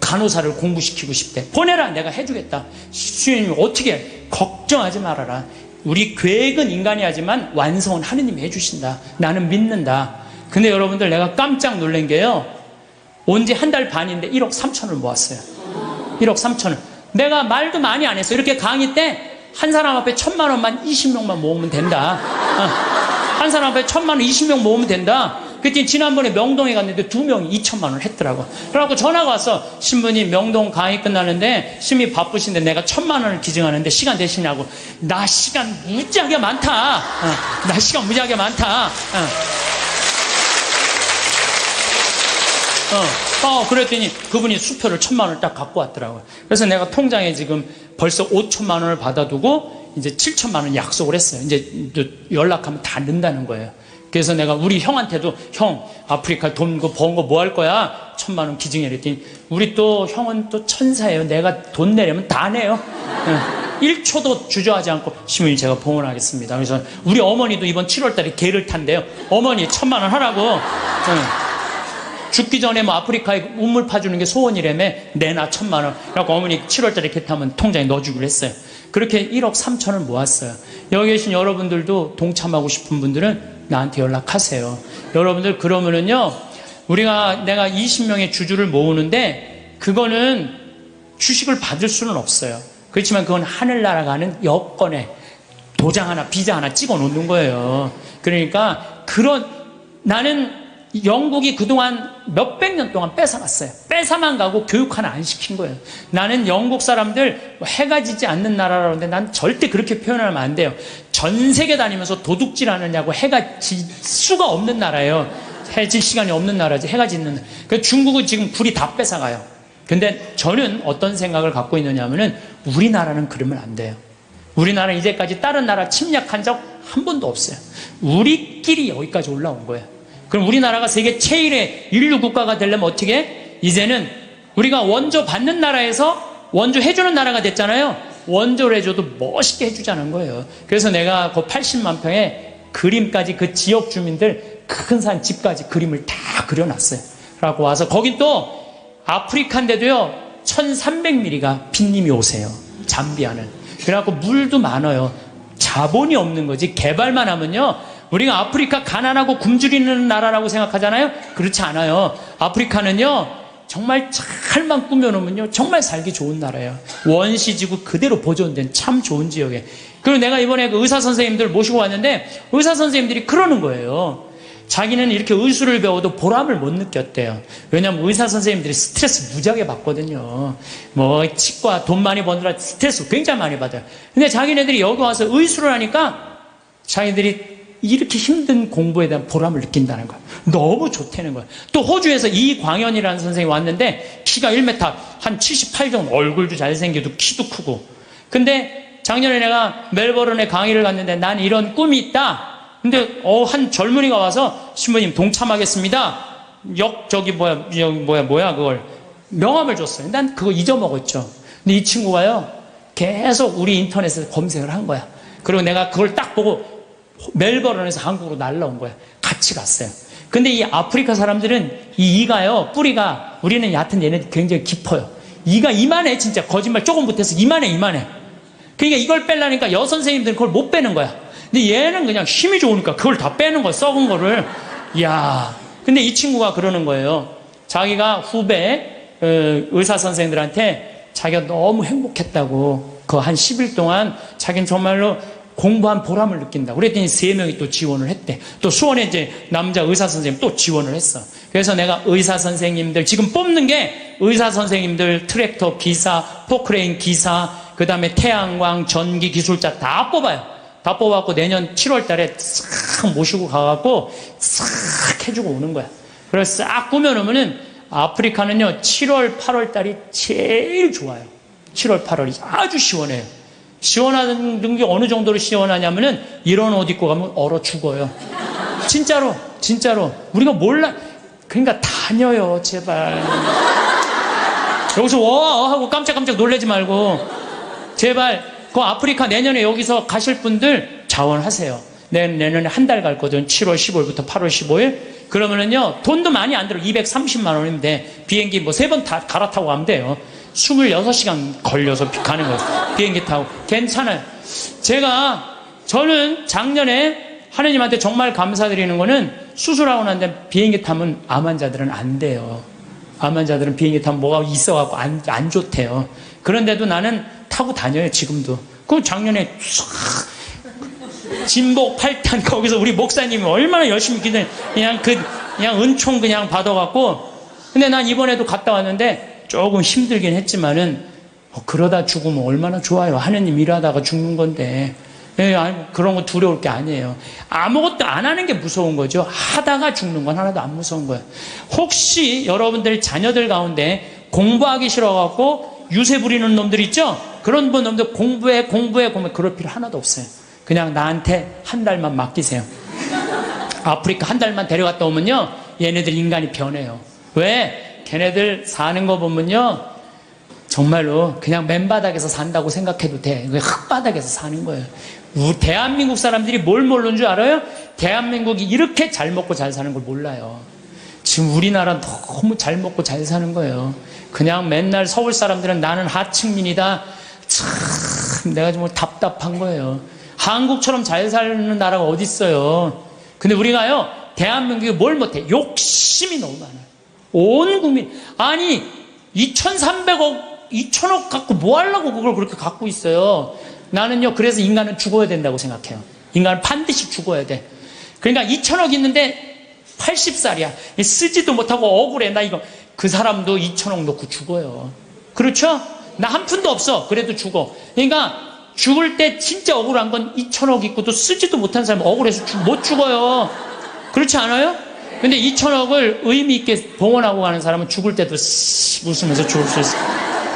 간호사를 공부시키고 싶대. 보내라, 내가 해주겠다. 수녀님이 어떻게 해? 걱정하지 말아라. 우리 계획은 인간이 하지만 완성은 하느님이 해주신다. 나는 믿는다. 근데 여러분들, 내가 깜짝 놀란 게요, 온 지 한 달 반인데 1억 3천을 모았어요. 1억 3천을. 내가 말도 많이 안 했어요. 이렇게 강의 때 한 사람 앞에 1,000만 원만 20명만 모으면 된다. 한 사람 앞에 1,000만 원 20명 모으면 된다. 그때 지난번에 명동에 갔는데 2명이 2천만 원을 했더라고. 그래갖고 전화가 왔어. 신부님, 명동 강의 끝나는데 신부님 바쁘신데 내가 1,000만 원을 기증하는데 시간 되시냐고. 나 시간 무지하게 많다. 나 시간 무지하게 많다. 그랬더니 그분이 수표를 1,000만 원을 딱 갖고 왔더라고요. 그래서 내가 통장에 지금 벌써 5천만 원을 받아두고 이제 7천만 원 약속을 했어요. 이제 연락하면 다 넣는다는 거예요. 그래서 내가 우리 형한테도, 형, 아프리카 돈 번 거 뭐 할 거야? 1,000만 원 기증해. 그랬더니 우리 또 형은 또 천사예요. 내가 돈 내려면 다 내요. 1초도 주저하지 않고 신부님 제가 봉헌하겠습니다. 그래서 우리 어머니도 이번 7월 달에 개를 탄대요. 어머니 1,000만 원 하라고. 죽기 전에 뭐 아프리카에 우물 파주는 게 소원이라며 내놔 1,000만 원. 그래갖고 어머니 7월 달에 개 타면 통장에 넣어주기로 했어요. 그렇게 1억 3천을 모았어요. 여기 계신 여러분들도 동참하고 싶은 분들은 나한테 연락하세요. 여러분들, 그러면은요, 내가 20명의 주주를 모으는데 그거는 주식을 받을 수는 없어요. 그렇지만 그건 하늘나라 가는 여권에 도장 하나, 비자 하나 찍어 놓는 거예요. 그러니까 나는 영국이 그동안 몇백 년 동안 뺏어갔어요. 뺏어만 가고 교육 하나 안 시킨 거예요. 나는 영국 사람들 해가 지지 않는 나라라고 하는데 난 절대 그렇게 표현하면 안 돼요. 전 세계 다니면서 도둑질 하느냐고. 해가 질 수가 없는 나라예요. 해 질 시간이 없는 나라지. 해가 짓는. 그래서 중국은 지금 굴이 다 뺏어가요. 근데 저는 어떤 생각을 갖고 있느냐 하면은 우리나라는 그러면 안 돼요. 우리나라는 이제까지 다른 나라 침략한 적 한 번도 없어요. 우리끼리 여기까지 올라온 거예요. 그럼 우리나라가 세계 최일의 인류 국가가 되려면 어떻게 해? 이제는 우리가 원조 받는 나라에서 원조 해주는 나라가 됐잖아요. 원조를 해줘도 멋있게 해주자는 거예요. 그래서 내가 그 80만 평에 그림까지, 그 지역 주민들 큰 산 집까지 그림을 다 그려놨어요. 그래갖고 와서 거긴 또 아프리카인데도요 1300mm가 빈님이 오세요. 잠비아는. 그래갖고 물도 많아요. 자본이 없는 거지. 개발만 하면요, 우리가 아프리카 가난하고 굶주리는 나라라고 생각하잖아요. 그렇지 않아요. 아프리카는요, 정말 잘만 꾸며놓으면요, 정말 살기 좋은 나라예요. 원시지구 그대로 보존된 참 좋은 지역에. 그리고 내가 이번에 그 의사 선생님들 모시고 왔는데 의사 선생님들이 그러는 거예요. 자기는 이렇게 의술을 배워도 보람을 못 느꼈대요. 왜냐하면 의사 선생님들이 스트레스 무지하게 받거든요. 뭐 치과 돈 많이 버느라 스트레스 굉장히 많이 받아요. 근데 자기네들이 여기 와서 의술을 하니까 자기들이 이렇게 힘든 공부에 대한 보람을 느낀다는 거예요. 너무 좋다는 거예요. 또 호주에서 이광현이라는 선생님이 왔는데 키가 1m 한 78 정도, 얼굴도 잘생겨도 키도 크고. 근데 작년에 내가 멜버른에 강의를 갔는데 난 이런 꿈이 있다. 근데 한 젊은이가 와서 신부님 동참하겠습니다. 그걸 명함을 줬어요. 난 그거 잊어먹었죠. 근데 이 친구가요 계속 우리 인터넷에서 검색을 한 거야. 그리고 내가 그걸 딱 보고 멜버른에서 한국으로 날라온 거야. 같이 갔어요. 근데 이 아프리카 사람들은 이 이가요, 뿌리가, 우리는 얕은 얘네들 굉장히 깊어요. 이가 이만해, 진짜. 거짓말 조금 못해서 이만해. 그러니까 이걸 빼려니까 여선생님들은 그걸 못 빼는 거야. 근데 얘는 그냥 힘이 좋으니까 그걸 다 빼는 거야, 썩은 거를. 이야. 근데 이 친구가 그러는 거예요. 자기가 후배 의사 선생님들한테 자기가 너무 행복했다고, 그 한 10일 동안 자기는 정말로 공부한 보람을 느낀다. 그랬더니 3명이 또 지원을 했대. 또 수원에 이제 남자 의사 선생님 또 지원을 했어. 그래서 내가 의사 선생님들 지금 뽑는 게 의사 선생님들, 트랙터 기사, 포크레인 기사, 그 다음에 태양광, 전기 기술자 다 뽑아요. 다 뽑아갖고 내년 7월 달에 싹 모시고 가갖고 싹 해주고 오는 거야. 그래서 싹 꾸며놓으면은 아프리카는요, 7월, 8월 달이 제일 좋아요. 7월, 8월이 아주 시원해요. 시원한 게 어느 정도로 시원하냐면은 이런 옷 입고 가면 얼어 죽어요. 진짜로. 우리가 몰라. 그러니까 다녀요, 제발. 여기서 와 하고 깜짝깜짝 놀라지 말고 제발 그 아프리카 내년에 여기서 가실 분들 자원하세요. 내년에 한 달 갈 거든. 7월 15일부터 8월 15일. 그러면은요, 돈도 많이 안 들어. 230만 원이면 돼. 비행기 뭐 3번 다 갈아타고 가면 돼요. 26시간 걸려서 가는 거예요. 비행기 타고. 괜찮아요. 저는 작년에 하느님한테 정말 감사드리는 거는 수술하고 난 다음에 비행기 타면 암 환자들은 안 돼요. 암 환자들은 비행기 타면 뭐가 있어갖고 안 좋대요. 그런데도 나는 타고 다녀요, 지금도. 그 작년에 진복 8탄 거기서 우리 목사님이 얼마나 열심히 기도해. 그냥 은총 그냥 받아갖고. 근데 난 이번에도 갔다 왔는데 조금 힘들긴 했지만은 그러다 죽으면 얼마나 좋아요. 하느님 일하다가 죽는 건데. 그런 거 두려울 게 아니에요. 아무것도 안 하는 게 무서운 거죠. 하다가 죽는 건 하나도 안 무서운 거예요. 혹시 여러분들 자녀들 가운데 공부하기 싫어갖고 유세 부리는 놈들 있죠? 그런 놈들 공부해 그럴 필요 하나도 없어요. 그냥 나한테 한 달만 맡기세요. 아프리카 한 달만 데려갔다 오면요, 얘네들 인간이 변해요. 왜? 걔네들 사는 거 보면요, 정말로 그냥 맨바닥에서 산다고 생각해도 돼. 흙바닥에서 사는 거예요. 대한민국 사람들이 뭘 모르는 줄 알아요? 대한민국이 이렇게 잘 먹고 잘 사는 걸 몰라요. 지금 우리나라 너무 잘 먹고 잘 사는 거예요. 그냥 맨날 서울 사람들은 나는 하층민이다. 참 내가 정말 답답한 거예요. 한국처럼 잘 사는 나라가 어디 있어요. 근데 우리가요, 대한민국이 뭘 못해? 욕심이 너무 많아요. 온 국민. 아니 2,300억 갖고 뭐 하려고 그걸 그렇게 갖고 있어요. 나는요, 그래서 인간은 죽어야 된다고 생각해요. 인간은 반드시 죽어야 돼. 그러니까 2,000억 있는데 80살이야. 쓰지도 못하고 억울해. 나 이거. 그 사람도 2,000억 놓고 죽어요. 그렇죠? 나 한 푼도 없어. 그래도 죽어. 그러니까 죽을 때 진짜 억울한 건 2,000억 있고도 쓰지도 못한 사람 억울해서 못 죽어요. 그렇지 않아요? 근데 2,000억을 의미 있게 봉헌하고 가는 사람은 죽을 때도 웃으면서 죽을 수 있어.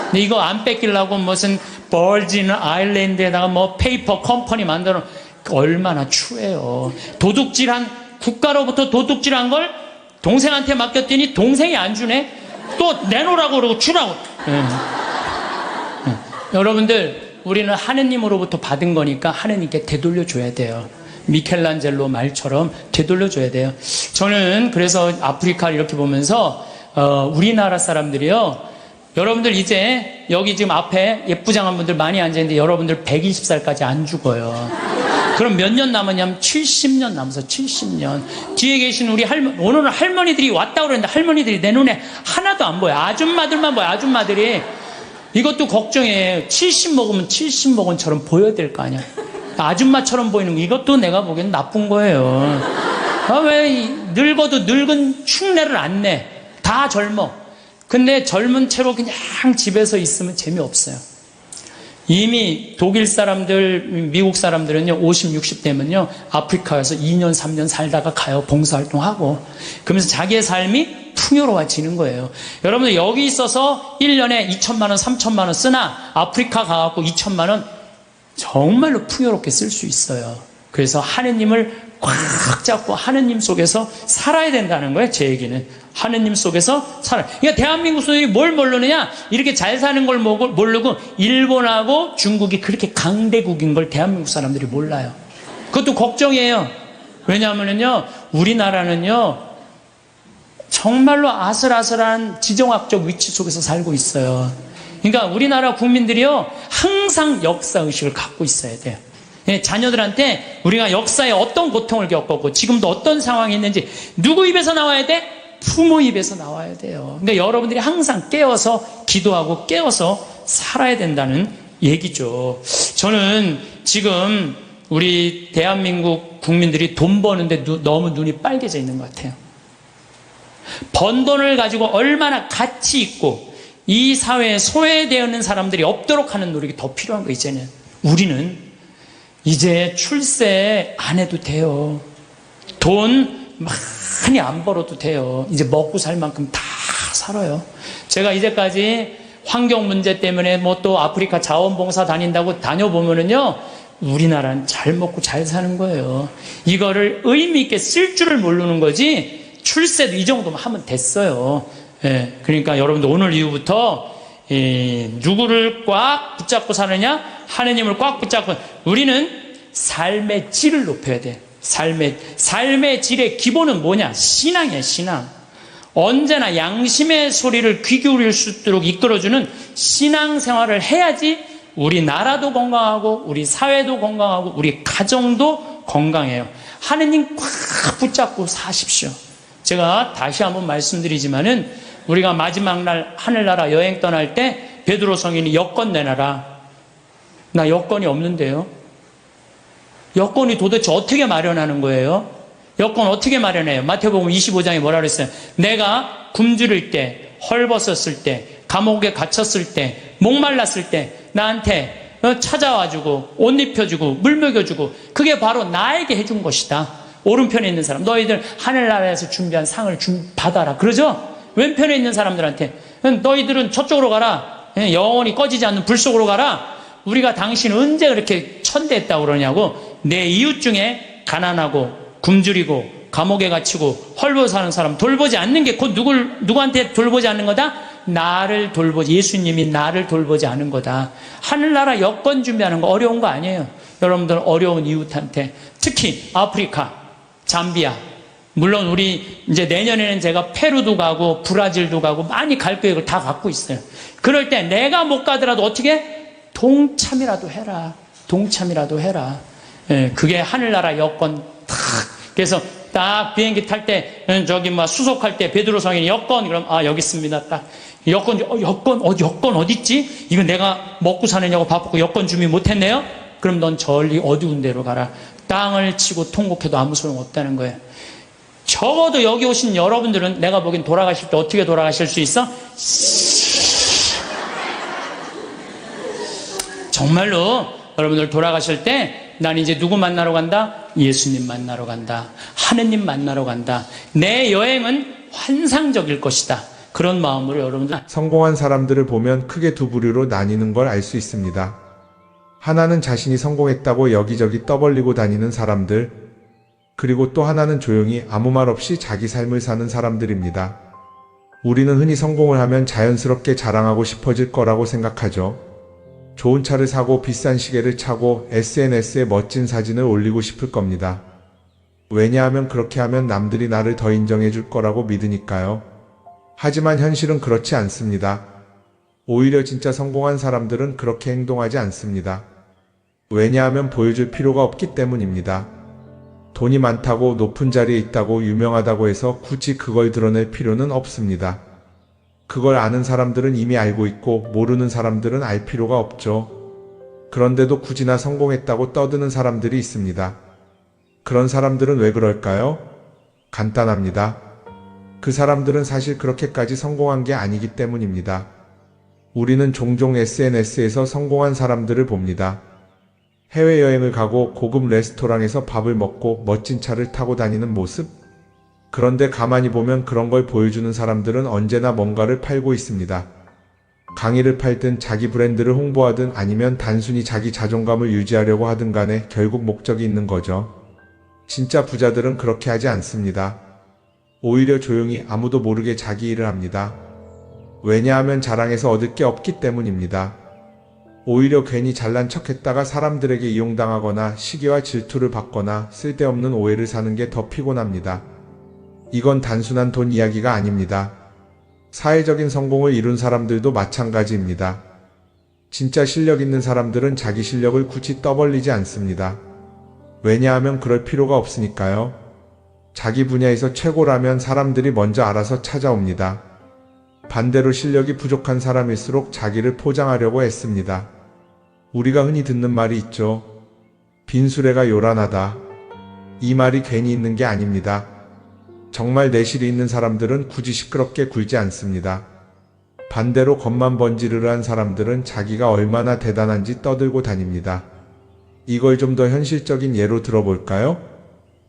근데 이거 안 뺏기려고 무슨 버진 아일랜드에다가 뭐 페이퍼 컴퍼니 만들어, 얼마나 추해요. 국가로부터 도둑질한 걸 동생한테 맡겼더니 동생이 안 주네. 또 내놓으라고 그러고 주라고. 여러분들, 우리는 하느님으로부터 받은 거니까 하느님께 되돌려줘야 돼요. 미켈란젤로 말처럼 되돌려줘야 돼요. 저는 그래서 아프리카를 이렇게 보면서 우리나라 사람들이요, 여러분들 이제 여기 지금 앞에 예쁘장한 분들 많이 앉아있는데 여러분들 120살까지 안 죽어요. 그럼 몇 년 남았냐면 70년 남아서 70년. 뒤에 계신 우리 오늘은 할머니들이 왔다고 그랬는데 할머니들이 내 눈에 하나도 안 보여. 아줌마들만 보여. 아줌마들이. 이것도 걱정이에요. 70 먹으면 70 먹은처럼 보여야 될 거 아니야. 아줌마처럼 보이는 거, 이것도 내가 보기엔 나쁜 거예요. 왜 늙어도 늙은 흉내를 안 내. 다 젊어. 근데 젊은 채로 그냥 집에서 있으면 재미없어요. 이미 독일 사람들, 미국 사람들은요, 50, 60 되면요, 아프리카에서 2년, 3년 살다가 가요. 봉사활동하고. 그러면서 자기의 삶이 풍요로워지는 거예요. 여러분들 여기 있어서 1년에 2천만 원, 3천만 원 쓰나 아프리카 가갖고 2천만 원 정말로 풍요롭게 쓸 수 있어요. 그래서 하느님을 꽉 잡고 하느님 속에서 살아야 된다는 거예요. 제 얘기는 하느님 속에서 살아요. 그러니까 대한민국 사람들이 뭘 모르느냐, 이렇게 잘 사는 걸 모르고 일본하고 중국이 그렇게 강대국인 걸 대한민국 사람들이 몰라요. 그것도 걱정이에요. 왜냐하면요, 우리나라는요 정말로 아슬아슬한 지정학적 위치 속에서 살고 있어요. 그러니까 우리나라 국민들이요, 항상 역사의식을 갖고 있어야 돼요. 예, 자녀들한테 우리가 역사에 어떤 고통을 겪었고 지금도 어떤 상황이 있는지 누구 입에서 나와야 돼? 부모 입에서 나와야 돼요. 그러니까 여러분들이 항상 깨어서 기도하고 깨어서 살아야 된다는 얘기죠. 저는 지금 우리 대한민국 국민들이 돈 버는데 너무 눈이 빨개져 있는 것 같아요. 번 돈을 가지고 얼마나 가치 있고 이 사회에 소외되어 있는 사람들이 없도록 하는 노력이 더 필요한 거. 이제는 우리는 이제 출세 안 해도 돼요. 돈 많이 안 벌어도 돼요. 이제 먹고 살 만큼 다 살아요. 제가 이제까지 환경 문제 때문에 뭐 또 아프리카 자원봉사 다닌다고 다녀보면은요, 우리나라는 잘 먹고 잘 사는 거예요. 이거를 의미 있게 쓸 줄을 모르는 거지, 출세도 이 정도만 하면 됐어요. 예, 그러니까 여러분들 오늘 이후부터 누구를 꽉 붙잡고 사느냐? 하느님을 꽉 붙잡고. 우리는 삶의 질을 높여야 돼. 삶의 질의 기본은 뭐냐? 신앙이에요, 신앙. 언제나 양심의 소리를 귀 기울일 수 있도록 이끌어주는 신앙생활을 해야지 우리 나라도 건강하고 우리 사회도 건강하고 우리 가정도 건강해요. 하느님 꽉 붙잡고 사십시오. 제가 다시 한번 말씀드리지만은 우리가 마지막 날 하늘나라 여행 떠날 때 베드로 성인이 여권 내놔라. 나 여권이 없는데요. 여권이 도대체 어떻게 마련하는 거예요? 여권 어떻게 마련해요? 마태복음 25장에 뭐라 그랬어요? 내가 굶주릴 때, 헐벗었을 때, 감옥에 갇혔을 때, 목말랐을 때 나한테 찾아와주고 옷 입혀주고 물 먹여주고, 그게 바로 나에게 해준 것이다. 오른편에 있는 사람, 너희들 하늘나라에서 준비한 상을 받아라. 그러죠? 왼편에 있는 사람들한테 너희들은 저쪽으로 가라. 영원히 꺼지지 않는 불 속으로 가라. 우리가 당신 언제 그렇게 천대했다고 그러냐고. 내 이웃 중에 가난하고 굶주리고 감옥에 갇히고 헐벗어 사는 사람 돌보지 않는 게 곧 누구한테 돌보지 않는 거다? 나를 돌보지, 예수님이 나를 돌보지 않은 거다. 하늘나라 여권 준비하는 거 어려운 거 아니에요. 여러분들 어려운 이웃한테, 특히 아프리카, 잠비아, 물론 우리 이제 내년에는 제가 페루도 가고 브라질도 가고 많이 갈 계획을 다 갖고 있어요. 그럴 때 내가 못 가더라도 어떻게? 동참이라도 해라. 동참이라도 해라. 예, 그게 하늘나라 여권 탁. 그래서 딱 비행기 탈 때, 저기 막 수속할 때 베드로 성인이 여권, 그럼 여기 있습니다. 딱 여권, 여권 어디 있지? 이거 내가 먹고 사느냐고 바쁘고 여권 준비 못했네요. 그럼 넌 저리 어두운 데로 가라. 땅을 치고 통곡해도 아무 소용 없다는 거예요. 적어도 여기 오신 여러분들은 내가 보기엔 돌아가실 때 어떻게 돌아가실 수 있어? 정말로 여러분들 돌아가실 때 난 이제 누구 만나러 간다? 예수님 만나러 간다. 하느님 만나러 간다. 내 여행은 환상적일 것이다. 그런 마음으로 여러분들. 성공한 사람들을 보면 크게 두 부류로 나뉘는 걸 알 수 있습니다. 하나는 자신이 성공했다고 여기저기 떠벌리고 다니는 사람들, 그리고 또 하나는 조용히 아무 말 없이 자기 삶을 사는 사람들입니다. 우리는 흔히 성공을 하면 자연스럽게 자랑하고 싶어질 거라고 생각하죠. 좋은 차를 사고 비싼 시계를 차고 SNS에 멋진 사진을 올리고 싶을 겁니다. 왜냐하면 그렇게 하면 남들이 나를 더 인정해 줄 거라고 믿으니까요. 하지만 현실은 그렇지 않습니다. 오히려 진짜 성공한 사람들은 그렇게 행동하지 않습니다. 왜냐하면 보여줄 필요가 없기 때문입니다. 돈이 많다고 높은 자리에 있다고 유명하다고 해서 굳이 그걸 드러낼 필요는 없습니다. 그걸 아는 사람들은 이미 알고 있고 모르는 사람들은 알 필요가 없죠. 그런데도 굳이나 성공했다고 떠드는 사람들이 있습니다. 그런 사람들은 왜 그럴까요? 간단합니다. 그 사람들은 사실 그렇게까지 성공한 게 아니기 때문입니다. 우리는 종종 SNS에서 성공한 사람들을 봅니다. 해외여행을 가고 고급 레스토랑에서 밥을 먹고 멋진 차를 타고 다니는 모습? 그런데 가만히 보면 그런 걸 보여주는 사람들은 언제나 뭔가를 팔고 있습니다. 강의를 팔든 자기 브랜드를 홍보하든 아니면 단순히 자기 자존감을 유지하려고 하든 간에 결국 목적이 있는 거죠. 진짜 부자들은 그렇게 하지 않습니다. 오히려 조용히 아무도 모르게 자기 일을 합니다. 왜냐하면 자랑해서 얻을 게 없기 때문입니다. 오히려 괜히 잘난 척했다가 사람들에게 이용당하거나 시기와 질투를 받거나 쓸데없는 오해를 사는 게 더 피곤합니다. 이건 단순한 돈 이야기가 아닙니다. 사회적인 성공을 이룬 사람들도 마찬가지입니다. 진짜 실력 있는 사람들은 자기 실력을 굳이 떠벌리지 않습니다. 왜냐하면 그럴 필요가 없으니까요. 자기 분야에서 최고라면 사람들이 먼저 알아서 찾아옵니다. 반대로 실력이 부족한 사람일수록 자기를 포장하려고 애씁니다. 우리가 흔히 듣는 말이 있죠. 빈수레가 요란하다. 이 말이 괜히 있는 게 아닙니다. 정말 내실이 있는 사람들은 굳이 시끄럽게 굴지 않습니다. 반대로 겉만 번지르르한 사람들은 자기가 얼마나 대단한지 떠들고 다닙니다. 이걸 좀 더 현실적인 예로 들어볼까요?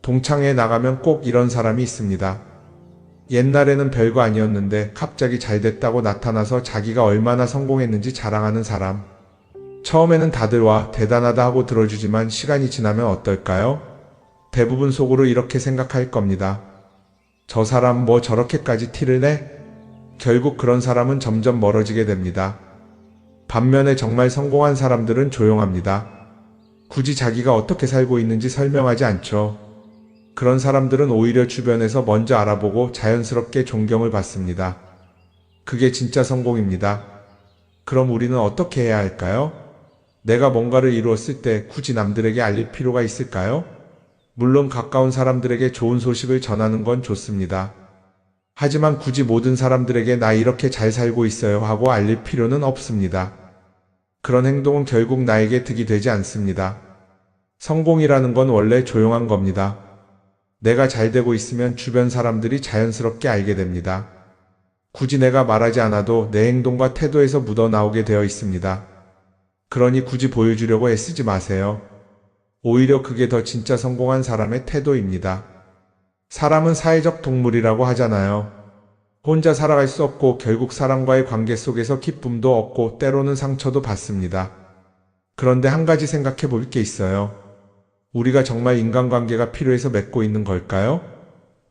동창회에 나가면 꼭 이런 사람이 있습니다. 옛날에는 별거 아니었는데 갑자기 잘 됐다고 나타나서 자기가 얼마나 성공했는지 자랑하는 사람. 처음에는 다들 와 대단하다 하고 들어주지만 시간이 지나면 어떨까요? 대부분 속으로 이렇게 생각할 겁니다. 저 사람 뭐 저렇게까지 티를 내? 결국 그런 사람은 점점 멀어지게 됩니다. 반면에 정말 성공한 사람들은 조용합니다. 굳이 자기가 어떻게 살고 있는지 설명하지 않죠. 그런 사람들은 오히려 주변에서 먼저 알아보고 자연스럽게 존경을 받습니다. 그게 진짜 성공입니다. 그럼 우리는 어떻게 해야 할까요? 내가 뭔가를 이루었을 때 굳이 남들에게 알릴 필요가 있을까요? 물론 가까운 사람들에게 좋은 소식을 전하는 건 좋습니다. 하지만 굳이 모든 사람들에게 나 이렇게 잘 살고 있어요 하고 알릴 필요는 없습니다. 그런 행동은 결국 나에게 득이 되지 않습니다. 성공이라는 건 원래 조용한 겁니다. 내가 잘 되고 있으면 주변 사람들이 자연스럽게 알게 됩니다. 굳이 내가 말하지 않아도 내 행동과 태도에서 묻어나오게 되어 있습니다. 그러니 굳이 보여주려고 애쓰지 마세요. 오히려 그게 더 진짜 성공한 사람의 태도입니다. 사람은 사회적 동물이라고 하잖아요. 혼자 살아갈 수 없고 결국 사람과의 관계 속에서 기쁨도 얻고 때로는 상처도 받습니다. 그런데 한 가지 생각해 볼 게 있어요. 우리가 정말 인간관계가 필요해서 맺고 있는 걸까요?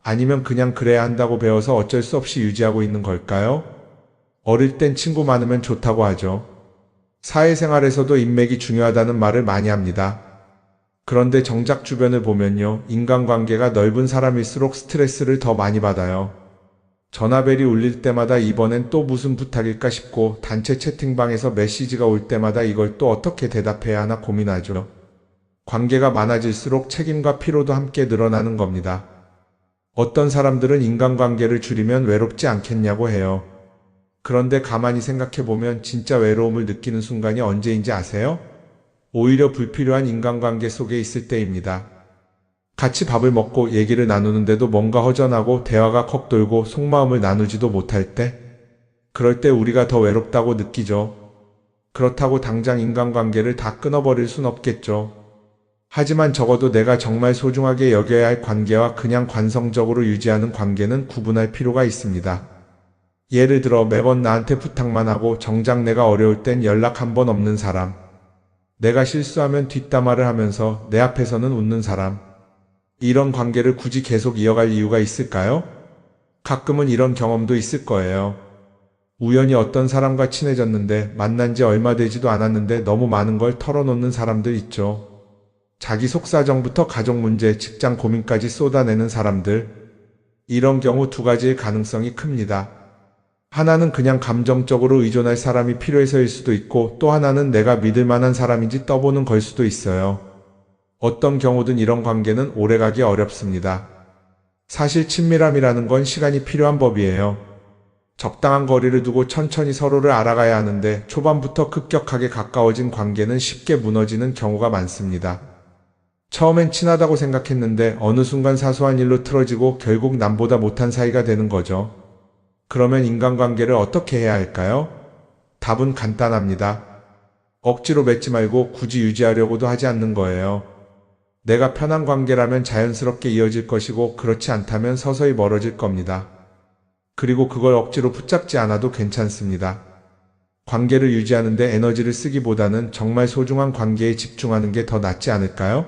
아니면 그냥 그래야 한다고 배워서 어쩔 수 없이 유지하고 있는 걸까요? 어릴 땐 친구 많으면 좋다고 하죠. 사회생활에서도 인맥이 중요하다는 말을 많이 합니다. 그런데 정작 주변을 보면요. 인간관계가 넓은 사람일수록 스트레스를 더 많이 받아요. 전화벨이 울릴 때마다 이번엔 또 무슨 부탁일까 싶고 단체 채팅방에서 메시지가 올 때마다 이걸 또 어떻게 대답해야 하나 고민하죠. 관계가 많아질수록 책임과 피로도 함께 늘어나는 겁니다. 어떤 사람들은 인간관계를 줄이면 외롭지 않겠냐고 해요. 그런데 가만히 생각해보면 진짜 외로움을 느끼는 순간이 언제인지 아세요? 오히려 불필요한 인간관계 속에 있을 때입니다. 같이 밥을 먹고 얘기를 나누는데도 뭔가 허전하고 대화가 컥 돌고 속마음을 나누지도 못할 때? 그럴 때 우리가 더 외롭다고 느끼죠. 그렇다고 당장 인간관계를 다 끊어버릴 순 없겠죠. 하지만 적어도 내가 정말 소중하게 여겨야 할 관계와 그냥 관성적으로 유지하는 관계는 구분할 필요가 있습니다. 예를 들어 매번 나한테 부탁만 하고 정작 내가 어려울 땐 연락 한 번 없는 사람. 내가 실수하면 뒷담화를 하면서 내 앞에서는 웃는 사람. 이런 관계를 굳이 계속 이어갈 이유가 있을까요? 가끔은 이런 경험도 있을 거예요. 우연히 어떤 사람과 친해졌는데 만난 지 얼마 되지도 않았는데 너무 많은 걸 털어놓는 사람들 있죠. 자기 속사정부터 가족 문제, 직장 고민까지 쏟아내는 사람들. 이런 경우 두 가지의 가능성이 큽니다. 하나는 그냥 감정적으로 의존할 사람이 필요해서일 수도 있고 또 하나는 내가 믿을 만한 사람인지 떠보는 걸 수도 있어요. 어떤 경우든 이런 관계는 오래가기 어렵습니다. 사실 친밀함이라는 건 시간이 필요한 법이에요. 적당한 거리를 두고 천천히 서로를 알아가야 하는데 초반부터 급격하게 가까워진 관계는 쉽게 무너지는 경우가 많습니다. 처음엔 친하다고 생각했는데 어느 순간 사소한 일로 틀어지고 결국 남보다 못한 사이가 되는 거죠. 그러면 인간관계를 어떻게 해야 할까요? 답은 간단합니다. 억지로 맺지 말고 굳이 유지하려고도 하지 않는 거예요. 내가 편한 관계라면 자연스럽게 이어질 것이고 그렇지 않다면 서서히 멀어질 겁니다. 그리고 그걸 억지로 붙잡지 않아도 괜찮습니다. 관계를 유지하는데 에너지를 쓰기보다는 정말 소중한 관계에 집중하는 게 더 낫지 않을까요?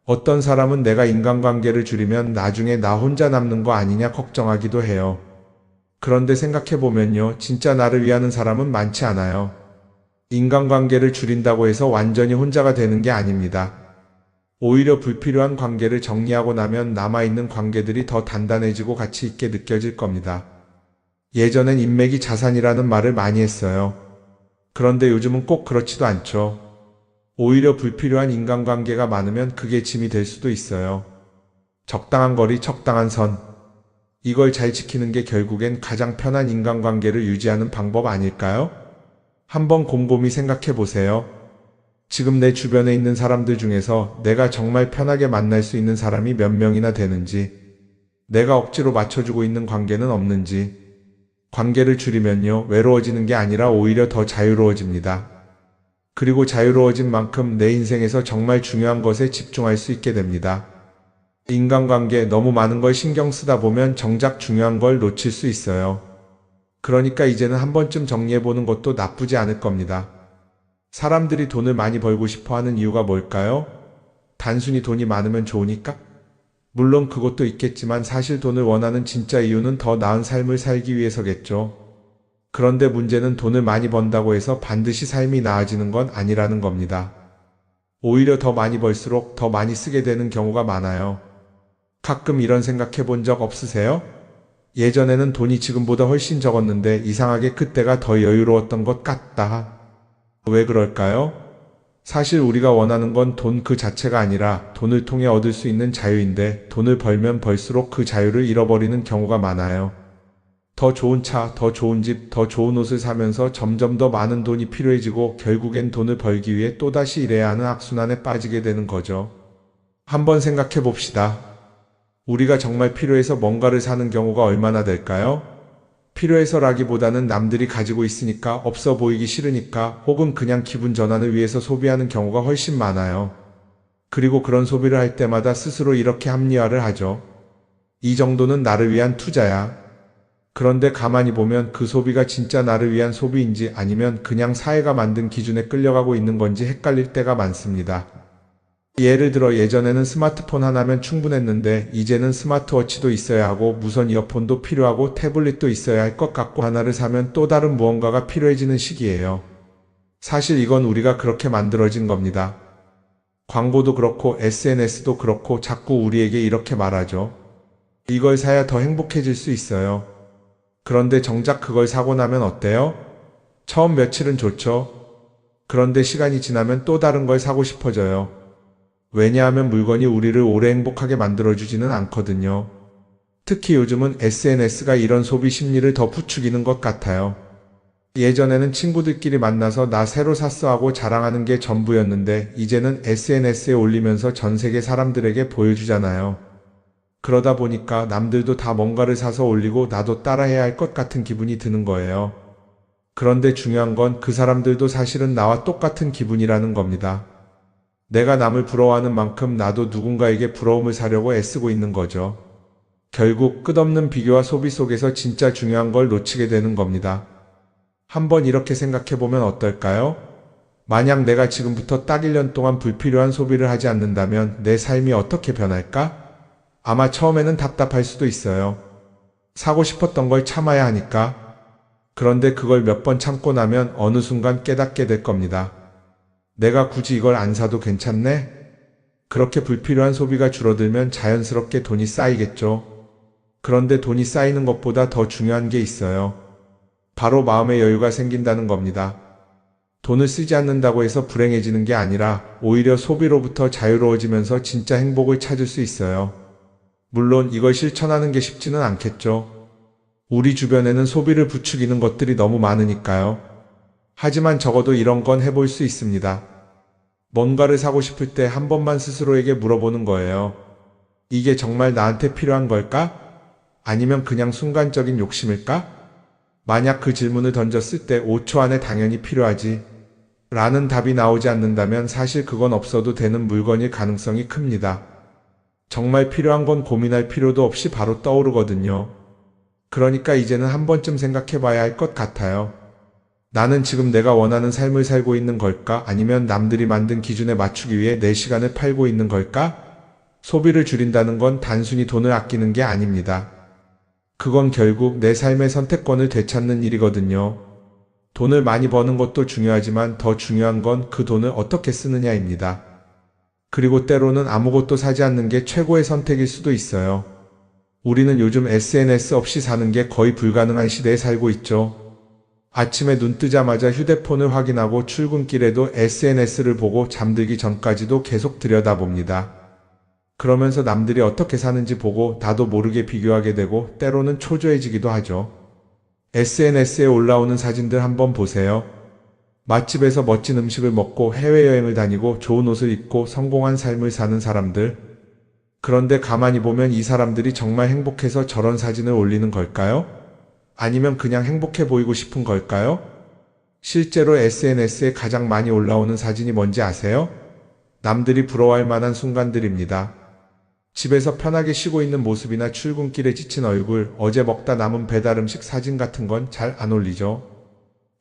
어떤 사람은 내가 인간관계를 줄이면 나중에 나 혼자 남는 거 아니냐 걱정하기도 해요. 그런데 생각해보면요. 진짜 나를 위하는 사람은 많지 않아요. 인간관계를 줄인다고 해서 완전히 혼자가 되는 게 아닙니다. 오히려 불필요한 관계를 정리하고 나면 남아있는 관계들이 더 단단해지고 가치 있게 느껴질 겁니다. 예전엔 인맥이 자산이라는 말을 많이 했어요. 그런데 요즘은 꼭 그렇지도 않죠. 오히려 불필요한 인간관계가 많으면 그게 짐이 될 수도 있어요. 적당한 거리, 적당한 선. 이걸 잘 지키는 게 결국엔 가장 편한 인간관계를 유지하는 방법 아닐까요? 한번 곰곰이 생각해 보세요. 지금 내 주변에 있는 사람들 중에서 내가 정말 편하게 만날 수 있는 사람이 몇 명이나 되는지, 내가 억지로 맞춰주고 있는 관계는 없는지. 관계를 줄이면요, 외로워지는 게 아니라 오히려 더 자유로워집니다. 그리고 자유로워진 만큼 내 인생에서 정말 중요한 것에 집중할 수 있게 됩니다. 인간관계 너무 많은 걸 신경 쓰다 보면 정작 중요한 걸 놓칠 수 있어요. 그러니까 이제는 한 번쯤 정리해보는 것도 나쁘지 않을 겁니다. 사람들이 돈을 많이 벌고 싶어 하는 이유가 뭘까요? 단순히 돈이 많으면 좋으니까? 물론 그것도 있겠지만 사실 돈을 원하는 진짜 이유는 더 나은 삶을 살기 위해서겠죠. 그런데 문제는 돈을 많이 번다고 해서 반드시 삶이 나아지는 건 아니라는 겁니다. 오히려 더 많이 벌수록 더 많이 쓰게 되는 경우가 많아요. 가끔 이런 생각해 본 적 없으세요? 예전에는 돈이 지금보다 훨씬 적었는데 이상하게 그때가 더 여유로웠던 것 같다. 왜 그럴까요? 사실 우리가 원하는 건 돈 그 자체가 아니라 돈을 통해 얻을 수 있는 자유인데 돈을 벌면 벌수록 그 자유를 잃어버리는 경우가 많아요. 더 좋은 차, 더 좋은 집, 더 좋은 옷을 사면서 점점 더 많은 돈이 필요해지고 결국엔 돈을 벌기 위해 또다시 일해야 하는 악순환에 빠지게 되는 거죠. 한번 생각해 봅시다. 우리가 정말 필요해서 뭔가를 사는 경우가 얼마나 될까요? 필요해서라기보다는 남들이 가지고 있으니까, 없어 보이기 싫으니까, 혹은 그냥 기분 전환을 위해서 소비하는 경우가 훨씬 많아요. 그리고 그런 소비를 할 때마다 스스로 이렇게 합리화를 하죠. 이 정도는 나를 위한 투자야. 그런데 가만히 보면 그 소비가 진짜 나를 위한 소비인지 아니면 그냥 사회가 만든 기준에 끌려가고 있는 건지 헷갈릴 때가 많습니다. 예를 들어 예전에는 스마트폰 하나면 충분했는데 이제는 스마트워치도 있어야 하고 무선 이어폰도 필요하고 태블릿도 있어야 할 것 같고, 하나를 사면 또 다른 무언가가 필요해지는 시기예요. 사실 이건 우리가 그렇게 만들어진 겁니다. 광고도 그렇고 SNS도 그렇고 자꾸 우리에게 이렇게 말하죠. 이걸 사야 더 행복해질 수 있어요. 그런데 정작 그걸 사고 나면 어때요? 처음 며칠은 좋죠. 그런데 시간이 지나면 또 다른 걸 사고 싶어져요. 왜냐하면 물건이 우리를 오래 행복하게 만들어주지는 않거든요. 특히 요즘은 SNS가 이런 소비 심리를 더 부추기는 것 같아요. 예전에는 친구들끼리 만나서 나 새로 샀어 하고 자랑하는 게 전부였는데 이제는 SNS에 올리면서 전 세계 사람들에게 보여주잖아요. 그러다 보니까 남들도 다 뭔가를 사서 올리고 나도 따라해야 할 것 같은 기분이 드는 거예요. 그런데 중요한 건 그 사람들도 사실은 나와 똑같은 기분이라는 겁니다. 내가 남을 부러워하는 만큼 나도 누군가에게 부러움을 사려고 애쓰고 있는 거죠. 결국 끝없는 비교와 소비 속에서 진짜 중요한 걸 놓치게 되는 겁니다. 한번 이렇게 생각해보면 어떨까요? 만약 내가 지금부터 딱 1년 동안 불필요한 소비를 하지 않는다면 내 삶이 어떻게 변할까? 아마 처음에는 답답할 수도 있어요. 사고 싶었던 걸 참아야 하니까. 그런데 그걸 몇 번 참고 나면 어느 순간 깨닫게 될 겁니다. 내가 굳이 이걸 안 사도 괜찮네? 그렇게 불필요한 소비가 줄어들면 자연스럽게 돈이 쌓이겠죠. 그런데 돈이 쌓이는 것보다 더 중요한 게 있어요. 바로 마음의 여유가 생긴다는 겁니다. 돈을 쓰지 않는다고 해서 불행해지는 게 아니라 오히려 소비로부터 자유로워지면서 진짜 행복을 찾을 수 있어요. 물론 이걸 실천하는 게 쉽지는 않겠죠. 우리 주변에는 소비를 부추기는 것들이 너무 많으니까요. 하지만 적어도 이런 건 해볼 수 있습니다. 뭔가를 사고 싶을 때 한 번만 스스로에게 물어보는 거예요. 이게 정말 나한테 필요한 걸까? 아니면 그냥 순간적인 욕심일까? 만약 그 질문을 던졌을 때 5초 안에 당연히 필요하지 라는 답이 나오지 않는다면 사실 그건 없어도 되는 물건일 가능성이 큽니다. 정말 필요한 건 고민할 필요도 없이 바로 떠오르거든요. 그러니까 이제는 한 번쯤 생각해 봐야 할 것 같아요. 나는 지금 내가 원하는 삶을 살고 있는 걸까? 아니면 남들이 만든 기준에 맞추기 위해 내 시간을 팔고 있는 걸까? 소비를 줄인다는 건 단순히 돈을 아끼는 게 아닙니다. 그건 결국 내 삶의 선택권을 되찾는 일이거든요. 돈을 많이 버는 것도 중요하지만 더 중요한 건 그 돈을 어떻게 쓰느냐입니다. 그리고 때로는 아무것도 사지 않는 게 최고의 선택일 수도 있어요. 우리는 요즘 SNS 없이 사는 게 거의 불가능한 시대에 살고 있죠. 아침에 눈 뜨자마자 휴대폰을 확인하고 출근길에도 SNS를 보고 잠들기 전까지도 계속 들여다봅니다. 그러면서 남들이 어떻게 사는지 보고 나도 모르게 비교하게 되고 때로는 초조해지기도 하죠. SNS에 올라오는 사진들 한번 보세요. 맛집에서 멋진 음식을 먹고 해외여행을 다니고 좋은 옷을 입고 성공한 삶을 사는 사람들. 그런데 가만히 보면 이 사람들이 정말 행복해서 저런 사진을 올리는 걸까요? 아니면 그냥 행복해 보이고 싶은 걸까요? 실제로 SNS에 가장 많이 올라오는 사진이 뭔지 아세요? 남들이 부러워할 만한 순간들입니다. 집에서 편하게 쉬고 있는 모습이나 출근길에 지친 얼굴, 어제 먹다 남은 배달 음식 사진 같은 건 잘 안 올리죠.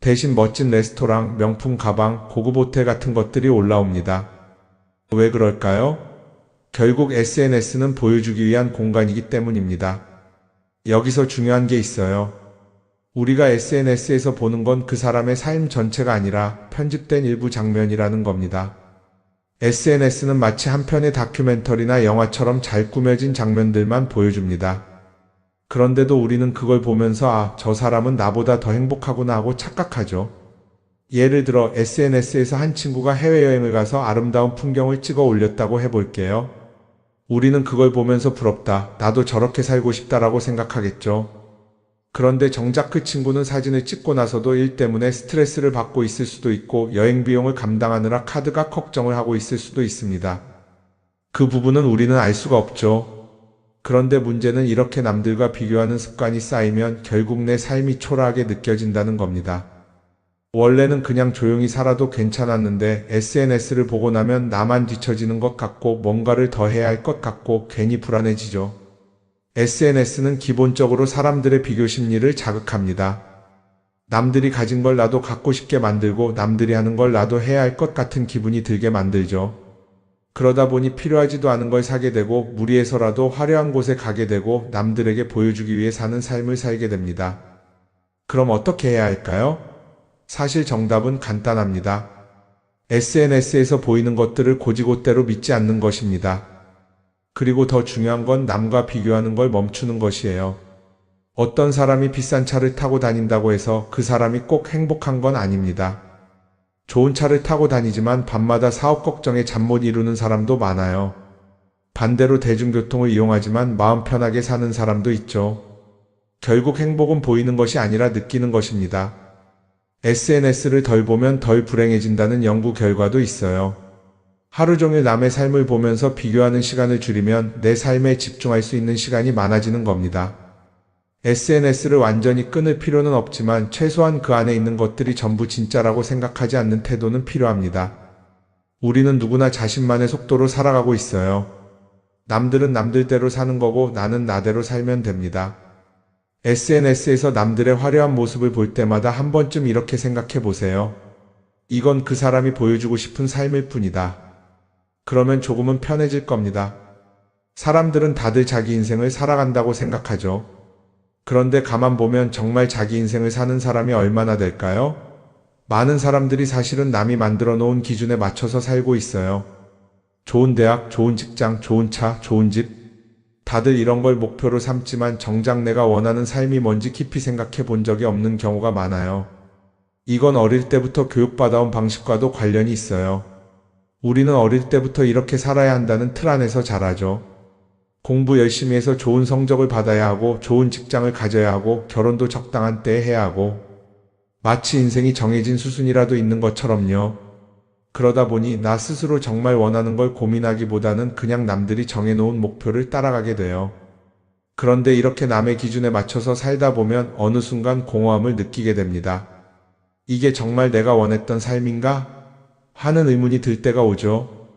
대신 멋진 레스토랑, 명품 가방, 고급 호텔 같은 것들이 올라옵니다. 왜 그럴까요? 결국 SNS는 보여주기 위한 공간이기 때문입니다. 여기서 중요한 게 있어요. 우리가 SNS에서 보는 건 그 사람의 삶 전체가 아니라 편집된 일부 장면이라는 겁니다. SNS는 마치 한 편의 다큐멘터리나 영화처럼 잘 꾸며진 장면들만 보여줍니다. 그런데도 우리는 그걸 보면서 아, 저 사람은 나보다 더 행복하구나 하고 착각하죠. 예를 들어 SNS에서 한 친구가 해외여행을 가서 아름다운 풍경을 찍어 올렸다고 해볼게요. 우리는 그걸 보면서 부럽다, 나도 저렇게 살고 싶다라고 생각하겠죠. 그런데 정작 그 친구는 사진을 찍고 나서도 일 때문에 스트레스를 받고 있을 수도 있고 여행 비용을 감당하느라 카드가 걱정을 하고 있을 수도 있습니다. 그 부분은 우리는 알 수가 없죠. 그런데 문제는 이렇게 남들과 비교하는 습관이 쌓이면 결국 내 삶이 초라하게 느껴진다는 겁니다. 원래는 그냥 조용히 살아도 괜찮았는데 SNS를 보고 나면 나만 뒤처지는 것 같고 뭔가를 더 해야 할 것 같고 괜히 불안해지죠. SNS는 기본적으로 사람들의 비교 심리를 자극합니다. 남들이 가진 걸 나도 갖고 싶게 만들고 남들이 하는 걸 나도 해야 할 것 같은 기분이 들게 만들죠. 그러다 보니 필요하지도 않은 걸 사게 되고 무리해서라도 화려한 곳에 가게 되고 남들에게 보여주기 위해 사는 삶을 살게 됩니다. 그럼 어떻게 해야 할까요? 사실 정답은 간단합니다. SNS에서 보이는 것들을 곧이곧대로 믿지 않는 것입니다. 그리고 더 중요한 건 남과 비교하는 걸 멈추는 것이에요. 어떤 사람이 비싼 차를 타고 다닌다고 해서 그 사람이 꼭 행복한 건 아닙니다. 좋은 차를 타고 다니지만 밤마다 사업 걱정에 잠 못 이루는 사람도 많아요. 반대로 대중교통을 이용하지만 마음 편하게 사는 사람도 있죠. 결국 행복은 보이는 것이 아니라 느끼는 것입니다. SNS를 덜 보면 덜 불행해진다는 연구 결과도 있어요. 하루 종일 남의 삶을 보면서 비교하는 시간을 줄이면 내 삶에 집중할 수 있는 시간이 많아지는 겁니다. SNS를 완전히 끊을 필요는 없지만 최소한 그 안에 있는 것들이 전부 진짜라고 생각하지 않는 태도는 필요합니다. 우리는 누구나 자신만의 속도로 살아가고 있어요. 남들은 남들대로 사는 거고 나는 나대로 살면 됩니다. SNS에서 남들의 화려한 모습을 볼 때마다 한 번쯤 이렇게 생각해 보세요. 이건 그 사람이 보여주고 싶은 삶일 뿐이다. 그러면 조금은 편해질 겁니다. 사람들은 다들 자기 인생을 살아간다고 생각하죠. 그런데 가만 보면 정말 자기 인생을 사는 사람이 얼마나 될까요? 많은 사람들이 사실은 남이 만들어 놓은 기준에 맞춰서 살고 있어요. 좋은 대학, 좋은 직장, 좋은 차, 좋은 집. 다들 이런 걸 목표로 삼지만 정작 내가 원하는 삶이 뭔지 깊이 생각해 본 적이 없는 경우가 많아요. 이건 어릴 때부터 교육받아온 방식과도 관련이 있어요. 우리는 어릴 때부터 이렇게 살아야 한다는 틀 안에서 자라죠. 공부 열심히 해서 좋은 성적을 받아야 하고 좋은 직장을 가져야 하고 결혼도 적당한 때에 해야 하고 마치 인생이 정해진 수순이라도 있는 것처럼요. 그러다 보니 나 스스로 정말 원하는 걸 고민하기보다는 그냥 남들이 정해놓은 목표를 따라가게 돼요. 그런데 이렇게 남의 기준에 맞춰서 살다 보면 어느 순간 공허함을 느끼게 됩니다. 이게 정말 내가 원했던 삶인가? 하는 의문이 들 때가 오죠.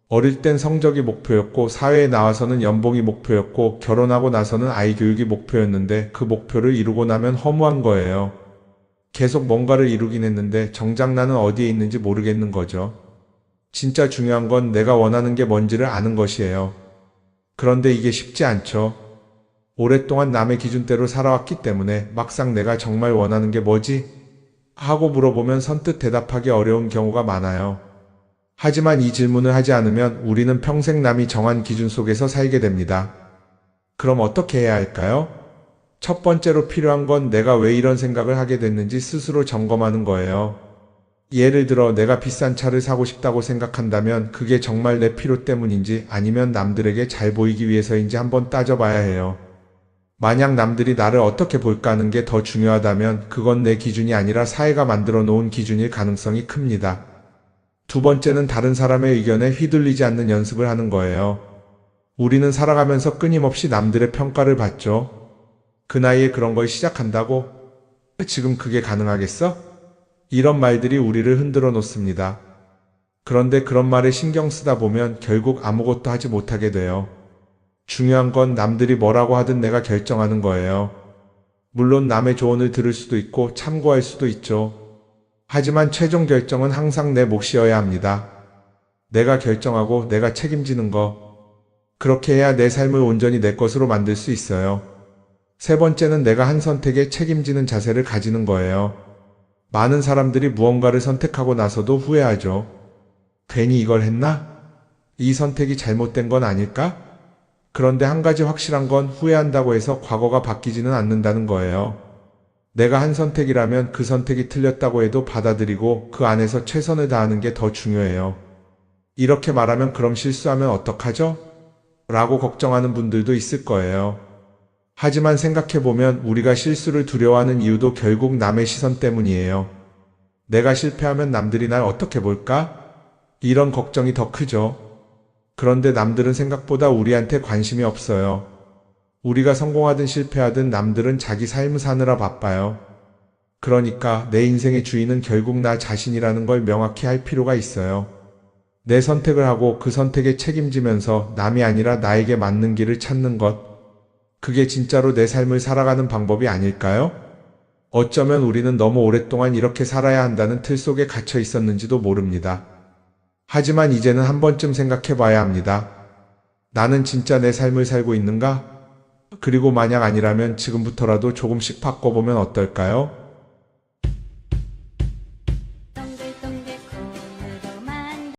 어릴 땐 성적이 목표였고 사회에 나와서는 연봉이 목표였고 결혼하고 나서는 아이 교육이 목표였는데 그 목표를 이루고 나면 허무한 거예요. 계속 뭔가를 이루긴 했는데 정작 나는 어디에 있는지 모르겠는 거죠. 진짜 중요한 건 내가 원하는 게 뭔지를 아는 것이에요. 그런데 이게 쉽지 않죠. 오랫동안 남의 기준대로 살아왔기 때문에 막상 내가 정말 원하는 게 뭐지? 하고 물어보면 선뜻 대답하기 어려운 경우가 많아요. 하지만 이 질문을 하지 않으면 우리는 평생 남이 정한 기준 속에서 살게 됩니다. 그럼 어떻게 해야 할까요? 첫 번째로 필요한 건 내가 왜 이런 생각을 하게 됐는지 스스로 점검하는 거예요. 예를 들어 내가 비싼 차를 사고 싶다고 생각한다면 그게 정말 내 필요 때문인지 아니면 남들에게 잘 보이기 위해서인지 한번 따져봐야 해요. 만약 남들이 나를 어떻게 볼까 하는 게 더 중요하다면 그건 내 기준이 아니라 사회가 만들어 놓은 기준일 가능성이 큽니다. 두 번째는 다른 사람의 의견에 휘둘리지 않는 연습을 하는 거예요. 우리는 살아가면서 끊임없이 남들의 평가를 받죠. 그 나이에 그런 걸 시작한다고? 지금 그게 가능하겠어? 이런 말들이 우리를 흔들어 놓습니다. 그런데 그런 말에 신경 쓰다 보면 결국 아무것도 하지 못하게 돼요. 중요한 건 남들이 뭐라고 하든 내가 결정하는 거예요. 물론 남의 조언을 들을 수도 있고 참고할 수도 있죠. 하지만 최종 결정은 항상 내 몫이어야 합니다. 내가 결정하고 내가 책임지는 거. 그렇게 해야 내 삶을 온전히 내 것으로 만들 수 있어요. 세 번째는 내가 한 선택에 책임지는 자세를 가지는 거예요. 많은 사람들이 무언가를 선택하고 나서도 후회하죠. 괜히 이걸 했나? 이 선택이 잘못된 건 아닐까? 그런데 한 가지 확실한 건 후회한다고 해서 과거가 바뀌지는 않는다는 거예요. 내가 한 선택이라면 그 선택이 틀렸다고 해도 받아들이고 그 안에서 최선을 다하는 게 더 중요해요. 이렇게 말하면 그럼 실수하면 어떡하죠? 라고 걱정하는 분들도 있을 거예요. 하지만 생각해보면 우리가 실수를 두려워하는 이유도 결국 남의 시선 때문이에요. 내가 실패하면 남들이 날 어떻게 볼까? 이런 걱정이 더 크죠. 그런데 남들은 생각보다 우리한테 관심이 없어요. 우리가 성공하든 실패하든 남들은 자기 삶을 사느라 바빠요. 그러니까 내 인생의 주인은 결국 나 자신이라는 걸 명확히 할 필요가 있어요. 내 선택을 하고 그 선택에 책임지면서 남이 아니라 나에게 맞는 길을 찾는 것. 그게 진짜로 내 삶을 살아가는 방법이 아닐까요? 어쩌면 우리는 너무 오랫동안 이렇게 살아야 한다는 틀 속에 갇혀 있었는지도 모릅니다. 하지만 이제는 한 번쯤 생각해 봐야 합니다. 나는 진짜 내 삶을 살고 있는가? 그리고 만약 아니라면 지금부터라도 조금씩 바꿔보면 어떨까요?